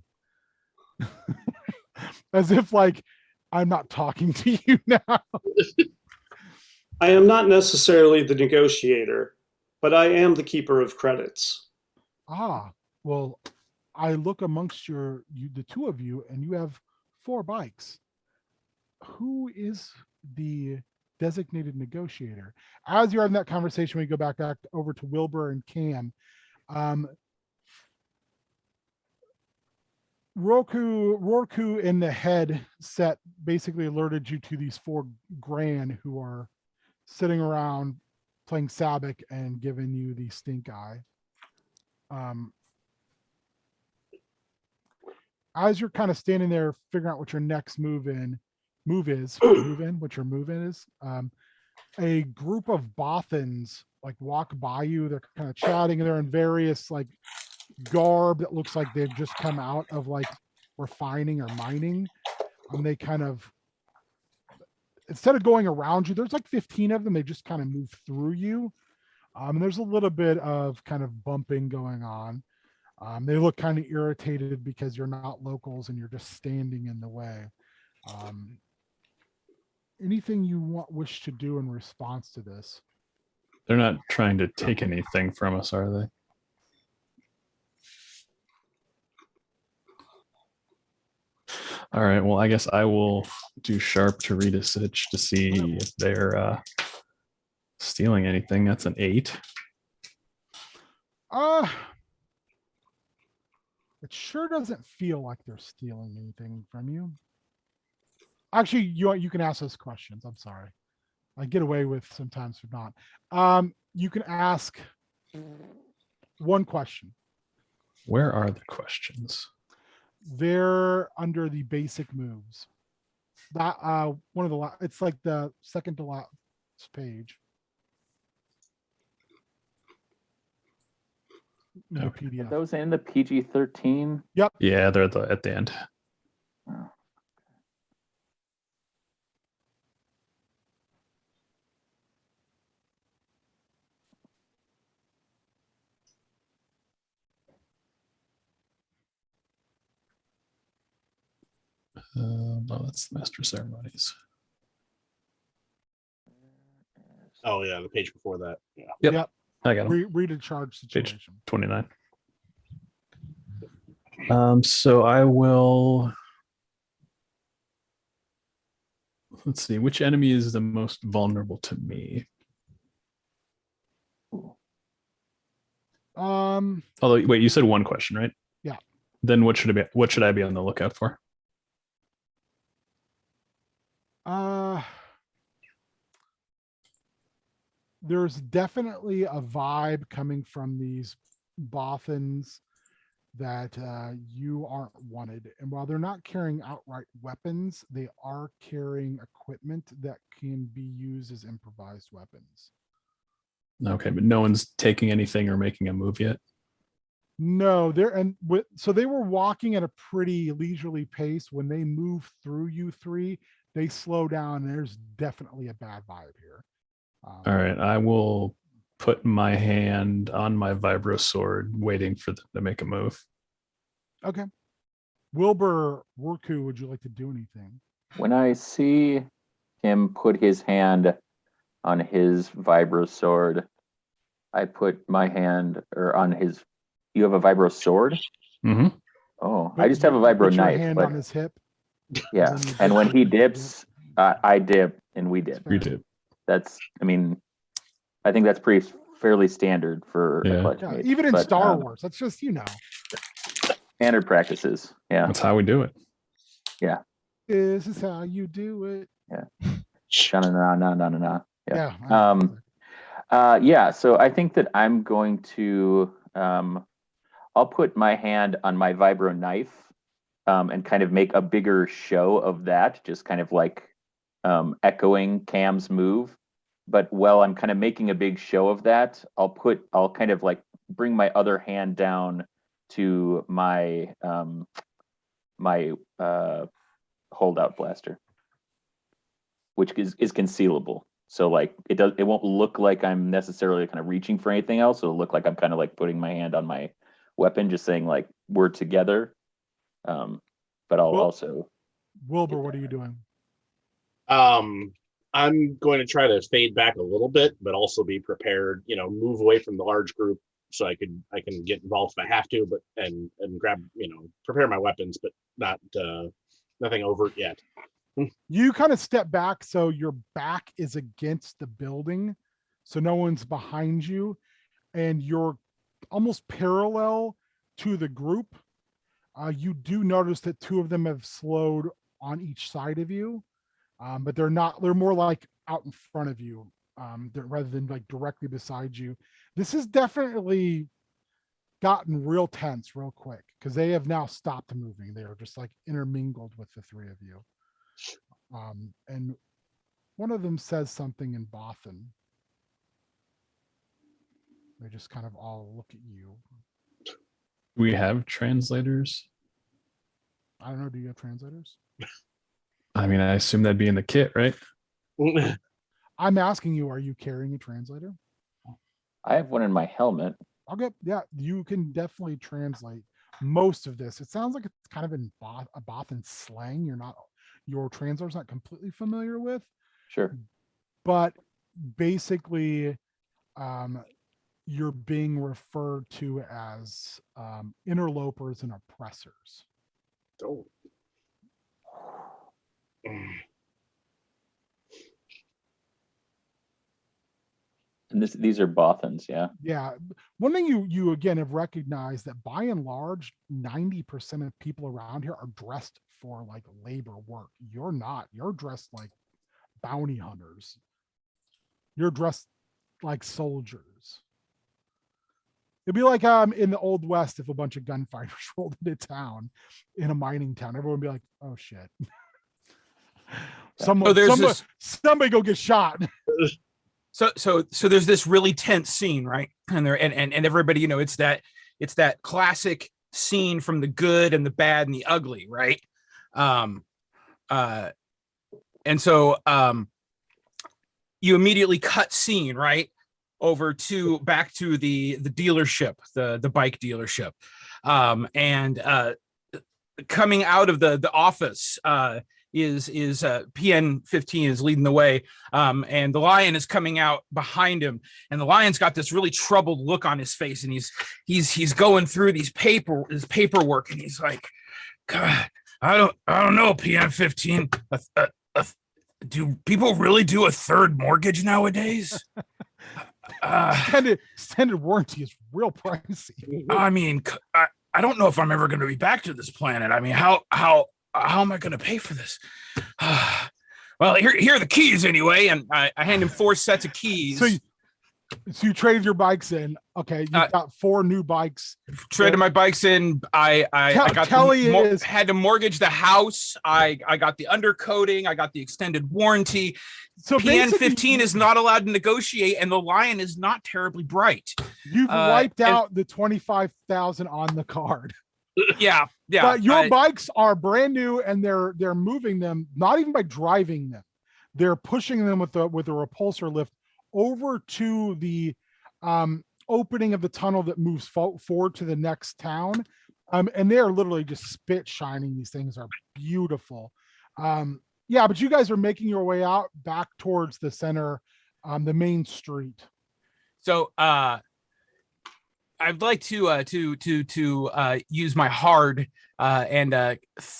As if like, I'm not talking to you now. I am not necessarily the negotiator, but I am the keeper of credits. Well, I look amongst the two of you, and you have 4 bikes. Who is the designated negotiator? As you're in that conversation, we go back over to Wilbur and Cam. Rorku in the head set basically alerted you to these 4 Gran who are sitting around playing Sabak and giving you the stink eye. As you're kind of standing there figuring out what your next move is, a group of Bothans like walk by you. They're kind of chatting and they're in various like garb that looks like they've just come out of like refining or mining. And they kind of, instead of going around you, there's like 15 of them. They just kind of move through you. And there's a little bit of kind of bumping going on. They look kind of irritated because you're not locals and you're just standing in the way. Anything you wish to do in response to this? They're not trying to take anything from us, are they? All right, well, I guess I will do sharp to read a sitch to see if they're stealing anything. That's an 8. It sure doesn't feel like they're stealing anything from you. Actually, you can ask those questions. I'm sorry. I get away with sometimes not. You can ask one question. Where are the questions? They're under the basic moves. That one of the it's like the second to last page. In the Okay. PDF. Are those in the PG-13? Yep. Yeah, they're at the end. Oh. No, that's the master ceremonies. Oh yeah, the page before that. Yeah. Yep. I got them. Read a charge situation. Page 29. So I will. Let's see, which enemy is the most vulnerable to me? Although, wait, you said one question, right? Yeah. Then what should I be on the lookout for? There's definitely a vibe coming from these Bothans that you aren't wanted. And while they're not carrying outright weapons, they are carrying equipment that can be used as improvised weapons. Okay, but no one's taking anything or making a move yet. No, so they were walking at a pretty leisurely pace. When they move through you three, they slow down, and there's definitely a bad vibe here. All right, I will put my hand on my vibro sword, waiting for them to make a move. Okay. Wilbur Worku, would you like to do anything? When I see him put his hand on his vibro sword, I put my hand on his. You have a vibro sword? Mm-hmm. Oh, I just have a vibro Put your knife. hand But on his hip. yeah, then you and dip when it, he you dip. dips, I dip and we dip. You did. That's, I mean, I think that's fairly standard for Yeah. a clutch Yeah, mate, even in but, Star Wars, that's just, standard practices. Yeah, That's how we do it. this is how you do it. na. Yeah. Yeah. Yeah. So I think that I'm going to. I'll put my hand on my vibro knife, and kind of make a bigger show of that, just kind of like echoing Cam's move. But while I'm kind of making a big show of that, I'll kind of like bring my other hand down to my my holdout blaster, which is concealable. So like it won't look like I'm necessarily kind of reaching for anything else. It'll look like I'm kind of like putting my hand on my weapon, just saying like we're together. But I'll also. Wilbur, what are you doing? I'm going to try to fade back a little bit, but also be prepared, move away from the large group so I can get involved if I have to, but and grab, prepare my weapons, but not nothing overt yet. You kind of step back so your back is against the building, so no one's behind you, and you're almost parallel to the group. You do notice that two of them have slowed on each side of you, but they're more like out in front of you, rather than like directly beside you. This has definitely gotten real tense real quick because they have now stopped moving. They are just like intermingled with the three of you. And one of them says something in Bothan. They just kind of all look at you. We have translators. I don't know. Do you have translators? I mean, I assume that'd be in the kit, right? I'm asking you, are you carrying a translator? I have one in my helmet. Okay, yeah, you can definitely translate most of this. It sounds like it's kind of in a Bothan slang your translator's not completely familiar with. Sure. But basically, you're being referred to as interlopers and oppressors. Oh. And these are Bothans, yeah. Yeah. One thing you again have recognized that by and large, 90% of people around here are dressed for like labor work. You're not. You're dressed like bounty hunters. You're dressed like soldiers. It'd be like in the Old West if a bunch of gunfighters rolled into town in a mining town. Everyone would be like, oh shit. Somebody go get shot. So there's this really tense scene, right? And everybody, it's that classic scene from the good and the bad and the ugly, right? And so you immediately cut scene, right, over to back to the dealership, the bike dealership, and coming out of the office is PN15 is leading the way, and the lion is coming out behind him, and the lion's got this really troubled look on his face, and he's going through his paperwork, and he's like, God, I don't know, PN15, do people really do a third mortgage nowadays? Extended warranty is real pricey. I mean, I don't know if I'm ever going to be back to this planet. I mean, how am I going to pay for this? Well, here are the keys anyway, and I hand him 4 sets of keys. So you traded your bikes in. Okay, you got 4 new bikes. Traded my bikes in. I got Kelly had to mortgage the house. I got the undercoating. I got the extended warranty. So PN15 is not allowed to negotiate, and the Lion is not terribly bright. You've wiped out the 25,000 on the card. Yeah. But your bikes are brand new, and they're moving them not even by driving them. They're pushing them with a repulsor lift over to the opening of the tunnel that moves forward to the next town. And they're literally just spit shining. These things are beautiful. Yeah, but you guys are making your way out back towards the center, the main street. So I'd like to use my hard and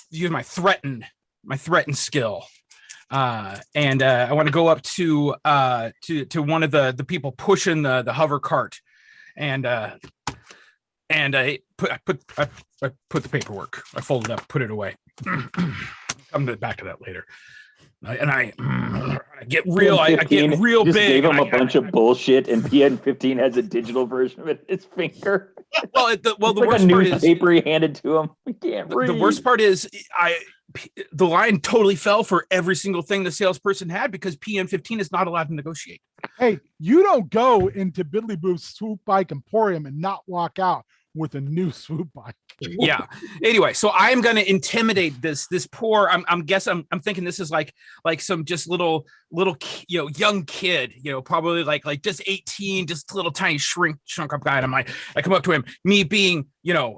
use my threaten skill. And I want to go up to one of the people pushing the hover cart, and I put the paperwork. I fold it up, put it away. Come back to that later. And I get real. I get real just big. Gave him a bunch of bullshit, and PN15 has a digital version of it in his finger. Well, the like worst part is paper he handed to him. We can't read. The worst part is the Lion totally fell for every single thing the salesperson had because PN15 is not allowed to negotiate. Hey, you don't go into Biddly Boo's swoop bike emporium and not walk out with a new swoop bike. Yeah. Anyway, so I am going to intimidate this poor. I'm thinking this is like some just little young kid, probably like just 18, just a little tiny shrunk up guy. And I come up to him, me being,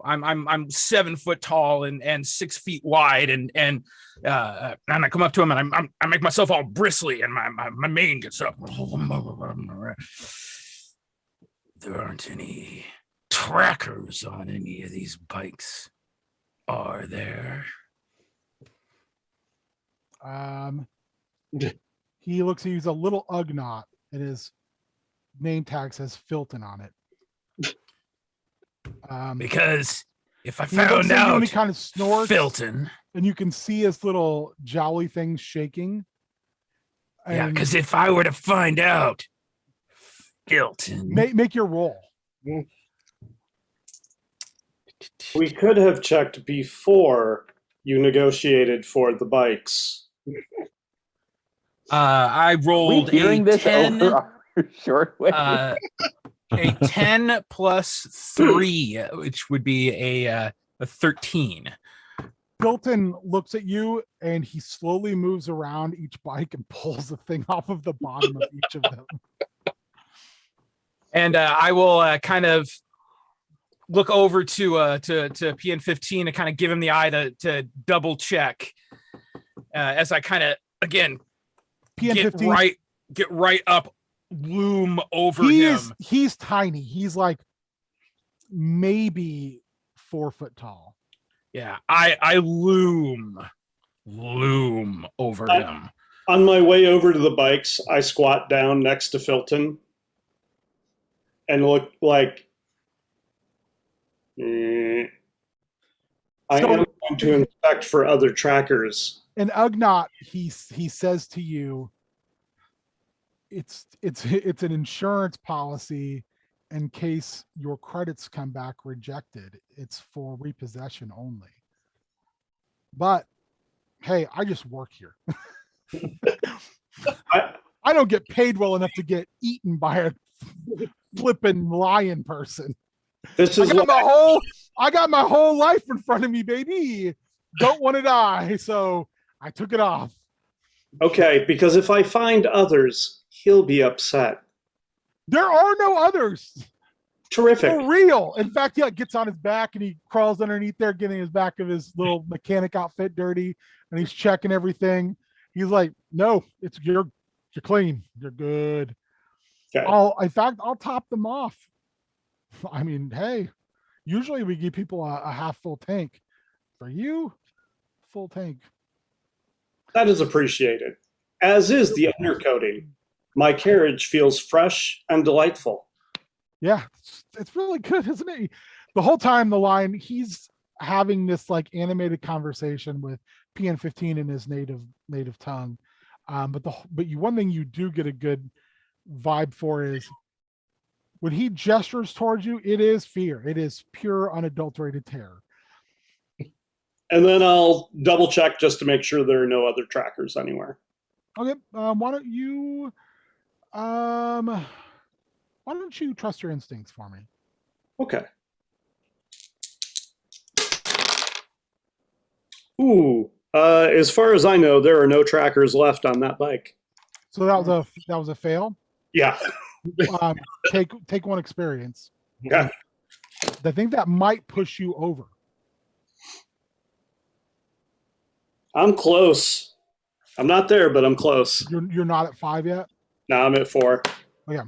I'm 7 foot tall and 6 feet wide, and I come up to him and I make myself all bristly and my mane gets up. There aren't any trackers on any of these bikes, are there? He looks, he's a little Ugnaught, and his name tag says Filton on it. Because if I found out, he kind of snorts, Filton, and you can see his little jowly things shaking. Yeah, because if I were to find out, Filton, make your roll. We could have checked before you negotiated for the bikes. I rolled hearing this 10, over our short way. A 10 plus 3, which would be a 13. Filton looks at you and he slowly moves around each bike and pulls the thing off of the bottom of each of them. And I will kind of look over to PN15 and kind of give him the eye to double check as I kind of again PN15 get right up, loom over him. He's tiny. He's like maybe 4 foot tall. Yeah, I loom over him. On my way over to the bikes, I squat down next to Filton and look like I am going to inspect for other trackers. And Ugnaught, he says to you, it's an insurance policy in case your credits come back rejected. It's for repossession only. But hey, I just work here. I don't get paid well enough to get eaten by a flipping lion person. This is I got my whole life in front of me, baby. Don't want to die, so I took it off. Okay, because if I find others, he'll be upset. There are no others. Terrific. For real. In fact, he gets on his back and he crawls underneath there, getting his back of his little mechanic outfit dirty, and he's checking everything. He's like, "No, you're clean. You're good." Okay. I'll top them off. I mean, hey, usually we give people a half full tank. For you, full tank. That is appreciated, as is the undercoating. My carriage feels fresh and delightful. Yeah, it's really good, isn't it? The whole time the line, he's having this like animated conversation with PN15 in his native tongue. But one thing you do get a good vibe for is when he gestures towards you, it is fear. It is pure unadulterated terror. And then I'll double check just to make sure there are no other trackers anywhere. Okay, why don't you trust your instincts for me? Okay. Ooh, as far as I know, there are no trackers left on that bike. So that was a fail. Yeah. Take one experience. Yeah. I think that might push you over. I'm close. I'm not there, but I'm close. You're not at 5 yet. Now I'm at 4. Yeah.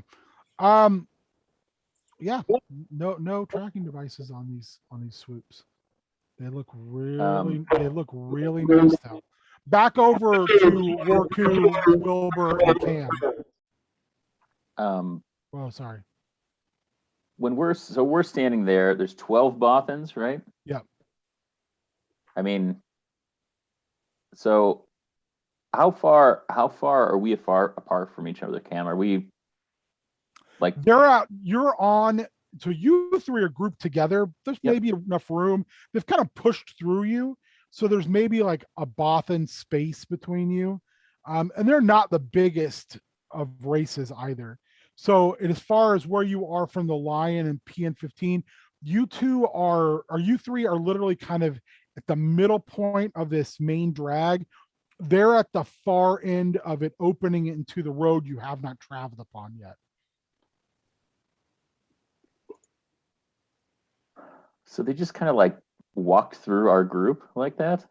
No tracking devices on these swoops. They look really nice though. Back over to Rorku, Wilbur, and Cam. Oh, sorry. When we're standing there, there's 12 Bothans, right? Yeah. I mean, so how far are we apart from each other, Cam? Are we like you're on, so you three are grouped together. There's maybe enough room. They've kind of pushed through you. So there's maybe like a Bothan space between you. And they're not the biggest of races either. So as far as where you are from the Lion and PN15, you three are literally kind of at the middle point of this main drag. They're at the far end of it, opening into the road you have not traveled upon yet. So they just kind of like walked through our group like that?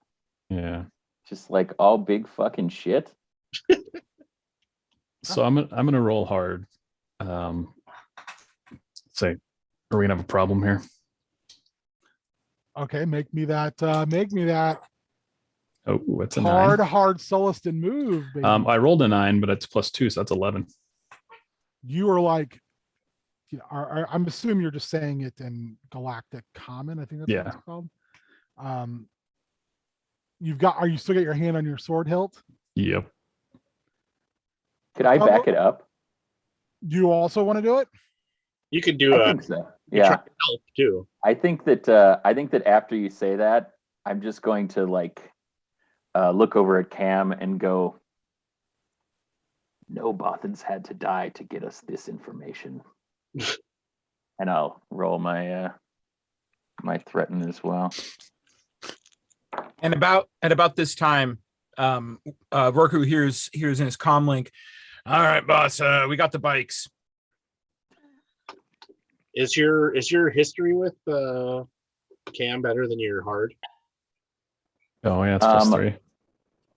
Yeah. Just like all big fucking shit. So I'm gonna roll hard. Say, are we gonna have a problem here? Okay, make me that. Oh, it's a 9. Hard Celestin move, baby. I rolled a 9, but it's +2, so that's 11. You are like, I'm assuming you're just saying it in Galactic Common. I think that's what it's called. Are you still got your hand on your sword hilt? Yep. Could I back it up? Do you also want to do it? You could do I think so. Yeah. help too. I think that after you say that, I'm just going to like look over at Cam and go, no Bothans had to die to get us this information. And I'll roll my my threaten as well. And about this time, Roku hears in his comm link, all right, boss, we got the bikes. Is your history with Cam better than your hard? Oh yeah, it's +3.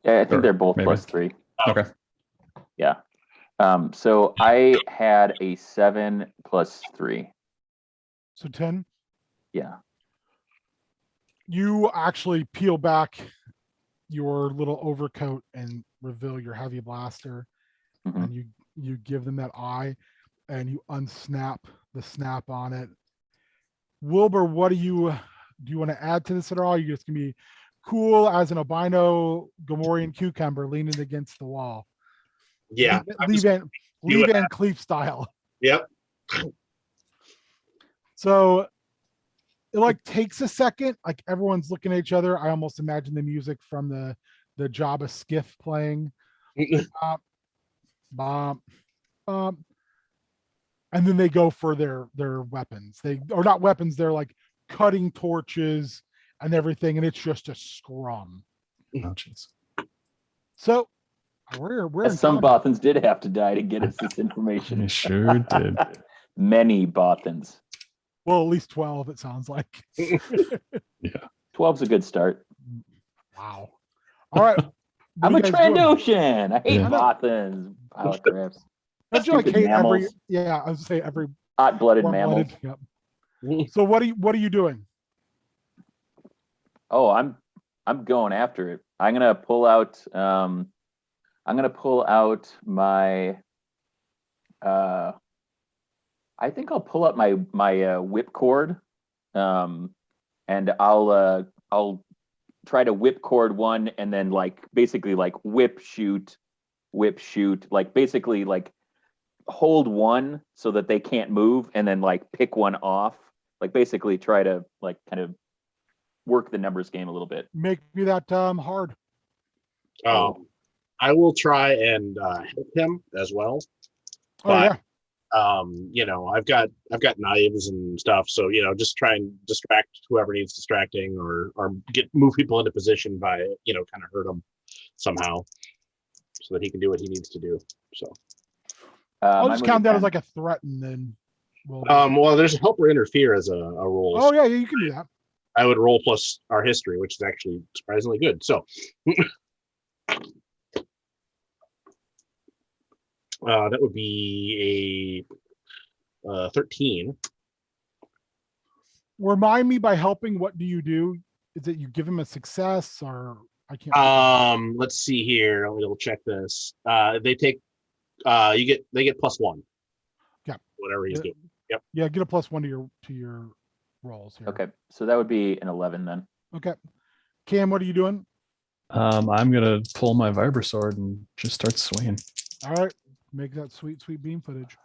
Yeah, I think they're both maybe. +3. Okay. Yeah. So I had a 7 + 3. So 10. Yeah. You actually peel back your little overcoat and reveal your heavy blaster, and you give them that eye, and you unsnap the snap on it. Wilbur, what do you want to add to this at all? You're just gonna be cool as an albino Gamorrean cucumber leaning against the wall. Yeah. Lee Van Cleef style. Yep. So it like takes a second, like everyone's looking at each other. I almost imagine the music from the Jabba skiff playing. Bop, bop. And then they go for their weapons. They're not weapons, they're like cutting torches and everything, and it's just a scrum. Oh, jeez. So we're Some Bothans did have to die to get us this information. They sure did. Many Bothans. Well, at least 12, it sounds like. Yeah. 12's a good start. Wow. All right. I'm a Trandoshan. I hate Yeah. Bothans. Pilot crafts. Don't you like Stupid hate every? mammals. Yeah, I would say every Hot-blooded mammals. warm-blooded. Yep. So what are you doing? Oh, I'm going after it. I'm gonna pull out my I think I'll pull up my whipcord, and I'll try to whipcord one, and then like basically like whip shoot, like basically like hold one so that they can't move, and then like pick one off, like basically try to like kind of work the numbers game a little bit. Make me that hard. I will try and help him as well. Oh But, yeah. You know, I've got knives and stuff, so you know, just try and distract whoever needs distracting, or move people into position by, you know, kind of hurt them somehow, so that he can do what he needs to do. So I'll just count that as like a threat, and then we'll. well, there's a help or interfere as a role. Oh yeah, you can do that. I would roll plus our history, which is actually surprisingly good. So that would be a 13. Remind me, by helping, what do you do? Is it you give him a success, or I can't? Let's see here. Let me double check this. They take they get +1. Yeah. Whatever he's doing. Yep. Yeah, get a +1 to your rolls here. Okay, so that would be an 11 then. Okay. Cam, what are you doing? I'm gonna pull my Vibrasword and just start swinging. All right. Make that sweet beam footage.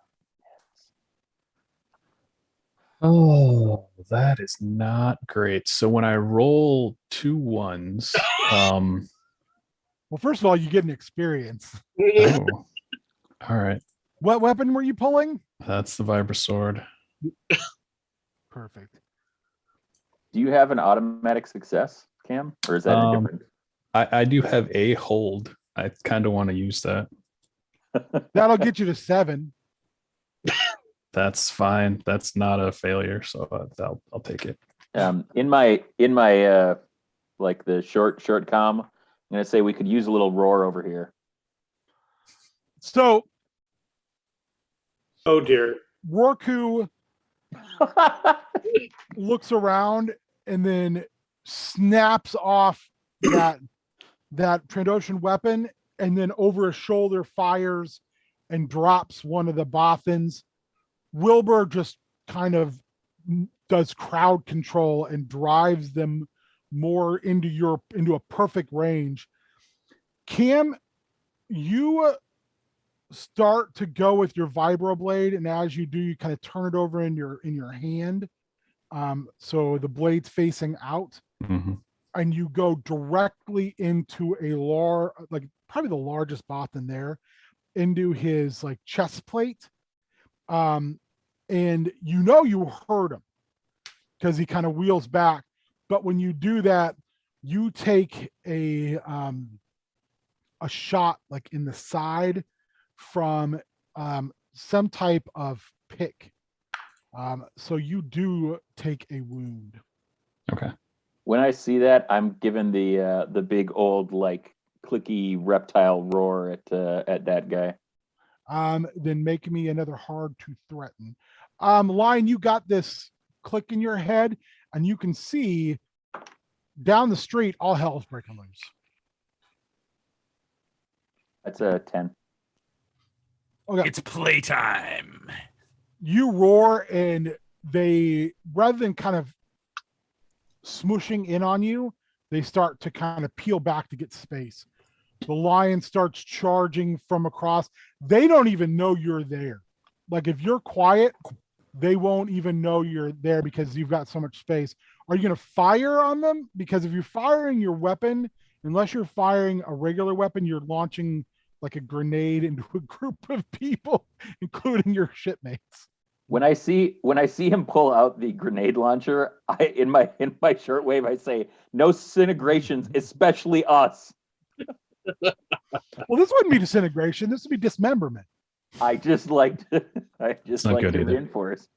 Oh, that is not great. So when I roll 2 1s, Well, first of all, you get an experience. oh, all right. What weapon were you pulling? That's the Vibrasword. Perfect. Do you have an automatic success, Cam, or is that a different? I do have a hold. I kind of want to use that. That'll get you to 7. That's fine. That's not a failure, so I'll take it. In my like the short comm, I'm gonna say we could use a little roar over here. So, Oh dear. Rorku looks around and then snaps off that Trandoshan weapon, and then over his shoulder fires and drops one of the Bothans. Wilbur just kind of does crowd control and drives them more into a perfect range. Cam, you start to go with your vibroblade, and as you do, you kind of turn it over in your hand, so the blade's facing out. Mm-hmm. And you go directly into like probably the largest Bothan there, into his like chest plate. And you know you hurt him because he kind of wheels back. But when you do that, you take a shot like in the side from some type of pick. So you do take a wound. Okay. When I see that, I'm giving the big old like clicky reptile roar at that guy. Then make me another hard to threaten. Lion, you got this click in your head, and you can see down the street all hell's breaking loose. That's a 10. Okay. It's playtime. You roar, and they, rather than kind of smooshing in on you, they start to kind of peel back to get space. The lion starts charging from across. They don't even know you're there. Like, if you're quiet, they won't even know you're there because you've got so much space. Are you going to fire on them? Because if you're firing your weapon, unless you're firing a regular weapon, you're launching like a grenade into a group of people, including your shipmates. When I see him pull out the grenade launcher, in my shortwave, I say, "No disintegrations, especially us." Well, this wouldn't be disintegration. This would be dismemberment. I just like to reinforce.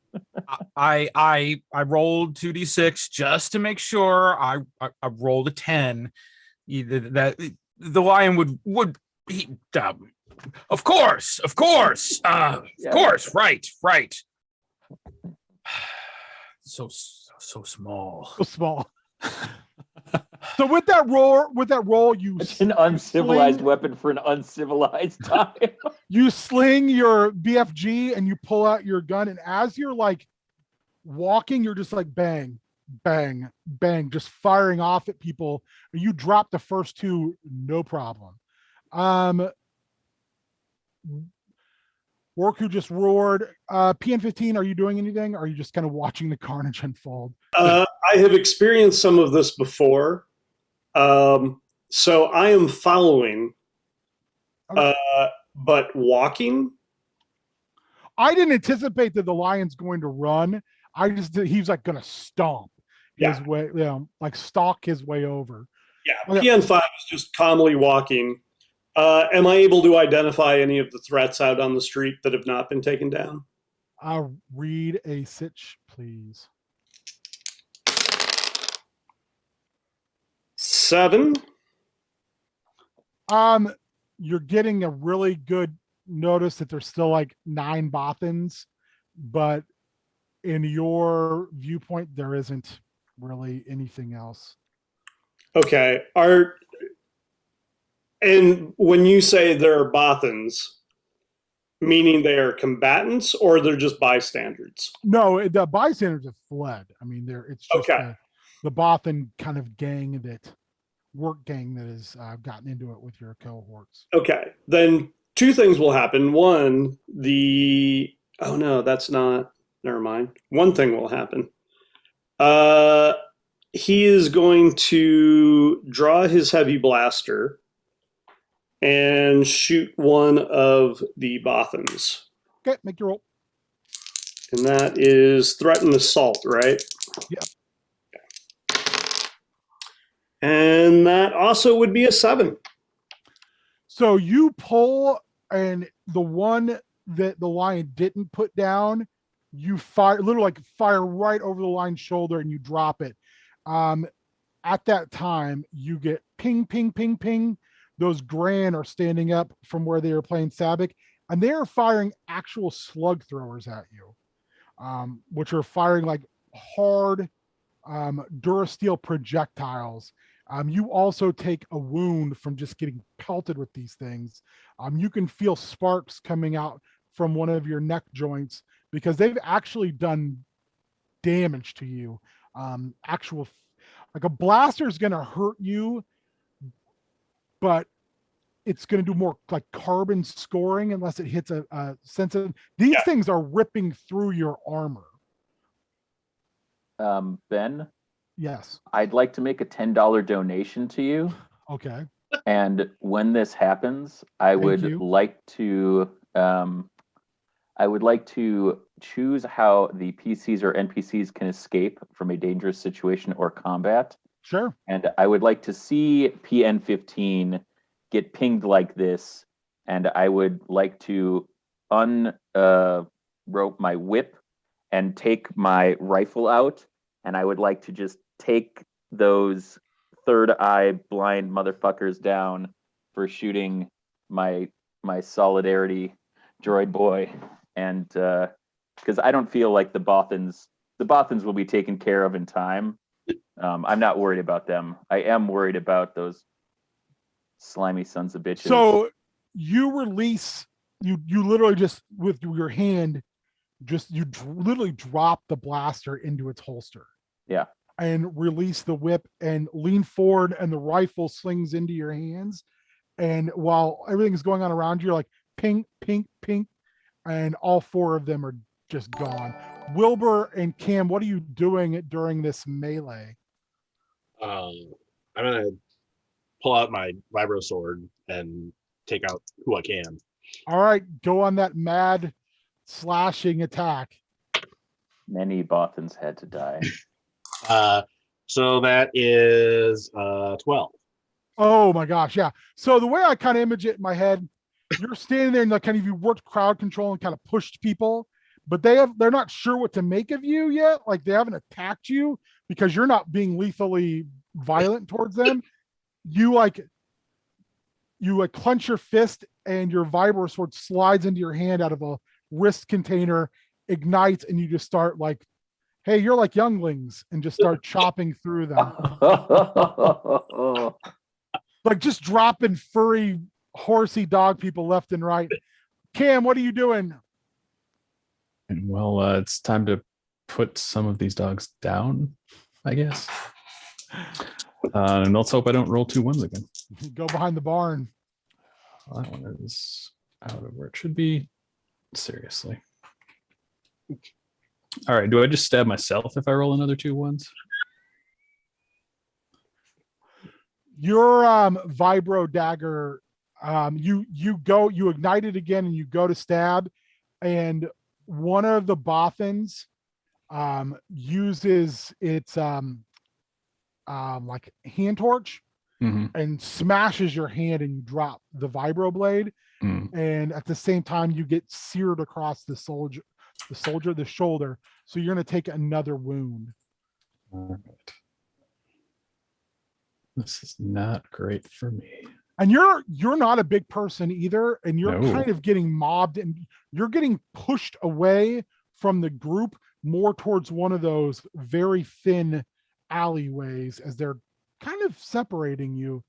I rolled 2d6 just to make sure. I rolled a 10. That the lion would he of course of course right so small. So small. So with that roll, It's an uncivilized sling- weapon for an uncivilized time. you sling your BFG and you pull out your gun, and as you're like walking, you're just like bang, bang, bang, just firing off at people. You drop the first two, no problem. Worku just roared. PN15, are you doing anything? Or are you just kind of watching the carnage unfold? I have experienced some of this before. So I am following, but walking. I didn't anticipate that the lion's going to run. He's like going to stomp his way, like stalk his way over. Yeah, Okay. PN5 is just calmly walking. Am I able to identify any of the threats out on the street that have not been taken down? Read a sitch, please. 7. You're getting a really good notice that there's still like 9 Bothans, but in your viewpoint, there isn't really anything else. Okay. And when you say there are Bothans, meaning they are combatants or they're just bystanders? No, the bystanders have fled. I mean, it's just Okay. the Bothan kind of work gang that has gotten into it with your cohorts. Okay. Then 2 things will happen. One, oh no, that's not, never mind. One thing will happen. He is going to draw his heavy blaster and shoot one of the Bothans. Okay, make your roll. And that is threatened assault, right? Yep. Okay. And that also would be a 7. So you pull, and the one that the lion didn't put down, you literally fire right over the lion's shoulder and you drop it. At that time, you get ping, ping, ping, ping. Those Gran are standing up from where they were playing Sabak, and they are firing actual slug throwers at you, which are firing like hard Durasteel projectiles. You also take a wound from just getting pelted with these things. You can feel sparks coming out from one of your neck joints because they've actually done damage to you. Like a blaster is going to hurt you, but it's going to do more like carbon scoring unless it hits a sensitive. These things are ripping through your armor. Ben, Yes. I'd like to make a $10 donation to you. Okay. And when this happens, I would like to choose how the PCs or NPCs can escape from a dangerous situation or combat. Sure. And I would like to see PN15 get pinged like this, and I would like to unrope my whip and take my rifle out, and I would like to just take those third eye blind motherfuckers down for shooting my solidarity droid boy. And because I don't feel like the Bothans will be taken care of in time. I'm not worried about them. I am worried about those slimy sons of bitches. So you release, you literally just with your hand, literally drop the blaster into its holster. Yeah. And release the whip and lean forward, and the rifle slings into your hands. And while everything is going on around you, you're like ping, ping, ping, and all 4 of them are just gone. Wilbur and Cam, what are you doing during this melee? I'm gonna pull out my vibro sword and take out who I can. All right, go on that mad slashing attack. Many Bothans had to die. So that is 12. Oh my gosh, yeah. So the way I kind of image it in my head, you're standing there and like kind of you worked crowd control and kind of pushed people, but they're not sure what to make of you yet. Like they haven't attacked you because you're not being lethally violent towards them. You clench your fist and your vibro sword slides into your hand out of a wrist container, ignites, and you just start like hey, you're like younglings, and just start chopping through them. Like just dropping furry, horsey dog people left and right. Cam, what are you doing? And well, it's time to put some of these dogs down, I guess. And let's hope I don't roll 2 ones again. Go behind the barn. Well, that one is out of where it should be. Seriously. All right. Do I just stab myself if I roll another 2 ones? Your vibro dagger, you ignite it again and you go to stab, and one of the Bothans uses its like hand torch and smashes your hand, and you drop the vibro blade. And at the same time you get seared across the shoulder. So you're going to take another wound. All right. This is not great for me. And you're not a big person either, and you're No. kind of getting mobbed, and you're getting pushed away from the group more towards one of those very thin alleyways as they're kind of separating you.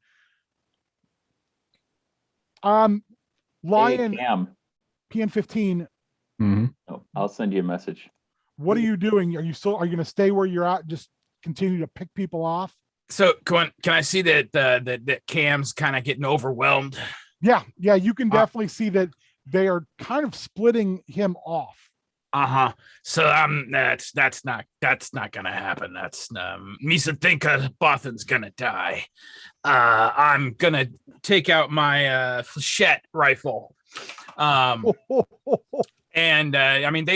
Lion, Hey, Cam. PN15, Oh, I'll send you a message. what are you doing? Are you going to stay where you're at, just continue to pick people off? So can I see that that Cam's kind of getting overwhelmed? Yeah, you can definitely see that they are kind of splitting him off. So that's not gonna happen. That's Misa think Bothan's gonna die. I'm gonna take out my flechette rifle. And I mean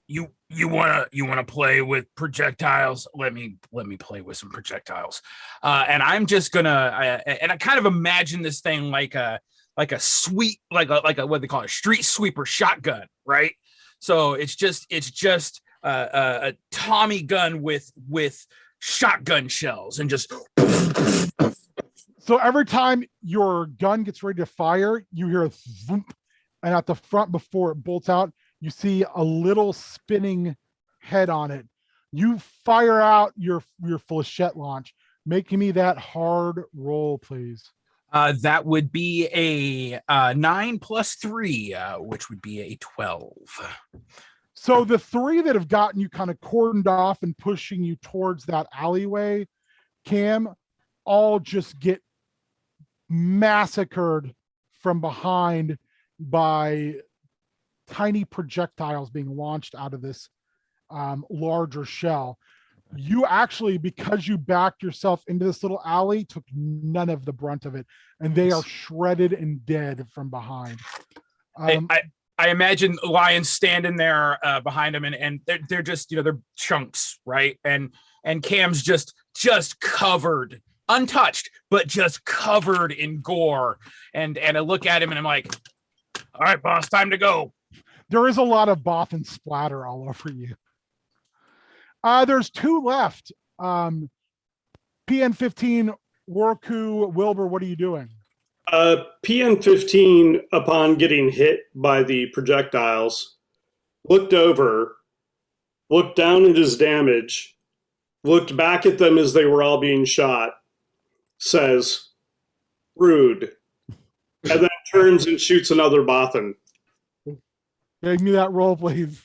you wanna play with projectiles? Let me play with some projectiles. And I'm just gonna and I kind of imagine this thing like a sweep, like a what they call a street sweeper shotgun, right? So it's just a Tommy gun with shotgun shells, and just. So every time your gun gets ready to fire, you hear a thump, and at the front before it bolts out, you see a little spinning head on it. You fire out your flechette launch. Make me that hard roll, please. That would be a 9 plus 3, which would be a 12. So the 3 that have gotten you kind of cordoned off and pushing you towards that alleyway, Cam, all just get massacred from behind by tiny projectiles being launched out of this larger shell. You actually, because you backed yourself into this little alley, took none of the brunt of it, and they are shredded and dead from behind. I imagine Lion standing there behind him, and they're just they're chunks, right? And Cam's just covered, untouched, but just covered in gore. And I look at him and I'm like, all right, boss, time to go. There is a lot of Bothan splatter all over you. There's 2 left. PN15, Worku, Wilbur, what are you doing? PN15, upon getting hit by the projectiles, looked over, looked down at his damage, looked back at them as they were all being shot, says, rude, and then turns and shoots another Bothan. Give me that roll, please.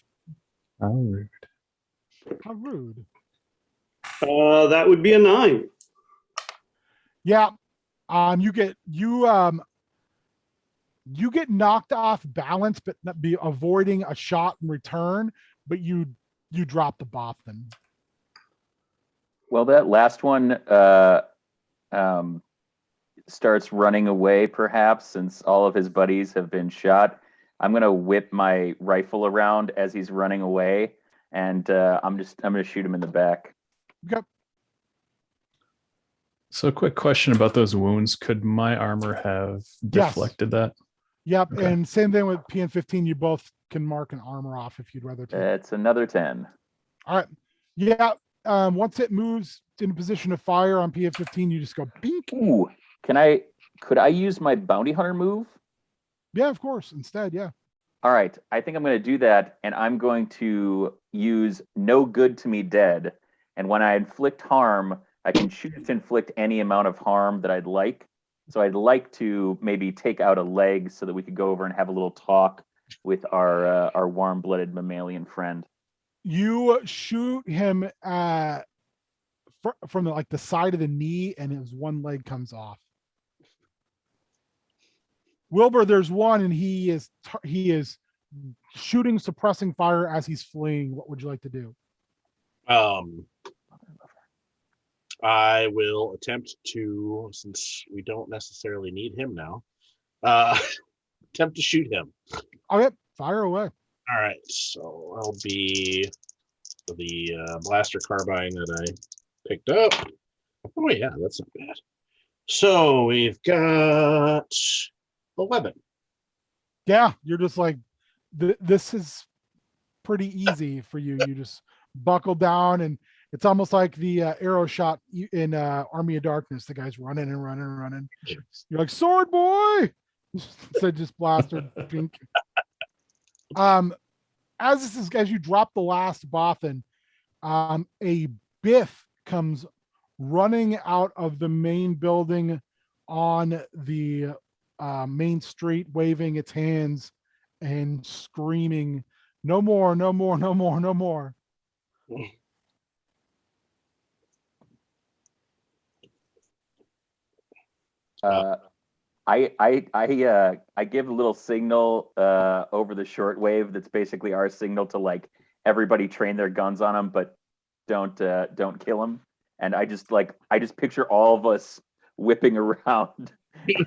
How rude. How rude. That would be a 9. Yeah. You get knocked off balance, but not be avoiding a shot in return, but you drop the Bothan. Well, that last one starts running away, perhaps, since all of his buddies have been shot. I'm gonna whip my rifle around as he's running away, and I'm gonna shoot him in the back. Okay. So, a quick question about those wounds. Could my armor have deflected that? Yep. Okay. And same thing with PN15. You both can mark an armor off if you'd rather take. It's another 10. All right. Yeah. Once it moves in a position to fire on PN15, you just go bink. Ooh, could I use my bounty hunter move? Yeah, of course. Instead, yeah. All right, I think I'm going to do that, and I'm going to use no good to me dead. And when I inflict harm, I can choose to inflict any amount of harm that I'd like. So I'd like to maybe take out a leg so that we could go over and have a little talk with our warm-blooded mammalian friend. You shoot him from the side of the knee, and his one leg comes off. Wilbur, there's one, and he is shooting, suppressing fire as he's fleeing. What would you like to do? I will attempt to, since we don't necessarily need him now, attempt to shoot him. Okay, fire away. All right, so I'll be the blaster carbine that I picked up. Oh yeah, that's not bad. So we've got 11. Yeah, you're just like, this is pretty easy for you. You just buckle down, and it's almost like the arrow shot in Army of Darkness. The guy's running and running and running. You're like, sword boy. So just blaster pink. As you drop the last Bothan, a biff comes running out of the main building on the main street, waving its hands and screaming, "No more, no more, no more, no more." I give a little signal over the shortwave that's basically our signal to like everybody train their guns on him, but don't kill him. And I just picture all of us whipping around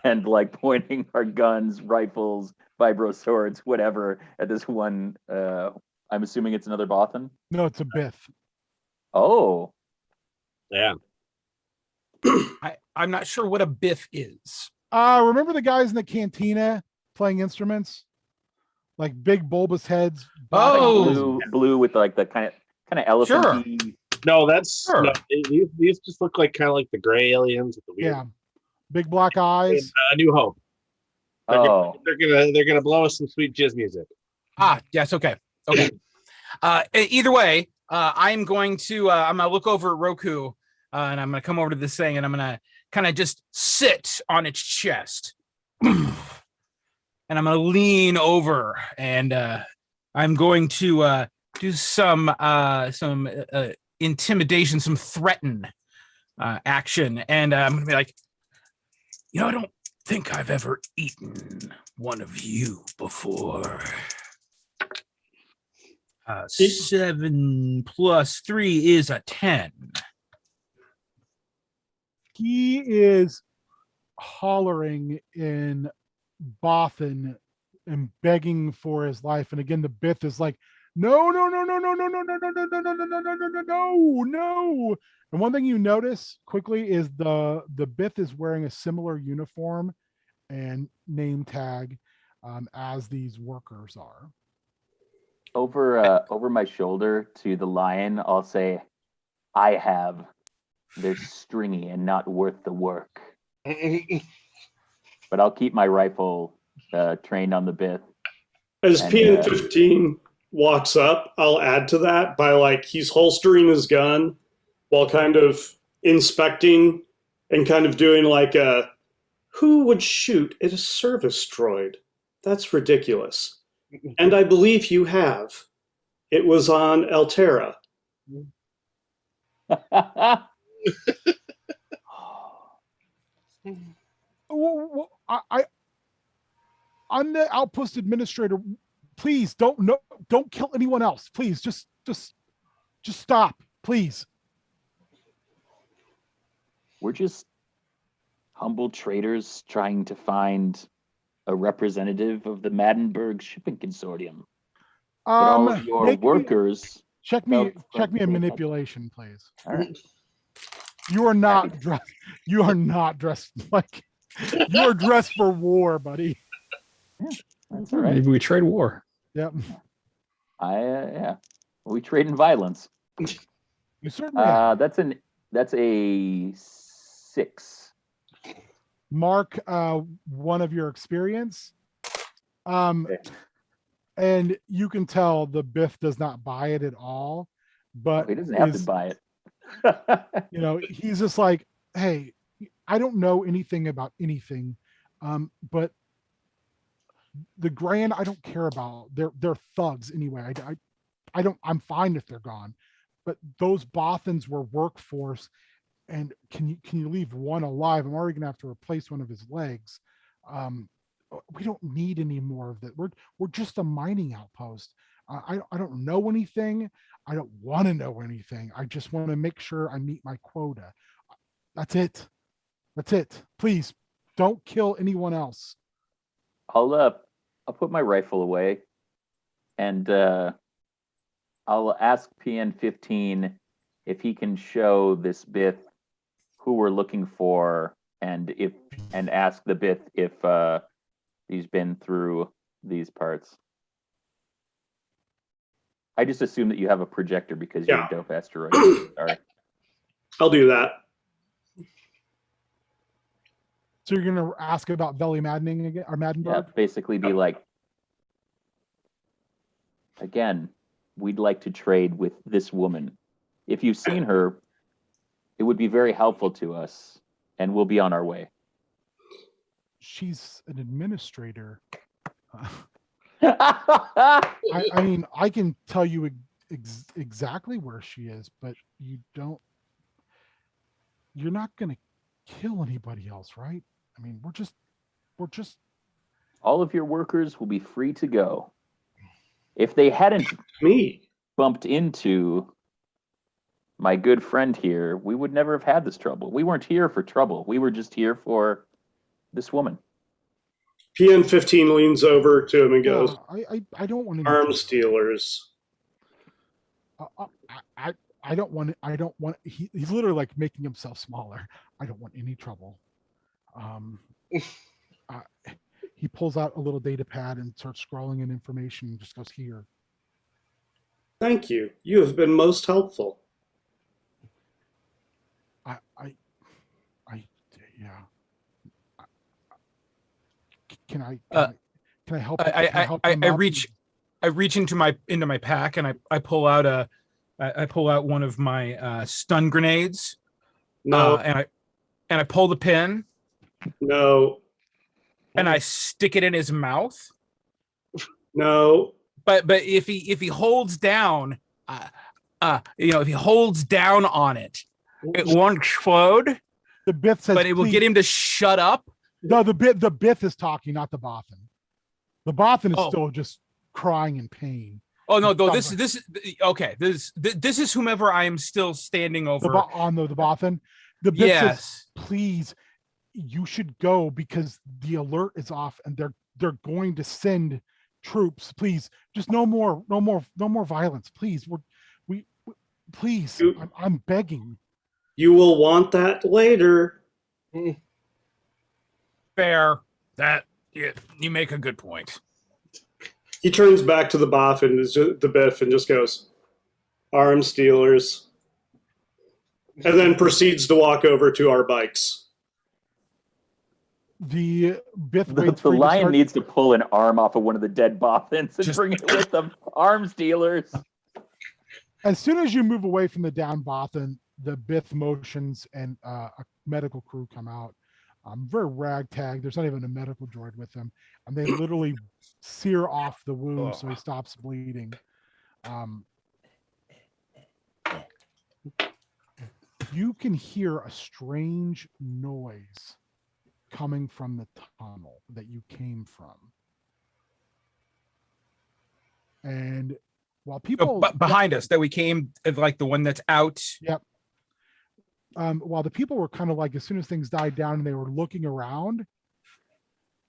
and like pointing our guns, rifles, vibro swords, whatever at this one. I'm assuming it's another Bothan. No, it's a biff. Oh, Yeah. I'm not sure what a biff is. Remember the guys in the cantina playing instruments, like big bulbous heads? Oh, blue with like the kind of elephant. No, that's Sure. no, these just look like kind of like the gray aliens with the weird. Yeah, big black eyes. A New Hope. Oh, They're gonna blow us some sweet jizz music. Yes, okay. Either way, I'm going to look over at Roku, and I'm gonna come over to this thing, and I'm gonna kind of just sit on its chest, and I'm gonna lean over, and I'm going to do some intimidation, some threaten action, and I'm gonna be like, I don't think I've ever eaten one of you before. 7 + 3 is a 10. He is hollering in Bothan and begging for his life. And again, the biff is like, no, no, no, no, no, no, no, no, no, no, no, no, no, no, no, no, no, no. And one thing you notice quickly is the biff is wearing a similar uniform and name tag as these workers are. over my shoulder to the lion, I'll say, I have. They're stringy and not worth the work. But I'll keep my rifle trained on the bit. As PN15 walks up, I'll add to that by like he's holstering his gun while kind of inspecting and kind of doing like a, who would shoot at a service droid? That's ridiculous. And I believe you have. It was on Altera. I'm the outpost administrator. Please don't kill anyone else. Please just stop, please. We're just humble traders trying to find a representative of the Maddenburg Shipping Consortium. But all of your workers. Check me a manipulation, please. All right. You are not dressed. You are not dressed like. You are dressed for war, buddy. Yeah, that's all right. Maybe we trade war. Yep. Yeah. We trade in violence. You certainly have. That's a 6. Mark one of your experience. And you can tell the Biff does not buy it at all, but He doesn't have to is, buy it. you know, he's just like, hey, I don't know anything about anything, but the Grand I don't care about. They're thugs anyway. I don't. I'm fine if they're gone, but those Bothans were workforce, and can you leave one alive? I'm already gonna have to replace one of his legs. We don't need any more of that. We're just a mining outpost. I don't know anything. I don't want to know anything. I just want to make sure I meet my quota. That's it. That's it. Please don't kill anyone else. I'll put my rifle away, and I'll ask PN15 if he can show this Bith who we're looking for, and ask the Bith if he's been through these parts. I just assume that you have a projector because you're a dope asteroid. Sorry. I'll do that. So you're gonna ask about Veli Maddening again, or Maddenberg? Yeah, basically be like, again, we'd like to trade with this woman. If you've seen her, it would be very helpful to us, and we'll be on our way. She's an administrator. I mean, I can tell you exactly where she is, but you're not going to kill anybody else, right? I mean, we're just. All of your workers will be free to go. If they hadn't bumped into my good friend here, we would never have had this trouble. We weren't here for trouble. We were just here for this woman. PN15 leans over to him and goes, I don't want to. Arms dealers. I don't want. He's literally like making himself smaller. I don't want any trouble. He pulls out a little data pad and starts scrolling in information and just goes here. Thank you. You have been most helpful. Can I help? I reach into my pack and I pull out one of my stun grenades. No. And I pull the pin. No. And I stick it in his mouth. No. But if he holds down, if he holds down on it, it won't explode. The Bith says, but it will get him to shut up. No, the Bith is talking, not the Bothan. The Bothan is still just crying in pain. Oh no, though this is okay. This is whomever I am still standing over the Bothan. The Bith says, please, you should go because the alert is off and they're going to send troops. Please, just no more violence. Please, please, I'm begging. You will want that later. Fair. That you make a good point. He turns back to the Biff and just goes, arms dealers. And then proceeds to walk over to our bikes. The Biff the lion needs to pull an arm off of one of the dead Bothans and bring it with them. Arms dealers. As soon as you move away from the down Bothan, the Biff motions and a medical crew come out. Very ragtag. There's not even a medical droid with them, and they literally sear off the wound so he stops bleeding. You can hear a strange noise coming from the tunnel that you came from, and while people behind us that we came, like the one that's out. Yep. While the people were kind of like, as soon as things died down and they were looking around,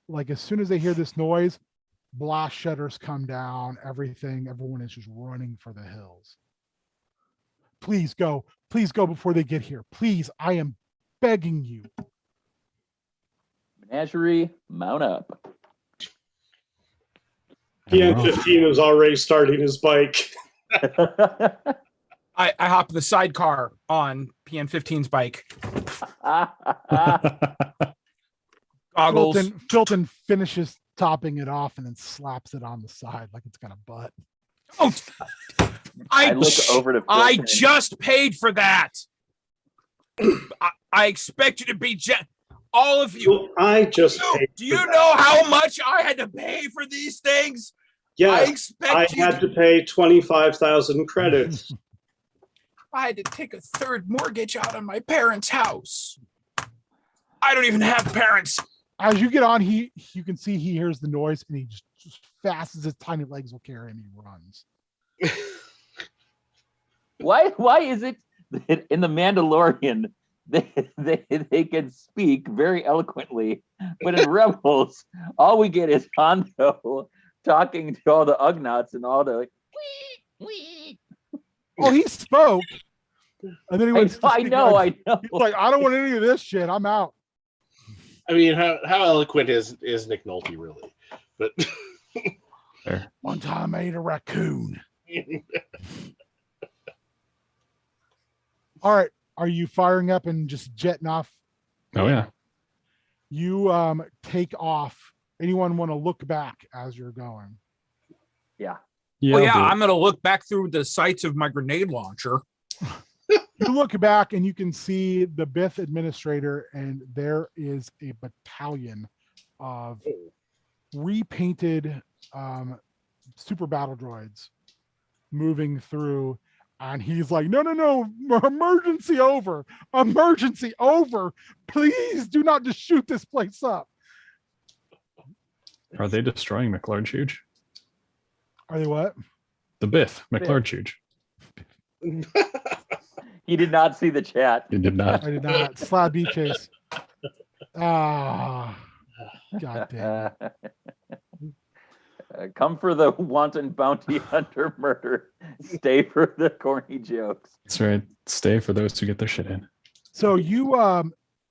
like as soon as they hear this noise, blast shutters come down, everyone is just running for the hills. Please go before they get here. Please, I am begging you. Menagerie, mount up. PN15 is already starting his bike. I hop the sidecar on PN15's bike. Goggles. Filton finishes topping it off and then slaps it on the side like it's got a butt. Oh, I look over to I Filton. just paid for that. I expect you to be all of you. I just paid Do you for that. know how much I had to pay for these things? I Yes, I expect you. had to pay 25,000 credits. I had to take a third mortgage out on my parents' house. I don't even have parents. As you get on, you can see he hears the noise and he just fast as his tiny legs will carry him, he runs. Why is it that in the Mandalorian they can speak very eloquently, but in Rebels all we get is Hondo talking to all the Ugnaughts and all the like, wee. Oh, he spoke. And then he went. I know. He's like, I don't want any of this shit. I'm out. I mean, how eloquent is Nick Nolte really? But There. One time I ate a raccoon. All right. Are you firing up and just jetting off? Oh yeah. You take off. Anyone want to look back as you're going? Yeah. Yeah. Well, I'll yeah, do it. I'm going to look back through the sights of my grenade launcher. You look back and you can see the BIF administrator, and there is a battalion of repainted super battle droids moving through, and he's like, no, emergency over, please do not just shoot this place up. Are they destroying McLarge Huge? Are they what? The Biff, McLarge Huge. He did not see the chat. You did not. I did not. Slab beat chase. Ah, god damn it. Come for the wanton bounty hunter murder. Stay for the corny jokes. That's right. Stay for those who get their shit in. So you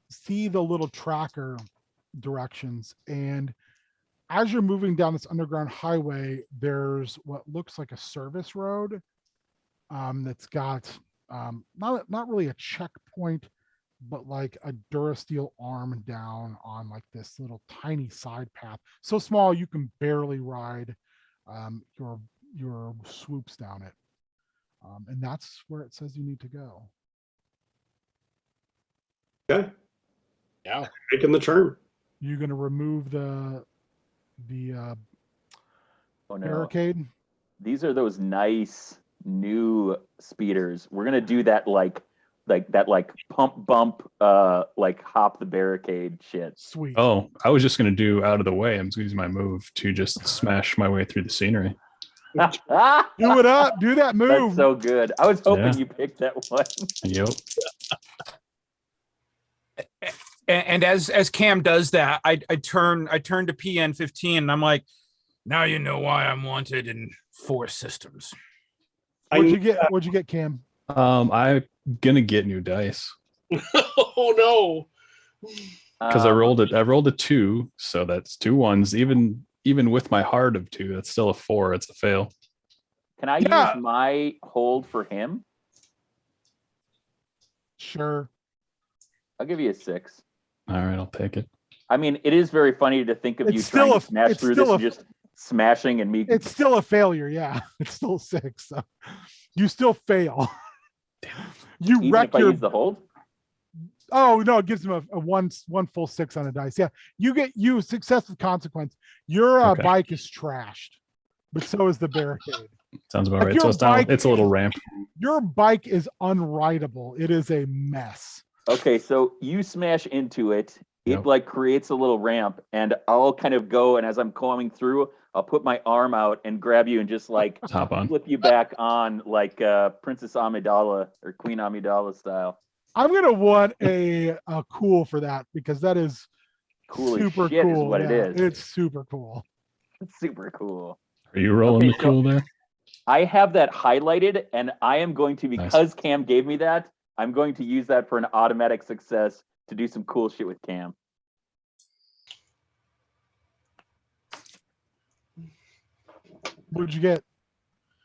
see the little tracker directions, and as you're moving down this underground highway, there's what looks like a service road that's got not really a checkpoint, but like a Durasteel arm down on like this little tiny side path, so small you can barely ride your swoops down it, and that's where it says you need to go. Okay, yeah, making the turn. You're going to remove the Oh no. barricade. These are those nice new speeders. We're gonna do that like pump bump like hop the barricade shit. Sweet. Oh, I was just gonna do out of the way. I'm just using my move to just smash my way through the scenery. Do it up. Do that move. That's so good. I was hoping Yeah. you picked that one. Yep. And as Cam does that, I turn to PN 15 and I'm like, now you know why I'm wanted in 4 systems. What'd you get, Cam? I'm gonna get new dice Oh no. because I rolled a 2, so that's 2 1s. Even with my heart of 2, that's still a 4. It's a fail. Can I Yeah. use my hold for him? Sure. I'll give you a 6. All right, I'll take it. I mean, it is very funny to think of It's you still trying a- to smash it's through this still and just smashing and me. It's still a failure. Yeah. It's still 6. So you still fail. You Even wreck if I your. use the hold? Oh no! It gives him a one full 6 on a dice. Yeah, you success with consequence. Your Okay. bike is trashed, but so is the barricade. Sounds about Like right. your So it's down. bike It's a little ramp. Your bike is unrideable. It is a mess. Okay, so you smash into it. It Yep. like creates a little ramp, and I'll kind of go. And as I'm coming through, I'll put my arm out and grab you and just like Hop on. flip you back on, like Princess Amidala or Queen Amidala style. I'm gonna want a cool for that because that is Cool as super shit is cool. what it Yeah, is. It's super cool. It's super cool. Are you rolling Okay, the cool there? I have that highlighted, and I am going to, Nice. because Cam gave me that, I'm going to use that for an automatic success to do some cool shit with Cam. What'd you get?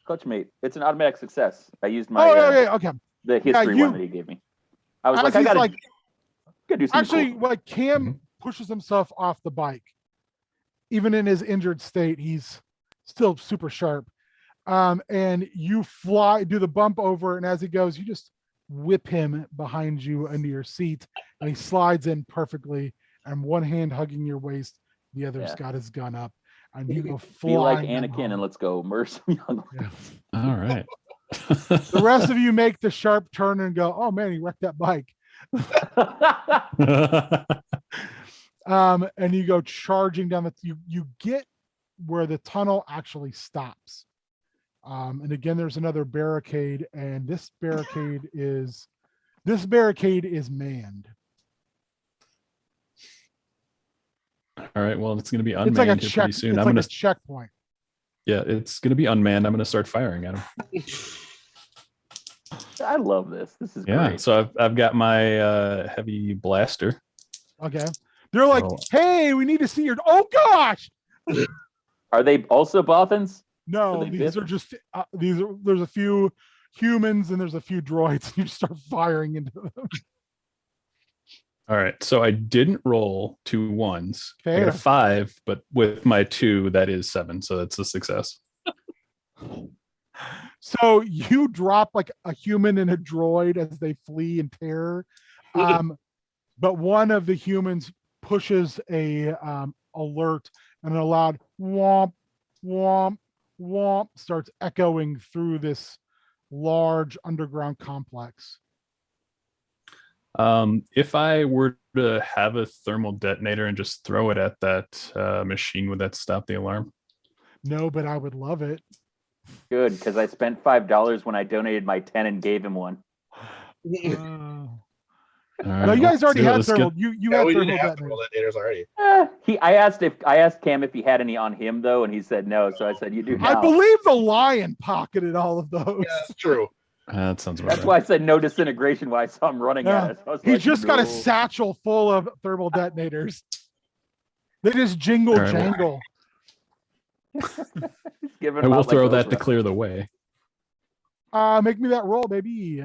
Coachmate, it's an automatic success. I used my Okay. the history you- one that he gave me. I was As like, I he's gotta, like, gotta do something actually, cool. like Cam Mhm. pushes himself off the bike. even in his injured state, he's still super sharp. And you do the bump over, and as he goes, you just whip him behind you into your seat, and he slides in perfectly, and one hand hugging your waist, the other's got his gun up, and you go Be like flying down the Anakin hall. and let's go immerse some young. Yeah. All right. The rest of you make the sharp turn and go, oh man, he wrecked that bike. And you go charging down you get where the tunnel actually stops. And again, there's another barricade, and this barricade is manned. All right. Well, it's going to be It's unmanned like a here check. pretty soon. It's I'm like going a checkpoint. Yeah, it's going to be unmanned. I'm going to start firing at him. I love this. This is Yeah. great. So I've got my heavy blaster. Okay. They're like, Oh. hey, we need to see your. Oh gosh. Are they also Bothans? No, they these bit? are just there's a few humans and there's a few droids. You just start firing into them. All right. So I didn't roll 2 1s. I got Fair. a 5, but with my 2, that is 7. So that's a success. So you drop like a human and a droid as they flee in terror. But one of the humans pushes a alert, and a loud womp, womp, womp starts echoing through this large underground complex. If I were to have a thermal detonator and just throw it at that machine, would that stop the alarm? No, but I would love it. Good, because I spent $5 when I donated my 10 and gave him one. All right, No, you guys already had let's thermal. get- You Yeah, had we thermal didn't have detonators. thermal detonators already. I asked Cam if he had any on him though, and he said no. So I said, "You do now." I believe the lion pocketed all of those. Yeah, that's true. that sounds about That's right. why I said no disintegration. Why I saw him running Yeah. at us. I was He's like, just got a "No." satchel full of thermal detonators. They just jingle All right, well- jangle. He's giving I him will out like throw that to Oprah. clear the way. Make me that roll, baby.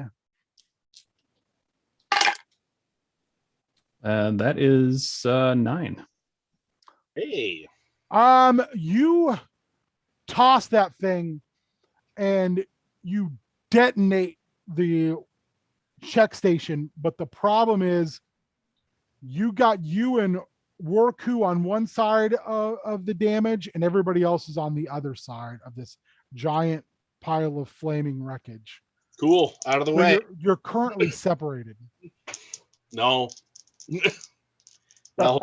And that is 9. Hey. You toss that thing and you detonate the check station, but the problem is you got you and Worku on one side of the damage, and everybody else is on the other side of this giant pile of flaming wreckage. Cool. Out of the So way. you're currently separated. No. No.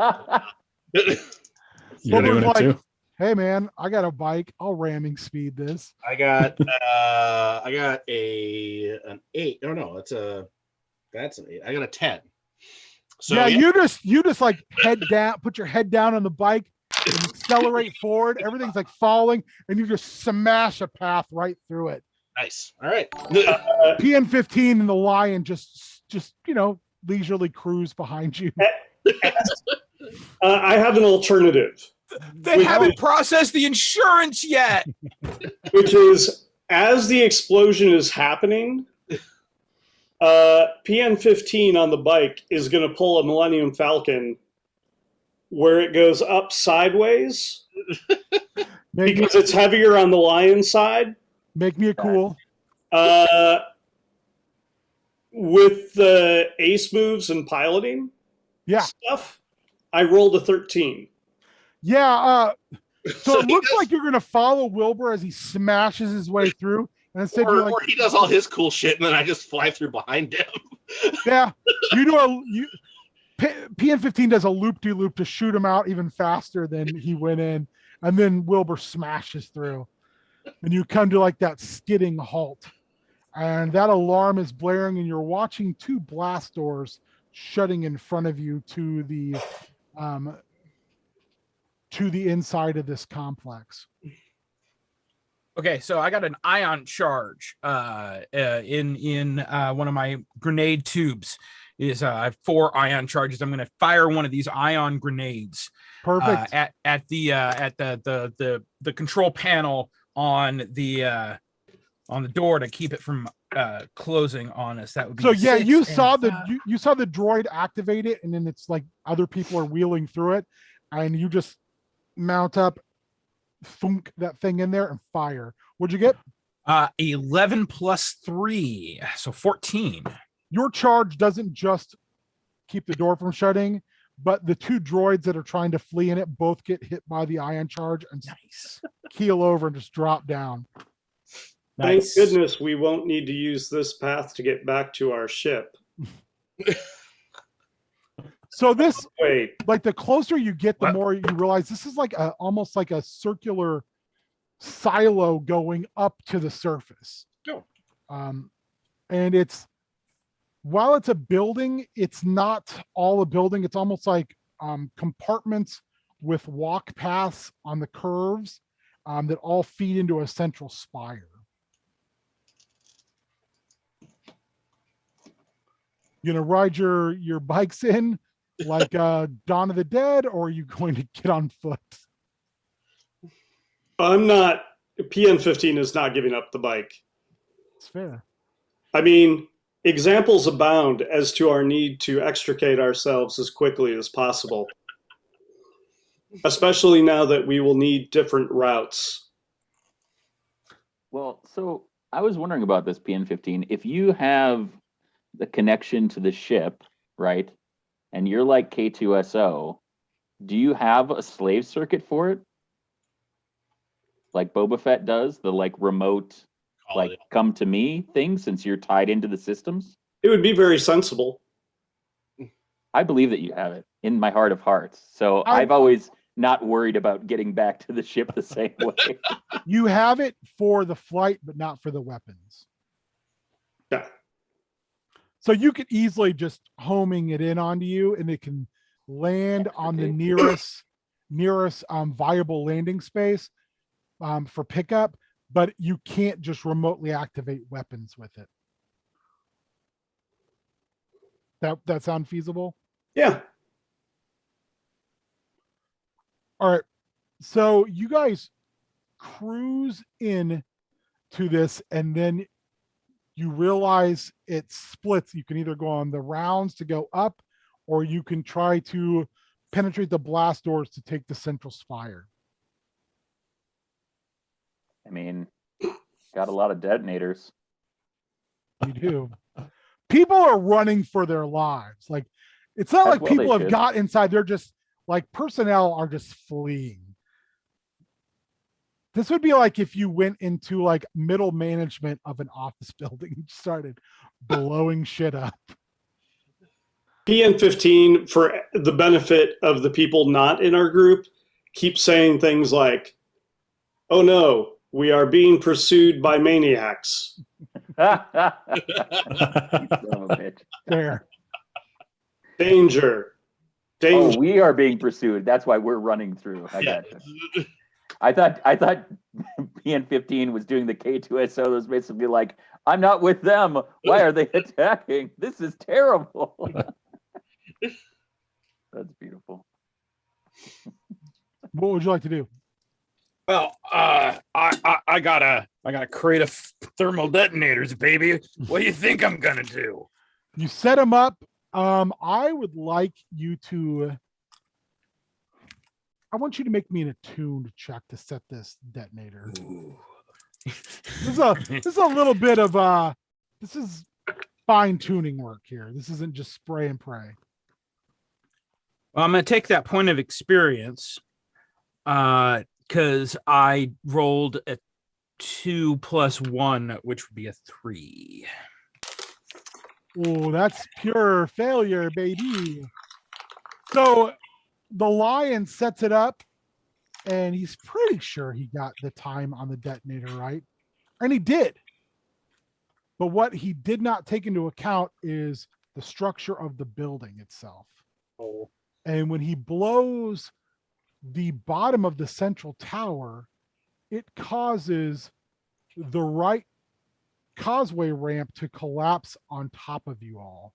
You're doing it like- too? Hey man, I got a bike. I'll ramming speed this. I got an 8. No, that's an 8. I got a 10. So yeah, you just like head down, put your head down on the bike, and accelerate forward. Everything's like falling, and you just smash a path right through it. nice. All right. PN-15 and the lion just leisurely cruise behind you. I have an alternative, They haven't processed the insurance yet. which is as the explosion is happening, PN-15 on the bike is going to pull a Millennium Falcon where it goes up sideways because it's heavier on the lion side. Make me a cool. With the ace moves and piloting stuff, I rolled a 13. Yeah. So it he looks does- like you're gonna follow Wilbur as he smashes his way through, and instead you're like, or he does all his cool shit, and then I just fly through behind him. yeah, PN-15 does a loop-de-loop to shoot him out even faster than he went in, and then Wilbur smashes through, and you come to like that skidding halt, and that alarm is blaring, and you're watching 2 blast doors shutting in front of you to the inside of this complex. Okay, so I got an ion charge in one of my grenade tubes. I have 4 ion charges. I'm going to fire one of these ion grenades Perfect. at the control panel on the door to keep it from closing on us. That would be So yeah, 6 you and saw the 5. you saw the droid activate it, and then it's like other people are wheeling through it, and you just mount up, thunk that thing in there, and fire. What'd you get? 11 plus 3, so 14. Your charge doesn't just keep the door from shutting, but the two droids that are trying to flee in it both get hit by the ion charge and Nice. keel over and just drop down. Thank Nice. goodness we won't need to use this path to get back to our ship. So this, Wait, like, the closer you get, the What? more you realize this is like a almost like a circular silo going up to the surface. Oh. And it's, while it's a building, it's not all a building. It's almost like compartments with walk paths on the curves that all feed into a central spire. You gonna ride your bikes in like Dawn of the Dead, or are you going to get on foot? I'm not. PN15 is not giving up the bike. It's fair. I mean, examples abound as to our need to extricate ourselves as quickly as possible, especially now that we will need different routes. Well, so I was wondering about this PN15. If you have the connection to the ship, right, and you're like K2SO, do you have a slave circuit for it? Like Boba Fett does, the like remote, Call like it. come to me thing, since you're tied into the systems? It would be very sensible. I believe that you have it in my heart of hearts. So I- I've always not worried about getting back to the ship the same way. You have it for the flight, but not for the weapons. Yeah. So you could easily just homing it in onto you, and it can land on the nearest viable landing space for pickup, but you can't just remotely activate weapons with it. That sound feasible? Yeah. All right. So you guys cruise in to this, and then you realize it splits. You can either go on the rounds to go up, or you can try to penetrate the blast doors to take the central spire. I mean, got a lot of detonators. You do. People are running for their lives. Like, it's not As like well they people have should. got inside. They're just like, personnel are just fleeing. This would be like if you went into like middle management of an office building and started blowing shit up. PN15, for the benefit of the people not in our group, keep saying things like, "Oh no, we are being pursued by maniacs." You son of a bitch. There. Danger. Oh, Danger. we are being pursued. That's why we're running through. I Yeah. got you. I thought PN15 was doing the K2SO. That was basically like, I'm not with them. Why are they attacking? This is terrible. That's beautiful. What would you like to do? Well, I gotta create a thermal detonators, baby. What do you think I'm gonna do? You set them up. I would like you to. I want you to make me an attuned check to set this detonator. This is a little bit of this is fine tuning work here. This isn't just spray and pray. Well, I'm gonna take that point of experience, because I rolled a 2 + 1, which would be a 3. Oh, that's pure failure, baby. So the lion sets it up, and he's pretty sure he got the time on the detonator right. And he did. But what he did not take into account is the structure of the building itself. Oh. And when he blows the bottom of the central tower, it causes the right causeway ramp to collapse on top of you all.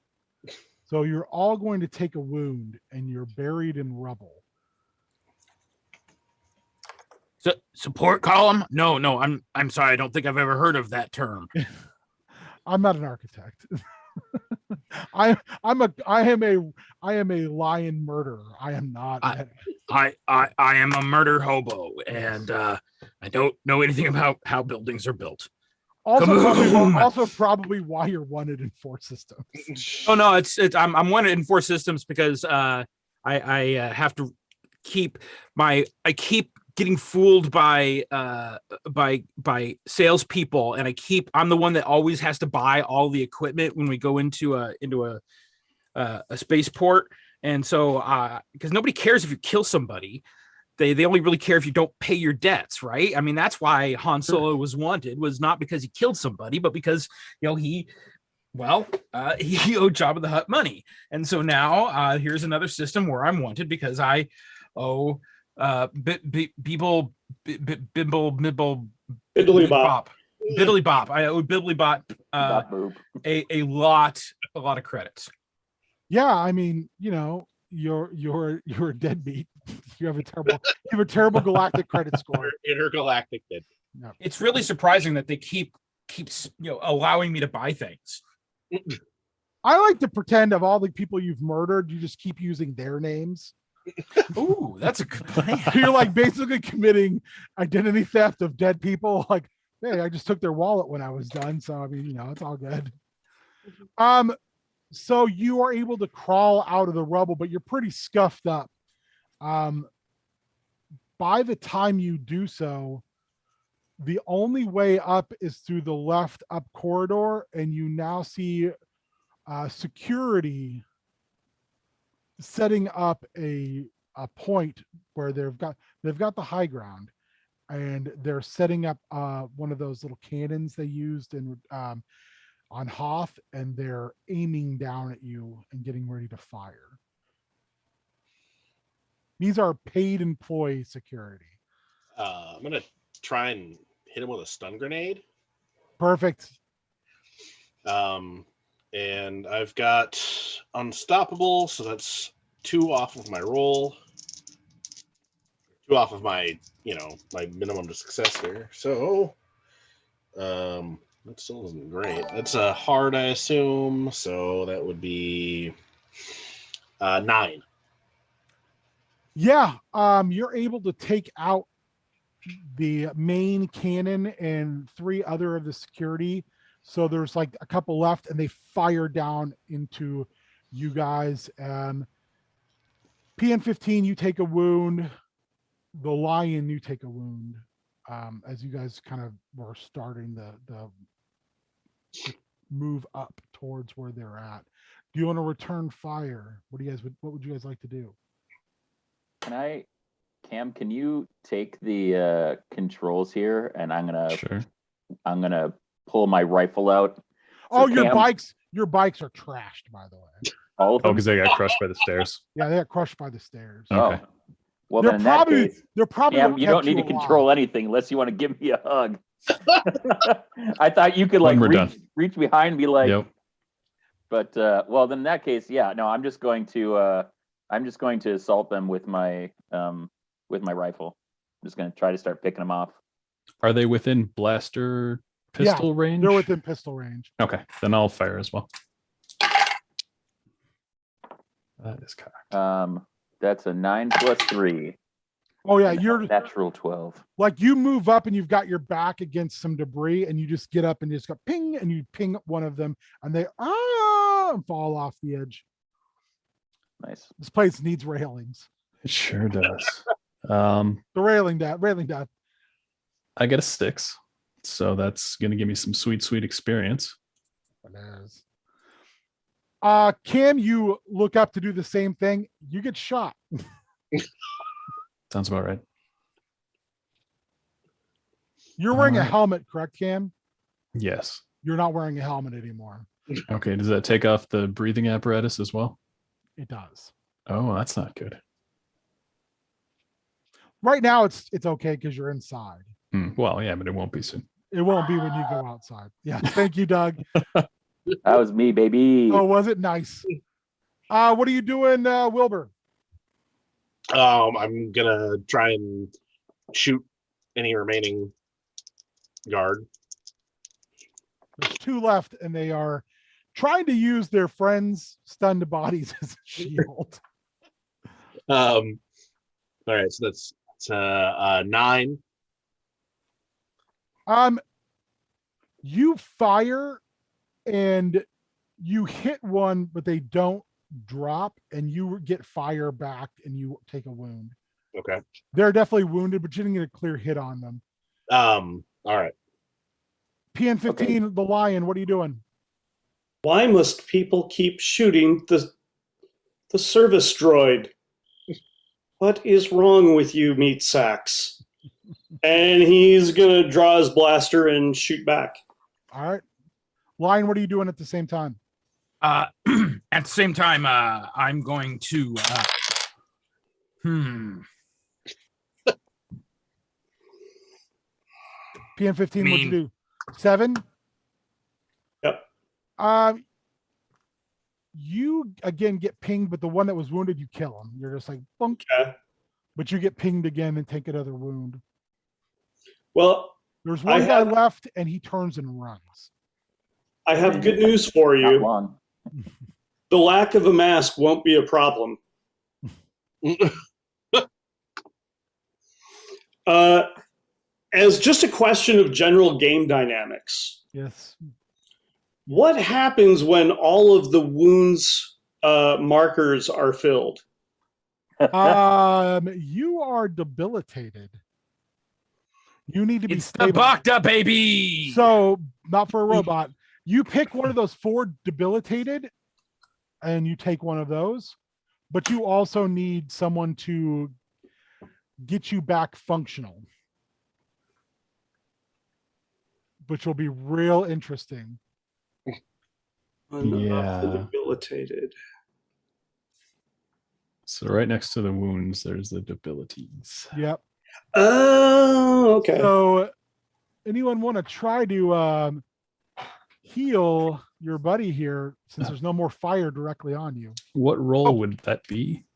So you're all going to take a wound, and you're buried in rubble. So, support column? No, I'm sorry. I don't think I've ever heard of that term. I'm not an architect. I am a lion murderer. I am not. I am a murder hobo, and I don't know anything about how buildings are built. Also probably why you're wanted in 4 systems. Oh no, it's I'm wanted in 4 systems because I have to keep I keep getting fooled by salespeople, and I'm the one that always has to buy all the equipment when we go into a spaceport, and so because nobody cares if you kill somebody. They only really care if you don't pay your debts, right? I mean, that's why Han Solo was wanted, was not because he killed somebody, but because, he owed Jabba the Hutt money. And so now here's another system where I'm wanted because I owe Biddly Bop. Biddly Bop. I owe Biddly Bop a lot of credits. Yeah, I mean, you're a deadbeat. You have a terrible galactic credit score. Intergalactic deadbeat. No. It's really surprising that they keep allowing me to buy things. I like to pretend of all the people you've murdered, you just keep using their names. Ooh, that's a good plan. You're like basically committing identity theft of dead people. Like, hey, I just took their wallet when I was done. So I mean, it's all good. So you are able to crawl out of the rubble, but you're pretty scuffed up. By the time you do so, the only way up is through the left up corridor, and you now see security setting up a point where they've got the high ground, and they're setting up one of those little cannons they used in on Hoth, and they're aiming down at you and getting ready to fire. These are paid employee security. I'm gonna try and hit him with a stun grenade. Perfect. And I've got unstoppable, so that's 2 off of my roll. 2 off of my, my minimum to success here. So, that still isn't great. That's a hard, I assume. So that would be 9. Yeah, you're able to take out the main cannon and 3 other of the security. So there's like a couple left, and they fire down into you guys. PN-15, you take a wound. The lion, you take a wound. As you guys kind of were starting the move up towards where they're at. Do you want to return fire? What would you guys like to do? Cam, can you take the controls here, and I'm gonna pull my rifle out. So your bikes are trashed, by the way. All of them? because they got crushed by the stairs. Yeah, they got crushed by the stairs. Okay. Oh. Well, then in that case, they're probably Cam, you don't need to control anything unless you want to give me a hug. I thought you could reach behind me like. Yep. But well, then in that case, yeah, no, I'm just going to assault them with my rifle. I'm just going to try to start picking them off. Are they within blaster pistol range? They're within pistol range. Okay, then I'll fire as well. That is cocked. That's a 9 + 3. Oh yeah, you're natural 12. Like you move up and you've got your back against some debris, and you just get up and you just go ping, and you ping one of them, and they fall off the edge. Nice. This place needs railings. It sure does. The railing dad. I get a 6, so that's gonna give me some sweet experience. It is. Cam, you look up to do the same thing. You get shot. Sounds about right. You're wearing a helmet, correct, Cam? Yes. You're not wearing a helmet anymore. Okay, does that take off the breathing apparatus as well? It does. Oh, that's not good. Right now, it's okay because you're inside. Well, yeah, but it won't be soon. It won't be when you go outside. Yeah, thank you, Doug. That was me, baby. Oh, was it nice? What are you doing, Wilbur? I'm gonna try and shoot any remaining guard. There's 2 left, and they are trying to use their friends' stunned bodies as a shield. All right, so that's 9. You fire and you hit one, but they don't drop, and you get fire back and you take a wound. Okay. They're definitely wounded, but you didn't get a clear hit on them. All right. PN15, the lion, what are you doing? Why must people keep shooting the service droid? What is wrong with you, meat sacks? And he's gonna draw his blaster and shoot back. All right. Lion, what are you doing at the same time? At the same time, I'm going to. PN15, what'd you Mean. do? 7? Yep. You again get pinged, but the one that was wounded, you kill him. You're just like, bunk. Okay. But you get pinged again and take another wound. Well, There's one guy left, and he turns and runs. I have good news for Not you. long. The lack of a mask won't be a problem. As just a question of general game dynamics, Yes. what happens when all of the wounds markers are filled? You are debilitated. You need to be It's the stable. Bacta, baby. So, not for a robot. You pick one of those 4 debilitated, and you take one of those. But you also need someone to get you back functional, which will be real interesting. Yeah. Debilitated. So right next to the wounds, there's the debilities. Yep. Oh, okay. So, anyone want to try to heal your buddy here, since there's no more fire directly on you? What role would that be?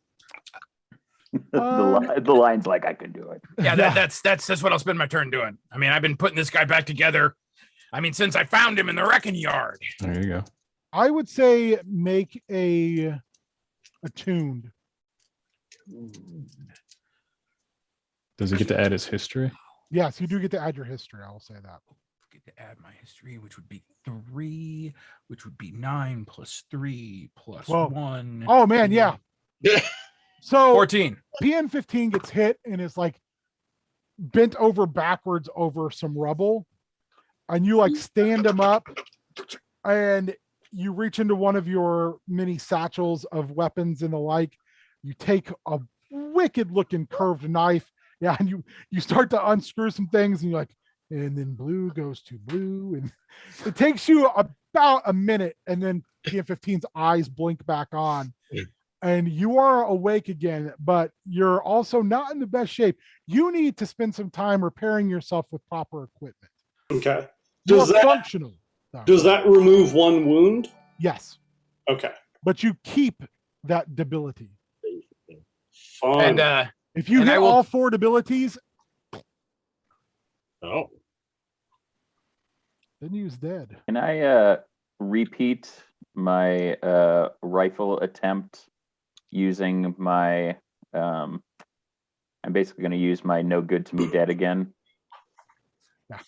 The line's like, I could do it. Yeah, that's what I'll spend my turn doing. I mean, I've been putting this guy back together. I mean, since I found him in the wrecking yard. There you go. I would say make a attuned. Does he get to add his history? Yes, you do get to add your history. I will say that. Get to add my history, which would be 3, which would be 9 plus 3 plus 12. 1. Oh man, yeah. So 14. PN15 gets hit and is like bent over backwards over some rubble, and you like stand him up, and you reach into one of your mini satchels of weapons and the like. You take a wicked looking curved knife, yeah, and you start to unscrew some things, and you're like, and then blue goes to blue, and it takes you about a minute, and then PN15's eyes blink back on. And you are awake again, but you're also not in the best shape. You need to spend some time repairing yourself with proper equipment. Okay. You're Does that functional. though. does that remove one wound? Yes, Okay. but you keep that debility. Fine. And If you And hit I will- all 4 debilities, Oh. then he's dead. Can I repeat my rifle attempt using my I'm basically going to use my no good to me dead again. Yeah.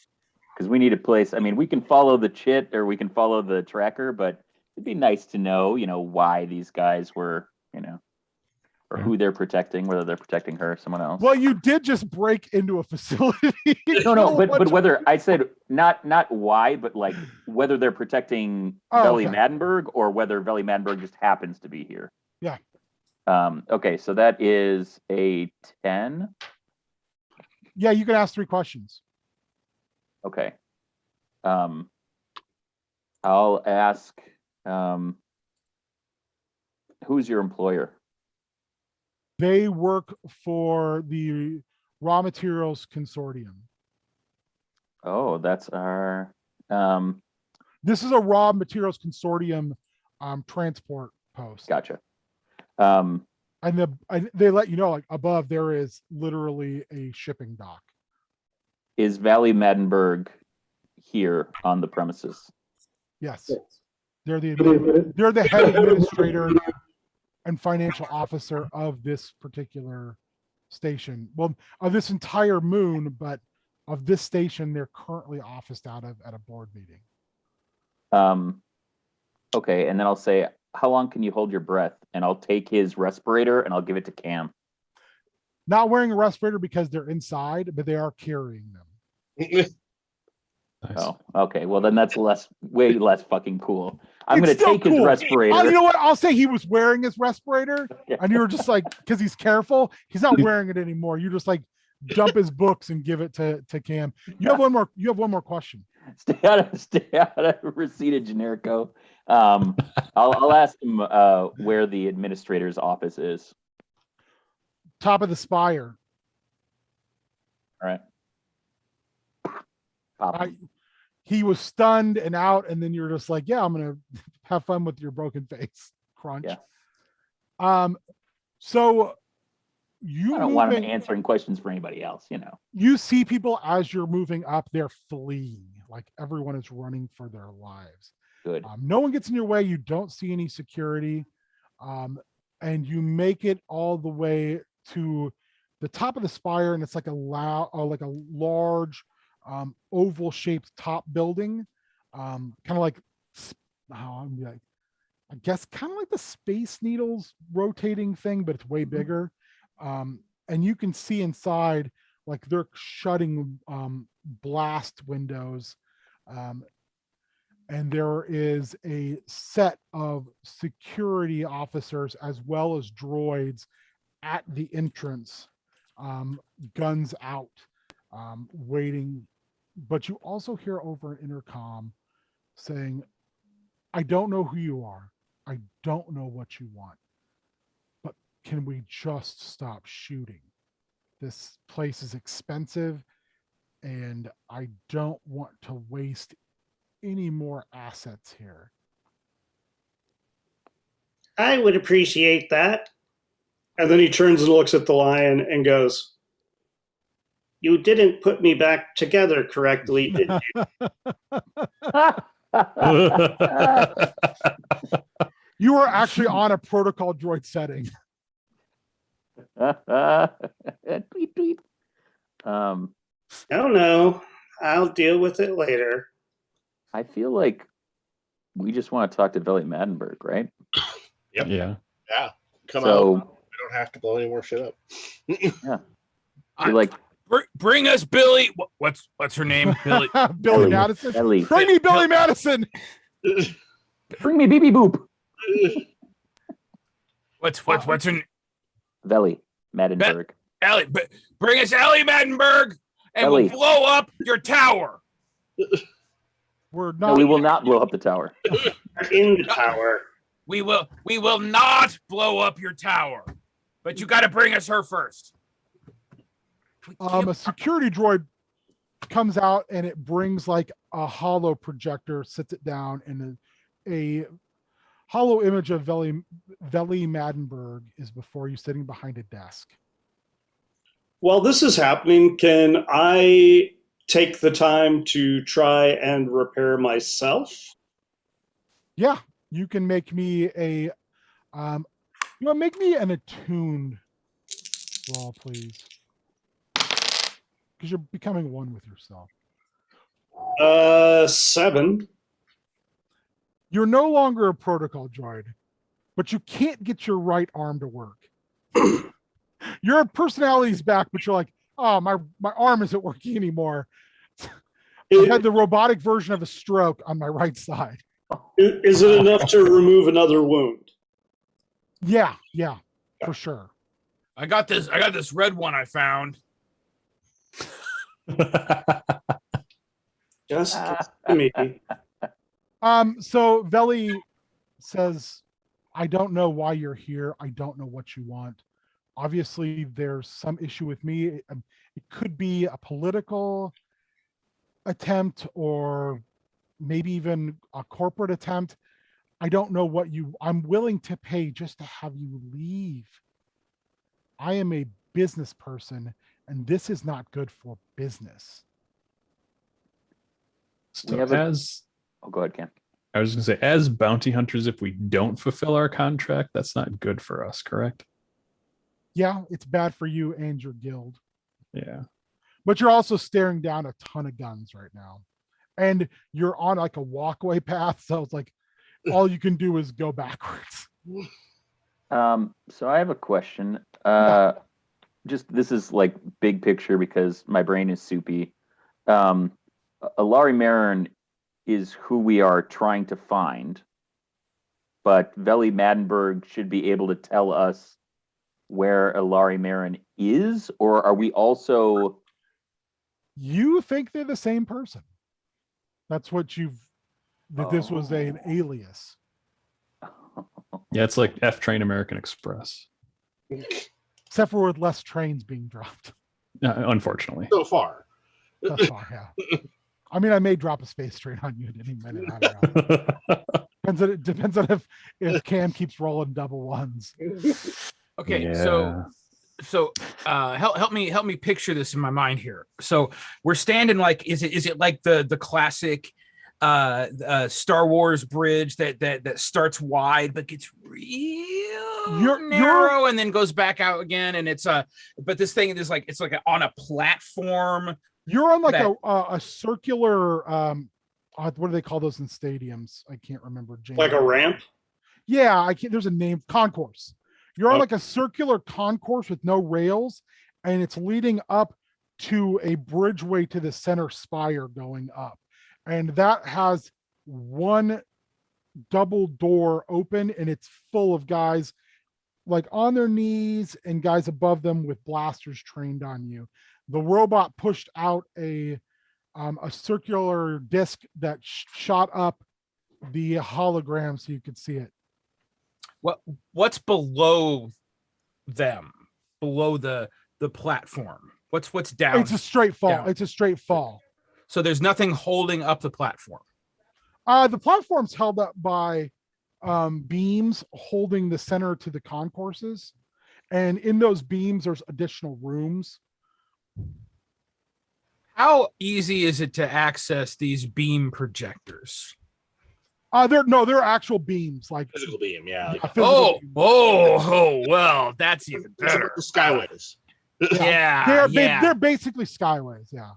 Because we need a place. I mean, we can follow the chit or we can follow the tracker, but it'd be nice to know, why these guys were, or who they're protecting, whether they're protecting her or someone else. Well, you did just break into a facility. No, but whether I said not why, but like whether they're protecting Veli okay. Maddenberg or whether Veli Maddenberg just happens to be here. Yeah. Okay, so that is a 10. Yeah, you can ask 3 questions. Okay. I'll ask, who's your employer? They work for the Raw Materials Consortium. Oh, that's our, This is a Raw Materials Consortium transport post. gotcha. And they let you know, like, above there is literally a shipping dock. Is Valley Maddenberg here on the premises? Yes. They're the head administrator and financial officer of this particular station. Well, of this entire moon, but of this station, they're currently officed out of at a board meeting. Okay, and then I'll say, how long can you hold your breath? And I'll take his respirator and I'll give it to Cam. Not wearing a respirator because they're inside, but they are carrying them. Nice. Oh, okay. Well, then that's way less fucking cool. I'm It's going to still take his cool. respirator. Oh, you know what? I'll say he was wearing his respirator, Yeah. and you were just like, because he's careful, he's not wearing it anymore. You just like dump his books and give it to Cam. You have one more. You have one more question. Stay out of Reseda Generico. I'll ask him where the administrator's office is. Top of the spire. All right. Pop. He was stunned and out, and then you're just like, yeah, I'm gonna have fun with your broken face. Crunch. Yeah. So you I don't want him answering questions for anybody else, you know. You see people as you're moving up, they're fleeing. Like everyone is running for their lives. Good. No one gets in your way. You don't see any security. And you make it all the way to the top of the spire, and it's like a large oval shaped top building. Kind of like, I guess kind of like the Space Needles rotating thing, but it's way bigger. And you can see inside, like they're shutting blast windows. And there is a set of security officers as well as droids at the entrance, guns out, waiting. But you also hear over an intercom saying, I don't know who you are. I don't know what you want. But can we just stop shooting? This place is expensive, and I don't want to waste any more assets here. I would appreciate that. And then he turns and looks at the lion and goes, you didn't put me back together correctly, did you? You are actually on a protocol droid setting. Tweet, tweet. I don't know. I'll deal with it later. I feel like we just want to talk to Veli Maddenberg, right? Yep. Yeah. Yeah. Come So- out. We don't have to blow any more shit up. You're like, Bring us Billy. What's her name? Billy. Billy Ellie. Madison. Ellie. Bring me Billy Madison. Bring me BB Boop. What's her name? Veli Maddenberg. Ellie. Bring us Ellie Maddenberg, and Ellie. we'll blow up your tower. We're No, not. we will not blow up the tower. In the tower. We will not blow up your tower, but you got to bring us her first. A security droid comes out and it brings like a hollow projector, sits it down, and a hollow image of Veli Maddenberg is before you, sitting behind a desk. While this is happening, can I take the time to try and repair myself? Yeah, you can make me a, make me an attuned roll, please. Because you're becoming one with yourself. 7. You're no longer a protocol droid, but you can't get your right arm to work. Your personality's back, but you're like, oh, my arm isn't working anymore. I had the robotic version of a stroke on my right side. Is it enough to remove another wound? Yeah, for sure. I got this red one I found. Just give me. So Veli says, I don't know why you're here. I don't know what you want. Obviously, there's some issue with me. It could be a political attempt or maybe even a corporate attempt. I don't know what I'm willing to pay just to have you leave. I am a business person, and this is not good for business. So We have as Oh, go ahead, Cam. I was going to say, as bounty hunters, if we don't fulfill our contract, that's not good for us, correct? Yeah, it's bad for you and your guild. Yeah. But you're also staring down a ton of guns right now. And you're on like a walkway path. So it's like all you can do is go backwards. So I have a question. Just this is like big picture because my brain is soupy. Elari Meren is who we are trying to find, but Veli Maddenberg should be able to tell us where Elari Meren is, or are we also? You think they're the same person. That's what that this was an alias. Yeah, it's like F Train American Express. Except for with less trains being dropped. Unfortunately. So far. Thus far, yeah. I mean, I may drop a space train on you at any minute. I don't know. Depends on if Cam keeps rolling double ones. Okay, Yeah. so help me picture this in my mind here. So we're standing like, is it like the classic Star Wars bridge that starts wide but gets real narrow and then goes back out again, and it's but this thing is like, it's like on a platform. You're on like a circular what do they call those in stadiums? I can't remember. James. Like a ramp? Yeah, I can't. There's a name. Concourse. You're on like a circular concourse with no rails, and it's leading up to a bridgeway to the center spire going up, and that has one double door open, and it's full of guys like on their knees and guys above them with blasters trained on you. The robot pushed out a circular disc that shot up the hologram so you could see it. What's below them, below the platform? What's down? It's a straight fall. Down. It's a straight fall. So there's nothing holding up the platform. The platform's held up by beams holding the center to the concourses, and in those beams there's additional rooms. How easy is it to access these beam projectors? They're actual beams, like Physical beam, yeah. Like, Oh, beams. well, that's even it's better. like the Skyways. Yeah, They're basically skyways. Yeah.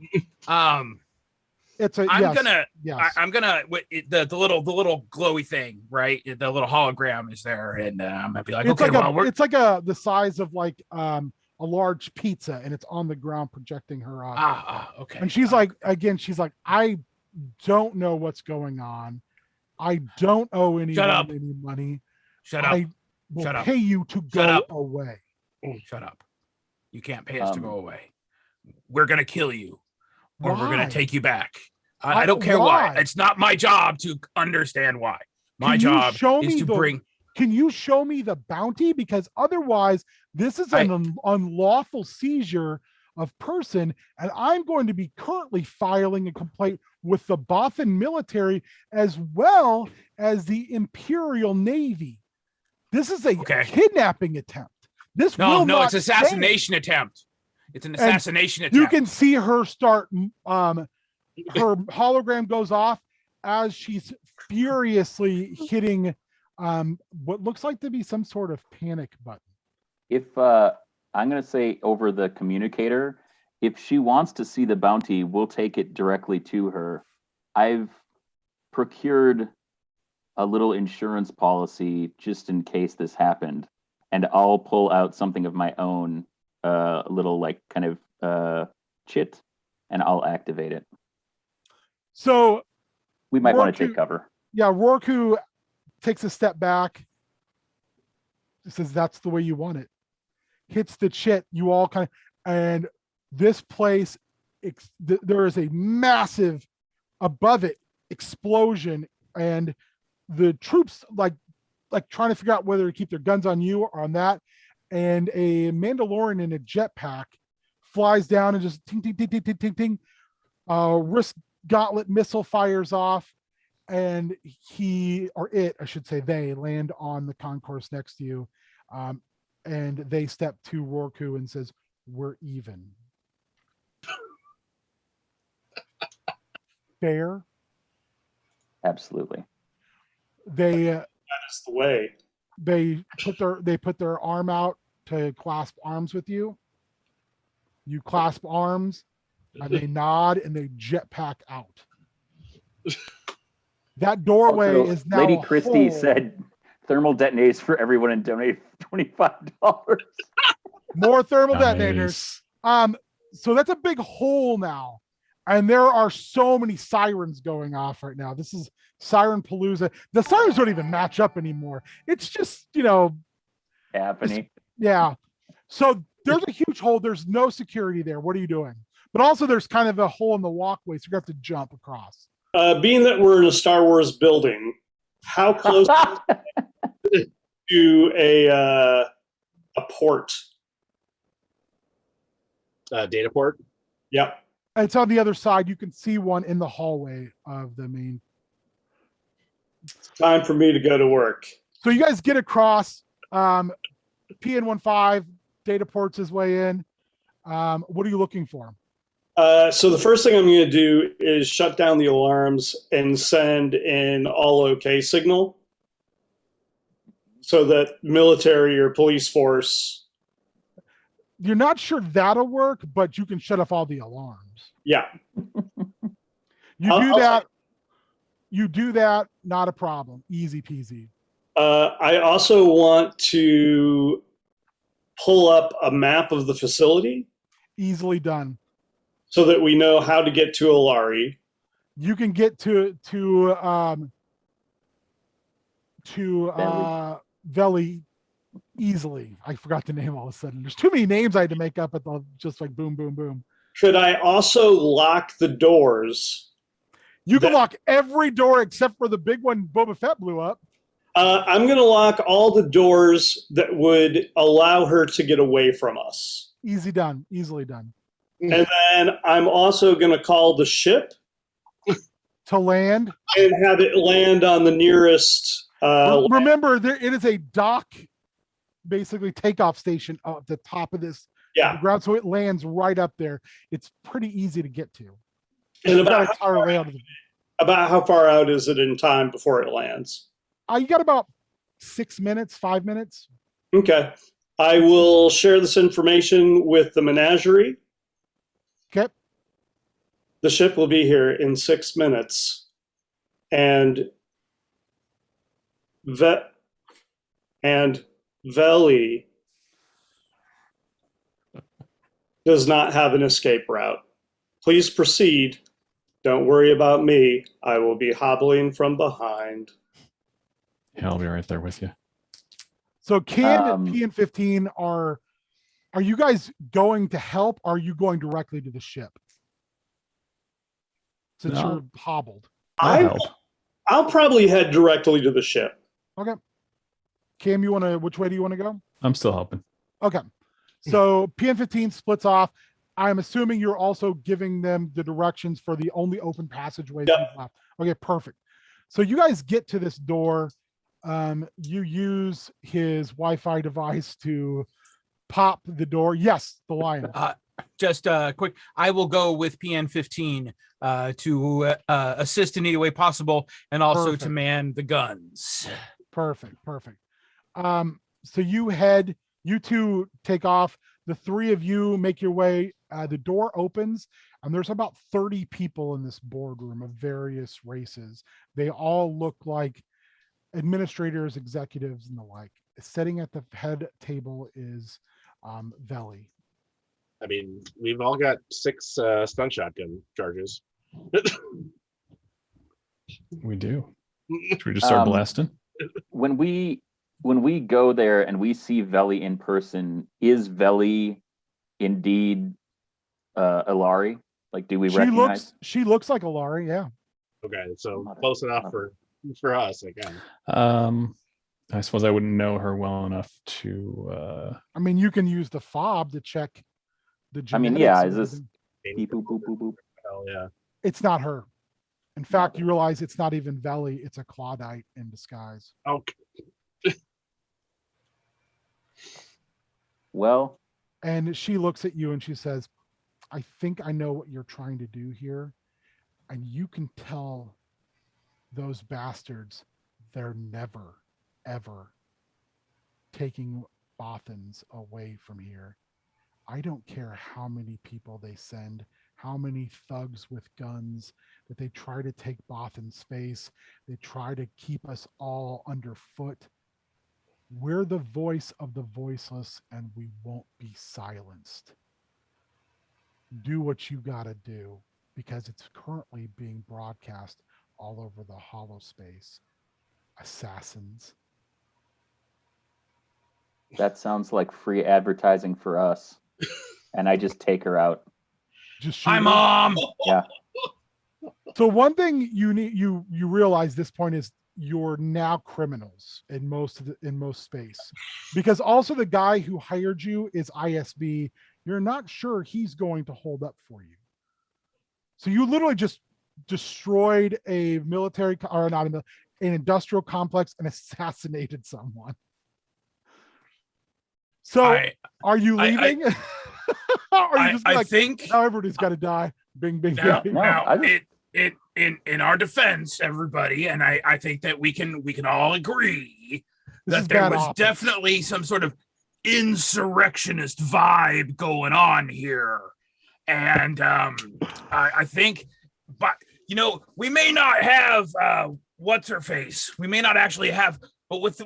It's a. I'm yes, gonna. Yes. I'm gonna. The little glowy thing, right? The little hologram is there, and I'm gonna be like, It's okay, like well, it's like the size of like a large pizza, and it's on the ground projecting her up. okay. And she's like, again, she's like, I don't know what's going on. I don't owe anyone any money. Shut up. I will pay you to go away. Shut up. You can't pay us to go away. We're gonna kill you, or we're gonna take you back. I don't care why. It's not my job to understand why. My job is to bring. Can you show me the bounty? Because otherwise, this is an unlawful seizure of person, and I'm going to be currently filing a complaint with the Bothan military as well as the Imperial Navy. This is a kidnapping attempt. This no, it's assassination attempt. It's an assassination attempt. You can see her start. Her hologram goes off as she's furiously hitting what looks like to be some sort of panic button. If I'm going to say over the communicator, if she wants to see the bounty, we'll take it directly to her. I've procured a little insurance policy just in case this happened, and I'll pull out something of my own, little like kind of chit, and I'll activate it. So we might want to take cover. Yeah, Rorku takes a step back. Says, "That's the way you want it." Hits the chit. You all kind of, and this place, there is a massive above it explosion, and the troops like trying to figure out whether to keep their guns on you or on that. And a Mandalorian in a jetpack flies down and just ting ting ting ting ting ting ting. Wrist gauntlet missile fires off, and I should say, they land on the concourse next to you, and they step to Rorku and says, "We're even." Fair. Absolutely. That's the way. they put their arm out to clasp arms with you. You clasp arms, and they nod and they jetpack out. That doorway Also, is now Lady a Christie hole. said thermal detonators for everyone and donated $25. More thermal detonators. Nice. So that's a big hole now. And there are so many sirens going off right now. This is Siren Palooza. The sirens don't even match up anymore. It's just, Happening. yeah. So there's a huge hole. There's no security there. What are you doing? But also there's kind of a hole in the walkway, so you have to jump across. Being that we're in a Star Wars building, how close to a port? Data port. Yep. It's on the other side. You can see one in the hallway of the main. Time for me to go to work. So you guys get across. PN15 data ports his way in. What are you looking for? So the first thing I'm going to do is shut down the alarms and send an all okay signal so that military or police force. You're not sure that'll work, but you can shut off all the alarms. Yeah. You do that, not a problem. Easy peasy. I also want to pull up a map of the facility. Easily done. So that we know how to get to Elari. You can get to Veli easily. I forgot the name all of a sudden. There's too many names I had to make up at the just like boom, boom, boom. Could I also lock the doors? You can lock every door except for the big one Boba Fett blew up. I'm going to lock all the doors that would allow her to get away from us. Easy done. Easily done. And then I'm also going to call the ship to land and have it land on the nearest. Remember, it is a dock, basically takeoff station at the top of this ground, so it lands right up there. It's pretty easy to get to. And about how far out is it in time before it lands? You got about 6 minutes, 5 minutes. Okay. I will share this information with the menagerie. Okay. The ship will be here in 6 minutes. And Veli does not have an escape route. Please proceed. Don't worry about me. I will be hobbling from behind. Yeah, I'll be right there with you. So Cam and PN15 are you guys going to help? Or are you going directly to the ship? Since you're hobbled. I'll probably head directly to the ship. Okay. Cam, which way do you want to go? I'm still helping. Okay. So PN15 splits off. I'm assuming you're also giving them the directions for the only open passageway left. Okay, perfect. So you guys get to this door. You use his Wi-Fi device to pop the door. Yes, the lion. Just quick, I will go with PN15 to assist in any way possible and also to man the guns. Perfect. So you two take off. The three of you make your way. The door opens, and there's about 30 people in this boardroom of various races. They all look like administrators, executives, and the like. Sitting at the head table is Veli. I mean, we've all got 6 stun shotgun charges. We do. Should we just start blasting? When we go there and we see Veli in person, is Veli indeed Elari? Like, do we recognize? She looks like Elari, yeah. Okay, so close enough for us, I guess. I suppose I wouldn't know her well enough to. I mean, you can use the fob to check the genetics. I mean, yeah, is this beep, boop, boop, boop, boop? Hell yeah. It's not her. In fact, you realize it's not even Veli, it's a Claudite in disguise. Okay. Well. And she looks at you and she says, I think I know what you're trying to do here. And you can tell those bastards they're never, ever taking Bothans away from here. I don't care how many people they send, how many thugs with guns that they try to take Bothan space. They try to keep us all underfoot. We're the voice of the voiceless, and we won't be silenced. Do what you got to do, because it's currently being broadcast all over the hollow space. Assassins. That sounds like free advertising for us. And I just take her out. Just shoot Hi, her. Mom. Yeah. So one thing you need you realize this point is you're now criminals in most space, because also the guy who hired you is ISB. You're not sure he's going to hold up for you. So you literally just destroyed a military or not an industrial complex and assassinated someone. So are you leaving? Or are you just I like, think now everybody's got to die? Bing, bing, now, bing. No, now I just- it in our defense, everybody, and I think that we can all agree This is that there bad was optics. definitely some sort of insurrectionist vibe going on here, and I think, but you know, we may not have what's her face, we may not actually have, but with her,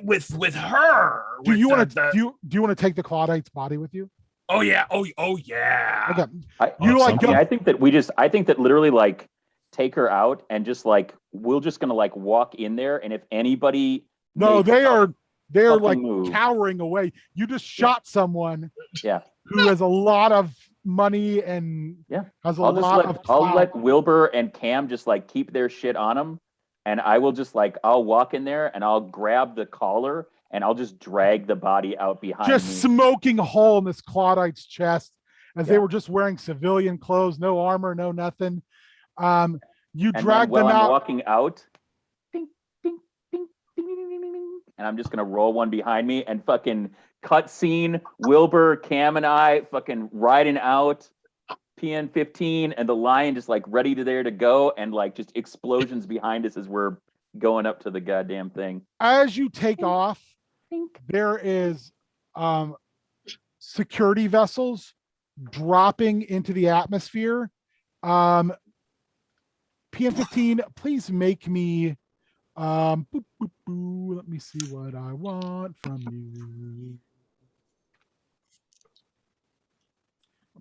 Do with you want the- to do you want to take the Claudite's body with you? Oh yeah, oh yeah. Okay. I think that literally like take her out and just like we're just gonna like walk in there, and if anybody No, makes they a are fucking like move. cowering away. You just shot someone Yeah. who has a lot of money and Yeah. has a I'll just lot let of I'll clout. let Wilbur and Cam just like keep their shit on them, and I will just like I'll walk in there and I'll grab the collar and I'll just drag the body out behind just me. smoking a hole in this Claudite's chest as they Yeah. were just wearing civilian clothes, no armor, no nothing. You And then dragged while them I'm out. walking out, ding, ding, ding, ding, ding, ding, ding, ding, and I'm just gonna roll one behind me and fucking cut scene. Wilbur, Cam, and I fucking riding out. PN-15 and the lion just like ready to there to go, and like just explosions behind us as we're going up to the goddamn thing. As you take off, there is security vessels dropping into the atmosphere. PN-15, please make me boop, boop, boop. Let me see what I want from you.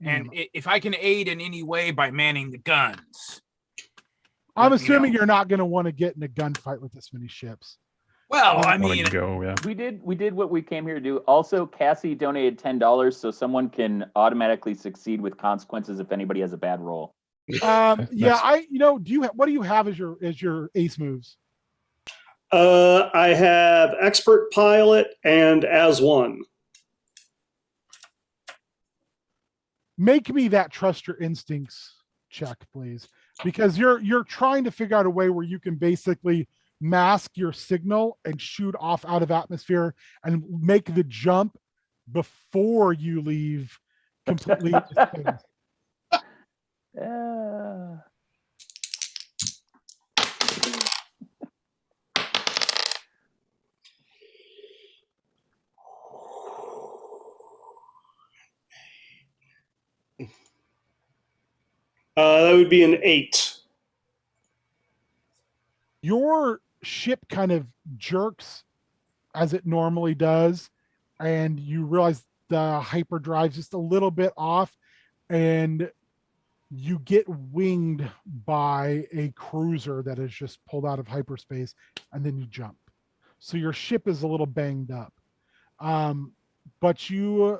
And if I can aid in any way by manning the guns. I'm let me assuming know. you're not going to want to get in a gunfight with this many ships. Well, I Want mean, to go? Yeah. We did what we came here to do. Also, Cassie donated $10 so someone can automatically succeed with consequences if anybody has a bad roll. Yeah, Nice. what do you have as your ace moves? I have expert pilot and as one. Make me that trust your instincts check, please, because you're trying to figure out a way where you can basically mask your signal and shoot off out of atmosphere and make the jump before you leave completely into space. That would be an 8. Your ship kind of jerks as it normally does, and you realize the hyperdrive's just a little bit off, and you get winged by a cruiser that is just pulled out of hyperspace, and then you jump. So your ship is a little banged up. But you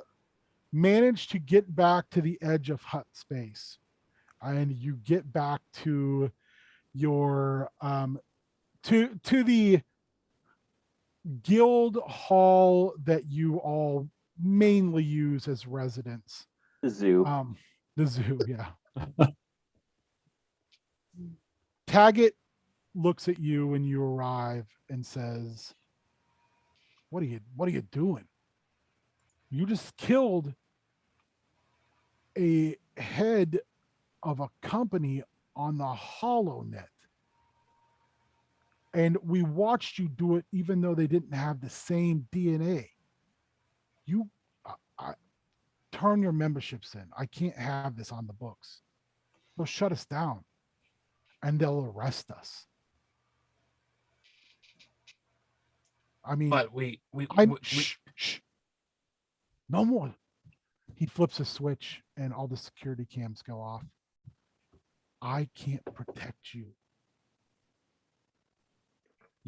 manage to get back to the edge of hut space, and you get back to your to the guild hall that you all mainly use as residence. The zoo. The zoo, yeah. Taggett looks at you when you arrive and says, what are you doing? You just killed a head of a company on the HoloNet. And we watched you do it even though they didn't have the same DNA. You turn your memberships in. I can't have this on the books. They'll shut us down and they'll arrest us. I mean, But we shh. No more. He flips a switch and all the security cams go off. I can't protect you.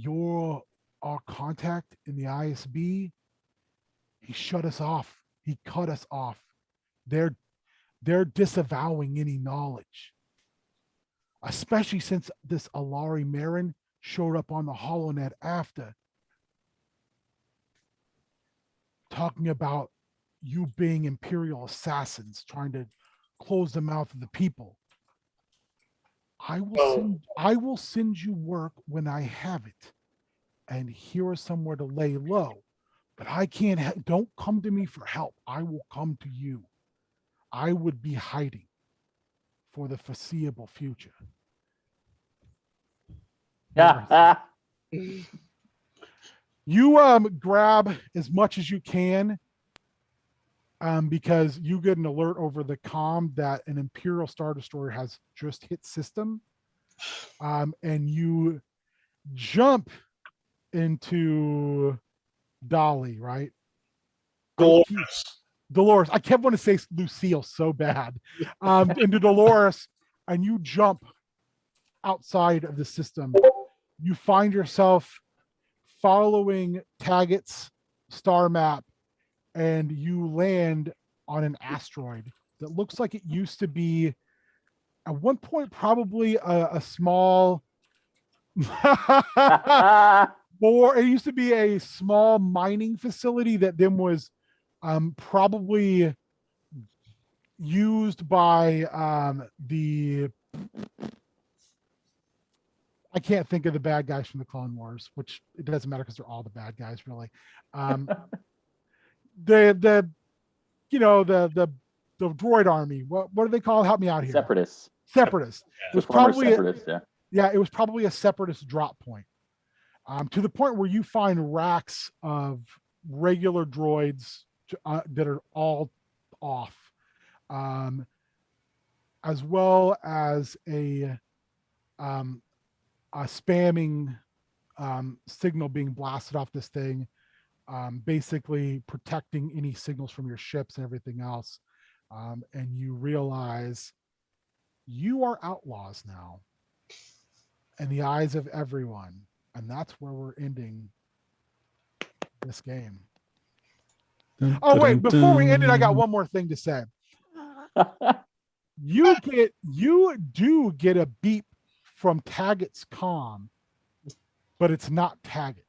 You're our contact in the ISB. He shut us off. He cut us off. They're disavowing any knowledge. Especially since this Elari Meren showed up on the HoloNet after. Talking about you being Imperial assassins trying to close the mouth of the people. I will send you work when I have it. And here is somewhere to lay low. But I can't, don't come to me for help. I will come to you. I would be hiding for the foreseeable future. Yeah. You grab as much as you can because you get an alert over the comm that an Imperial Star Destroyer has just hit system. And you jump into Dolly, right? Dolores. I kept wanting to say Lucille so bad. Into Dolores, and you jump outside of the system. You find yourself following Taggart's star map, and you land on an asteroid that looks like it used to be at one point probably a small or it used to be a small mining facility that then was probably used by the I can't think of the bad guys from the Clone Wars, which it doesn't matter because they're all the bad guys, really. The droid army. What do they call it? Help me out here. Separatists. Separatists. Yeah. It was probably it was probably a separatist drop point. To the point where you find racks of regular droids that are all off, as well as a spamming signal being blasted off this thing, basically protecting any signals from your ships and everything else. And you realize you are outlaws now in the eyes of everyone. And that's where we're ending this game. Oh, wait, before we end it, I got one more thing to say. You do get a beep from Taggart's comm, but it's not Taggart.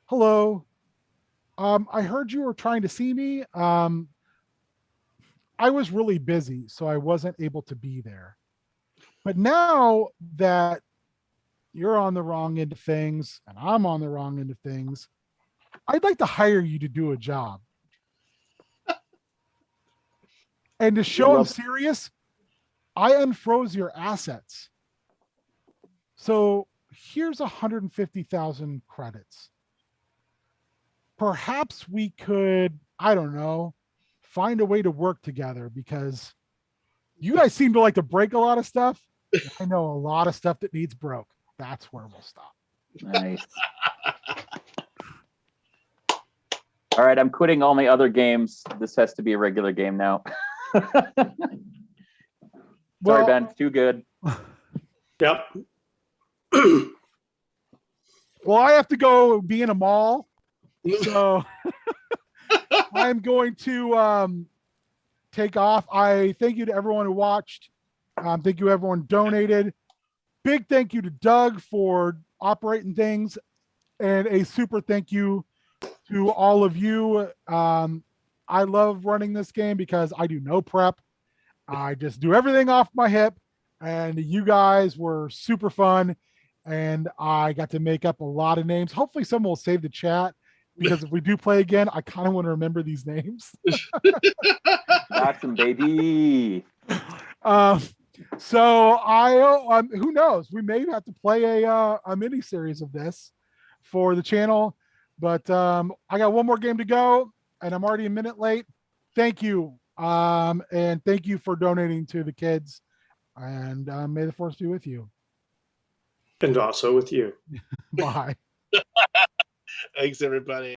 Hello. I heard you were trying to see me. I was really busy, so I wasn't able to be there. But now that you're on the wrong end of things and I'm on the wrong end of things, I'd like to hire you to do a job. And to show I'm serious, I unfroze your assets. So here's 150,000 credits. Perhaps we could, I don't know, find a way to work together because you guys seem to like to break a lot of stuff. I know a lot of stuff that needs broke. That's where we'll stop. Nice. All right, I'm quitting all my other games. This has to be a regular game now. Sorry, Ben, it's too good. Yep. Well, I have to go be in a mall. So I'm going to take off. I thank you to everyone who watched. Thank you everyone who donated. Big thank you to Doug for operating things. And a super thank you to all of you. I love running this game because I do no prep. I just do everything off my hip. And you guys were super fun. And I got to make up a lot of names. Hopefully someone will save the chat. Because if we do play again, I kind of want to remember these names. Jackson, baby. So who knows? We may have to play a mini series of this for the channel, but I got one more game to go, and I'm already a minute late. Thank you, and thank you for donating to the kids, and may the force be with you. And also with you. Bye. Thanks, everybody.